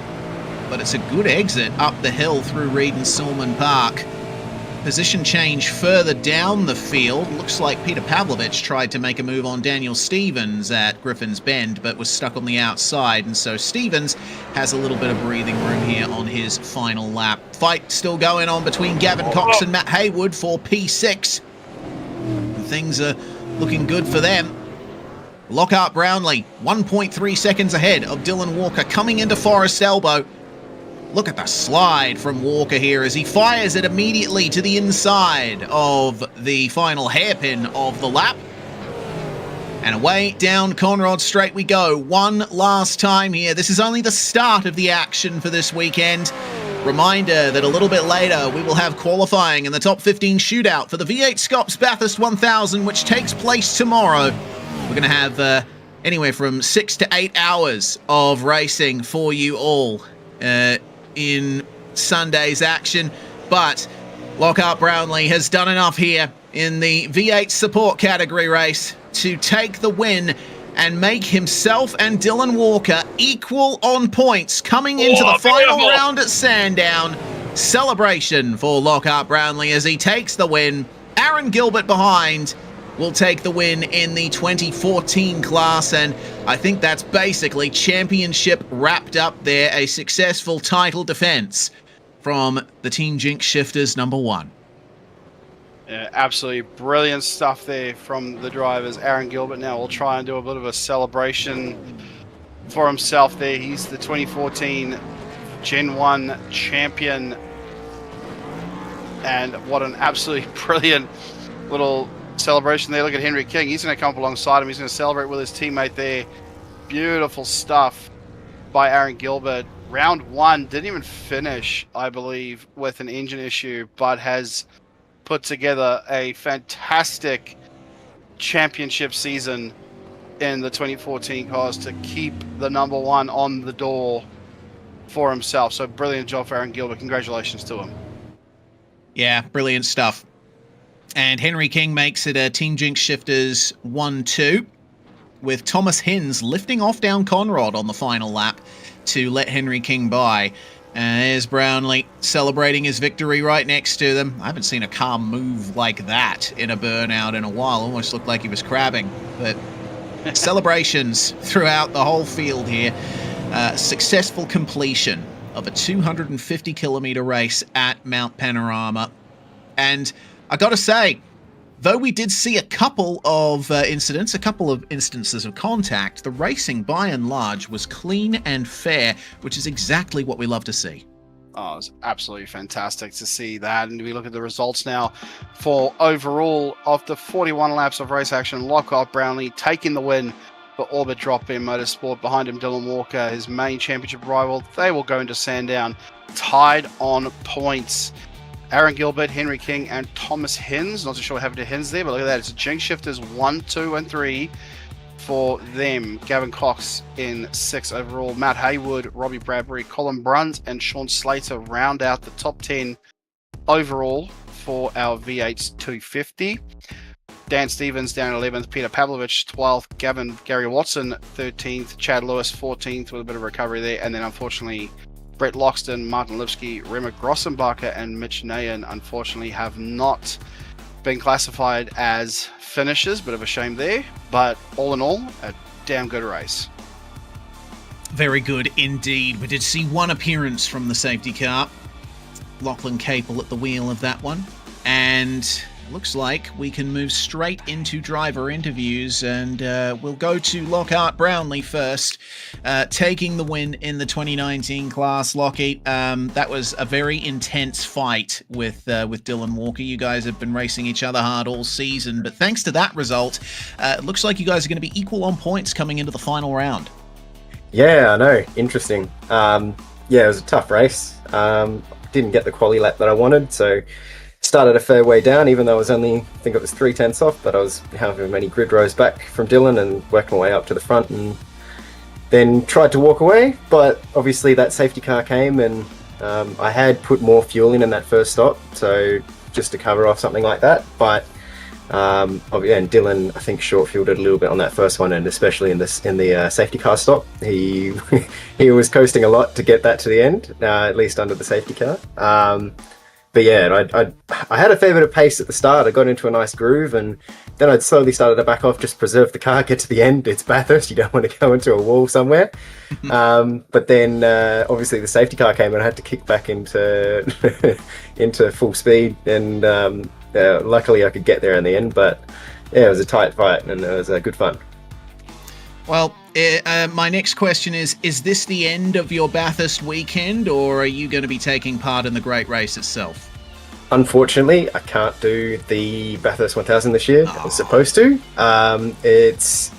but it's a good exit up the hill through Reed and Silman Park. Position change further down the field. Looks like Peter Pavlovich tried to make a move on Daniel Stevens at Griffin's Bend, but was stuck on the outside, and so Stevens has a little bit of breathing room here on his final lap. Fight still going on between Gavin Cox and Matt Haywood for P6. And things are looking good for them. Lockhart Brownlee, 1.3 seconds ahead of Dylan Walker, coming into Forest Elbow. Look at the slide from Walker here as he fires it immediately to the inside of the final hairpin of the lap. And away down Conrod Straight we go, one last time here. This is only the start of the action for this weekend. Reminder that a little bit later we will have qualifying in the top 15 shootout for the V8SCOPS Bathurst 1000, which takes place tomorrow. We're going to have anywhere from 6 to 8 hours of racing for you all in Sunday's action, but Lockhart Brownlee has done enough here in the V8 support category race to take the win and make himself and Dylan Walker equal on points coming into the final round at Sandown. Celebration for Lockhart Brownlee as he takes the win. Aaron Gilbert behind will take the win in the 2014 class, and I think that's basically championship wrapped up there. A successful title defense from the Team Jinx Shifters #1. Yeah, absolutely brilliant stuff there from the drivers. Aaron Gilbert now will try and do a bit of a celebration for himself there. He's the 2014 Gen 1 champion, and what an absolutely brilliant little celebration there. Look at Henry King. He's going to come up alongside him. He's going to celebrate with his teammate there. Beautiful stuff by Aaron Gilbert. Round 1 didn't even finish, I believe, with an engine issue, but has put together a fantastic championship season in the 2014 cars to keep the #1 on the door for himself. So brilliant job for Aaron Gilbert. Congratulations to him. Yeah, brilliant stuff. And Henry King makes it a Team Jinx Shifters 1-2, with Thomas Hins lifting off down Conrod on the final lap to let Henry King by. And there's Brownlee celebrating his victory right next to them. I haven't seen a car move like that in a burnout in a while. Almost looked like he was crabbing. But celebrations throughout the whole field here. Successful completion of a 250-kilometer race at Mount Panorama. And I got to say, though we did see a couple of instances of contact, the racing by and large was clean and fair, which is exactly what we love to see. Oh, it's absolutely fantastic to see that. And we look at the results now for overall of the 41 laps of race action. Lockhart Brownlee taking the win for Orbit Drop In Motorsport. Behind him, Dylan Walker, his main championship rival. They will go into Sandown tied on points. Aaron Gilbert, Henry King, and Thomas Hins. Not too sure what happened to Hins there, but look at that. It's Jinx Shifters 1, 2, and 3 for them. Gavin Cox in 6 overall. Matt Haywood, Robbie Bradbury, Colin Brunt, and Sean Slater round out the top 10 overall for our V8's 250. Dan Stevens down 11th, Peter Pavlovich 12th, Gary Watson 13th, Chad Lewis 14th with a bit of recovery there, and then unfortunately Brett Loxton, Martin Lipsky, Rema Grossenbacher, and Mitch Nayan unfortunately have not been classified as finishers. Bit of a shame there, but all in all, a damn good race. Very good indeed. We did see one appearance from the safety car. Lachlan Capel at the wheel of that one, and it looks like we can move straight into driver interviews, and we'll go to Lockhart Brownlee first, taking the win in the 2019 class. Lockie, that was a very intense fight with Dylan Walker. You guys have been racing each other hard all season, but thanks to that result, it looks like you guys are going to be equal on points coming into the final round. Yeah, I know. Interesting. Yeah, it was a tough race. Didn't get the quali lap that I wanted, so started a fair way down, even though I was only, I think it was 3/10 off, but I was however many grid rows back from Dylan and working my way up to the front, and then tried to walk away, but obviously that safety car came, and I had put more fuel in that first stop, so just to cover off something like that, but and Dylan, I think, short fueled it a little bit on that first one, and especially in the safety car stop, he he was coasting a lot to get that to the end, at least under the safety car. But yeah, I had a fair bit of pace at the start. I got into a nice groove, and then I slowly started to back off, just preserve the car, get to the end. It's Bathurst, you don't want to go into a wall somewhere. But then obviously the safety car came, and I had to kick back into into full speed, and luckily I could get there in the end. But yeah, it was a tight fight, and it was good fun. Well, my next question is this the end of your Bathurst weekend, or are you going to be taking part in the great race itself? Unfortunately, I can't do the Bathurst 1000 this year. I was supposed to. It's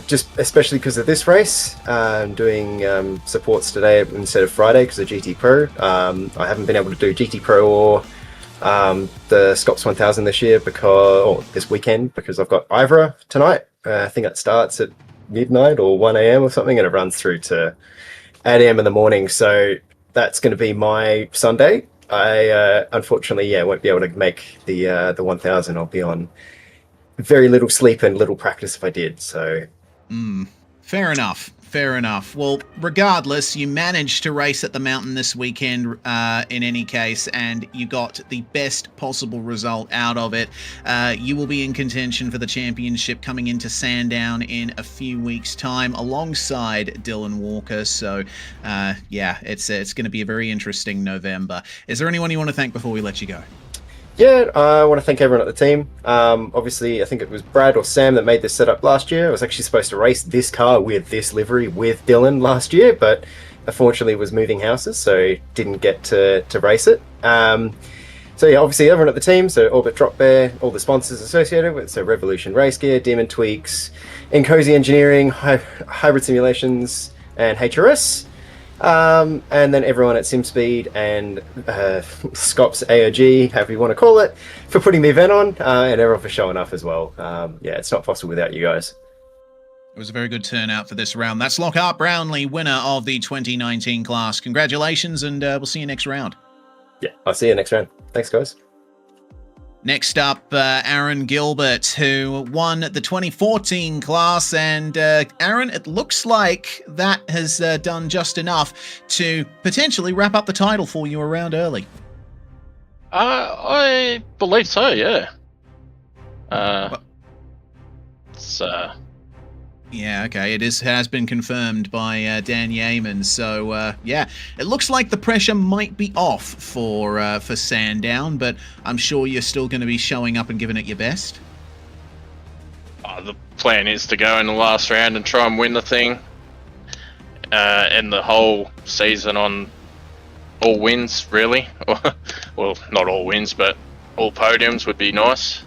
just especially because of this race. I'm doing supports today instead of Friday because of GT Pro. I haven't been able to do GT Pro or the SCOPS 1000 this year this weekend because I've got Ivra tonight. I think it starts at midnight or 1 a.m. or something, and it runs through to 8 a.m. in the morning. So that's going to be my Sunday. I unfortunately, won't be able to make the 1000. I'll be on very little sleep and little practice if I did. So, Fair enough. Fair enough. Well, regardless, you managed to race at the mountain this weekend in any case, and you got the best possible result out of it. You will be in contention for the championship coming into Sandown in a few weeks' time alongside Dylan Walker. So, it's going to be a very interesting November. Is there anyone you want to thank before we let you go? Yeah, I want to thank everyone at the team. Obviously, I think it was Brad or Sam that made this setup last year. I was actually supposed to race this car with this livery with Dylan last year, but unfortunately was moving houses, so didn't get to race it. So yeah, obviously everyone at the team, so Orbit Drop Bear, all the sponsors associated with, so Revolution Race Gear, Demon Tweaks, Encozy Engineering, Hybrid Simulations, and HRS. And then everyone at SimSpeed and SCOPS AOG, however you want to call it, for putting the event on, and everyone for showing up as well. It's not possible without you guys. It was a very good turnout for this round. That's Lockhart Brownlee, winner of the 2019 class. Congratulations, and we'll see you next round. Yeah, I'll see you next round. Thanks, guys. Next up, Aaron Gilbert, who won the 2014 class. And Aaron, it looks like that has done just enough to potentially wrap up the title for you a round early. I believe so, yeah. Yeah, okay. It has been confirmed by Dan Yeaman. So, it looks like the pressure might be off for Sandown, but I'm sure you're still going to be showing up and giving it your best. The plan is to go in the last round and try and win the thing. And the whole season on all wins, really. Well, not all wins, but all podiums would be nice.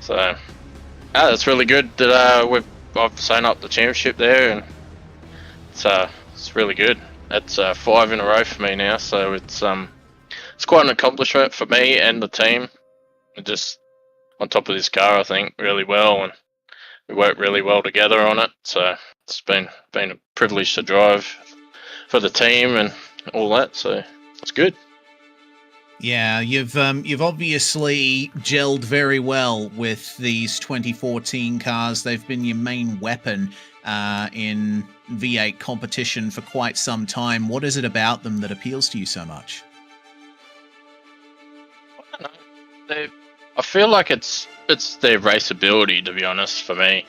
So, that's really good that I've signed up the championship there, and it's really good. That's 5 in a row for me now, so it's it's quite an accomplishment for me and the team. We're just on top of this car, I think, really well, and we work really well together on it. So it's been a privilege to drive for the team and all that. So it's good. Yeah, you've obviously gelled very well with these 2014 cars. They've been your main weapon in V8 competition for quite some time. What is it about them that appeals to you so much? I don't know. I feel like it's their raceability, to be honest, for me.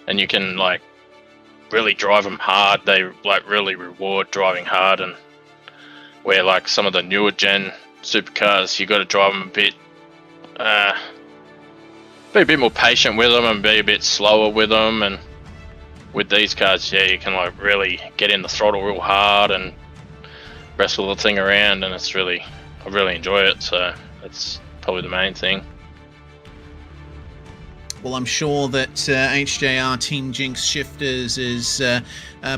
And you can like really drive them hard. They like really reward driving hard, and where like some of the newer gen supercars, you got to drive them be a bit more patient with them and be a bit slower with them. And with these cars, yeah, you can like really get in the throttle real hard and wrestle the thing around, and I really enjoy it. So that's probably the main thing. Well, I'm sure that HJR Team Jinx Shifters is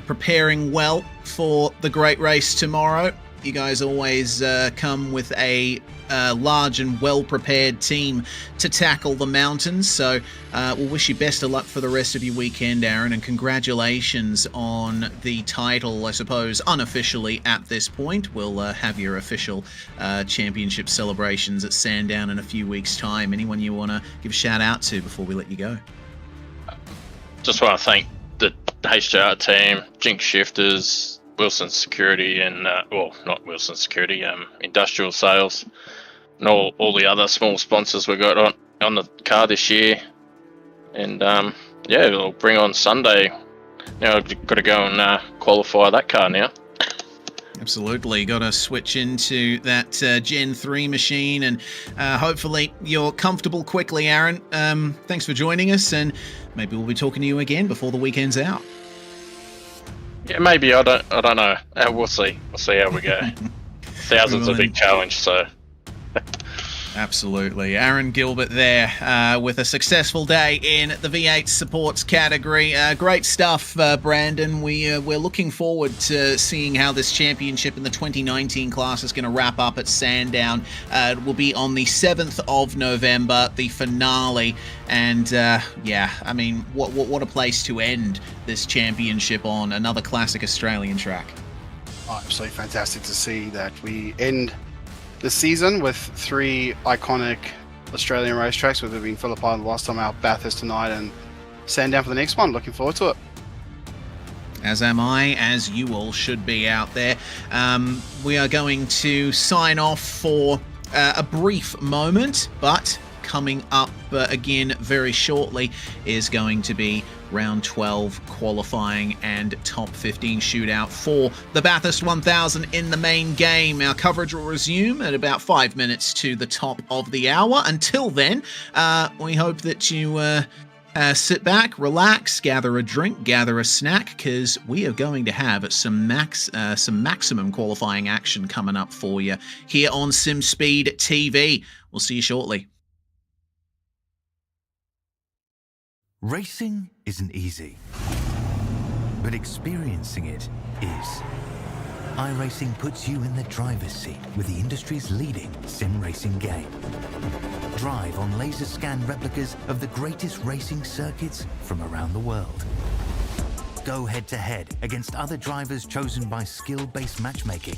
preparing well for the great race tomorrow. You guys always come with a large and well-prepared team to tackle the mountains, so we'll wish you best of luck for the rest of your weekend, Aaron, and congratulations on the title, I suppose, unofficially at this point. We'll have your official championship celebrations at Sandown in a few weeks' time. Anyone you want to give a shout-out to before we let you go? Just want to thank the HJR team, Jinx Shifters, Wilson Security, and well, not Wilson Security, Industrial Sales, and all the other small sponsors we got on the car this year. And yeah, we'll bring on Sunday. Now I've got to go and qualify that car now. Absolutely, got to switch into that Gen 3 machine, and hopefully you're comfortable quickly, Aaron. Thanks for joining us, and maybe we'll be talking to you again before the weekend's out. Yeah, maybe. I don't know. We'll see. We'll see how we go. 1000's a big challenge, so. Absolutely. Aaron Gilbert there with a successful day in the V8 supports category. Great stuff, Brandon. We're looking forward to seeing how this championship in the 2019 class is going to wrap up at Sandown. It will be on the 7th of November, the finale. And yeah, I mean, what a place to end this championship on, another classic Australian track. Oh, absolutely fantastic to see that we end the season with 3 iconic Australian racetracks, whether it be Phillip Island last time out, Bathurst tonight, and Sandown for the next one. Looking forward to it. As am I, as you all should be out there. We are going to sign off for a brief moment, but coming up again very shortly is going to be round 12 qualifying and top 15 shootout for the Bathurst 1000 in the main game. Our coverage will resume at about 5 minutes to the top of the hour. Until then, we hope that you sit back, relax, gather a drink, gather a snack, because we are going to have some maximum qualifying action coming up for you here on SimSpeed TV. We'll see you shortly. Racing isn't easy, but experiencing it is. iRacing puts you in the driver's seat with the industry's leading sim racing game. Drive on laser scan replicas of the greatest racing circuits from around the world. Go head-to-head against other drivers chosen by skill-based matchmaking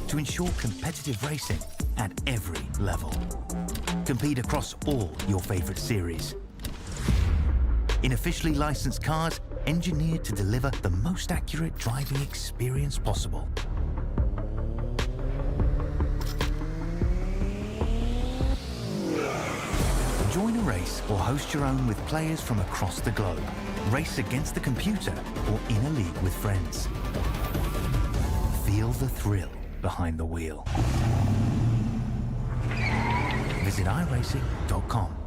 to ensure competitive racing at every level. Compete across all your favorite series. In officially licensed cars, engineered to deliver the most accurate driving experience possible. Join a race or host your own with players from across the globe. Race against the computer or in a league with friends. Feel the thrill behind the wheel. Visit iRacing.com.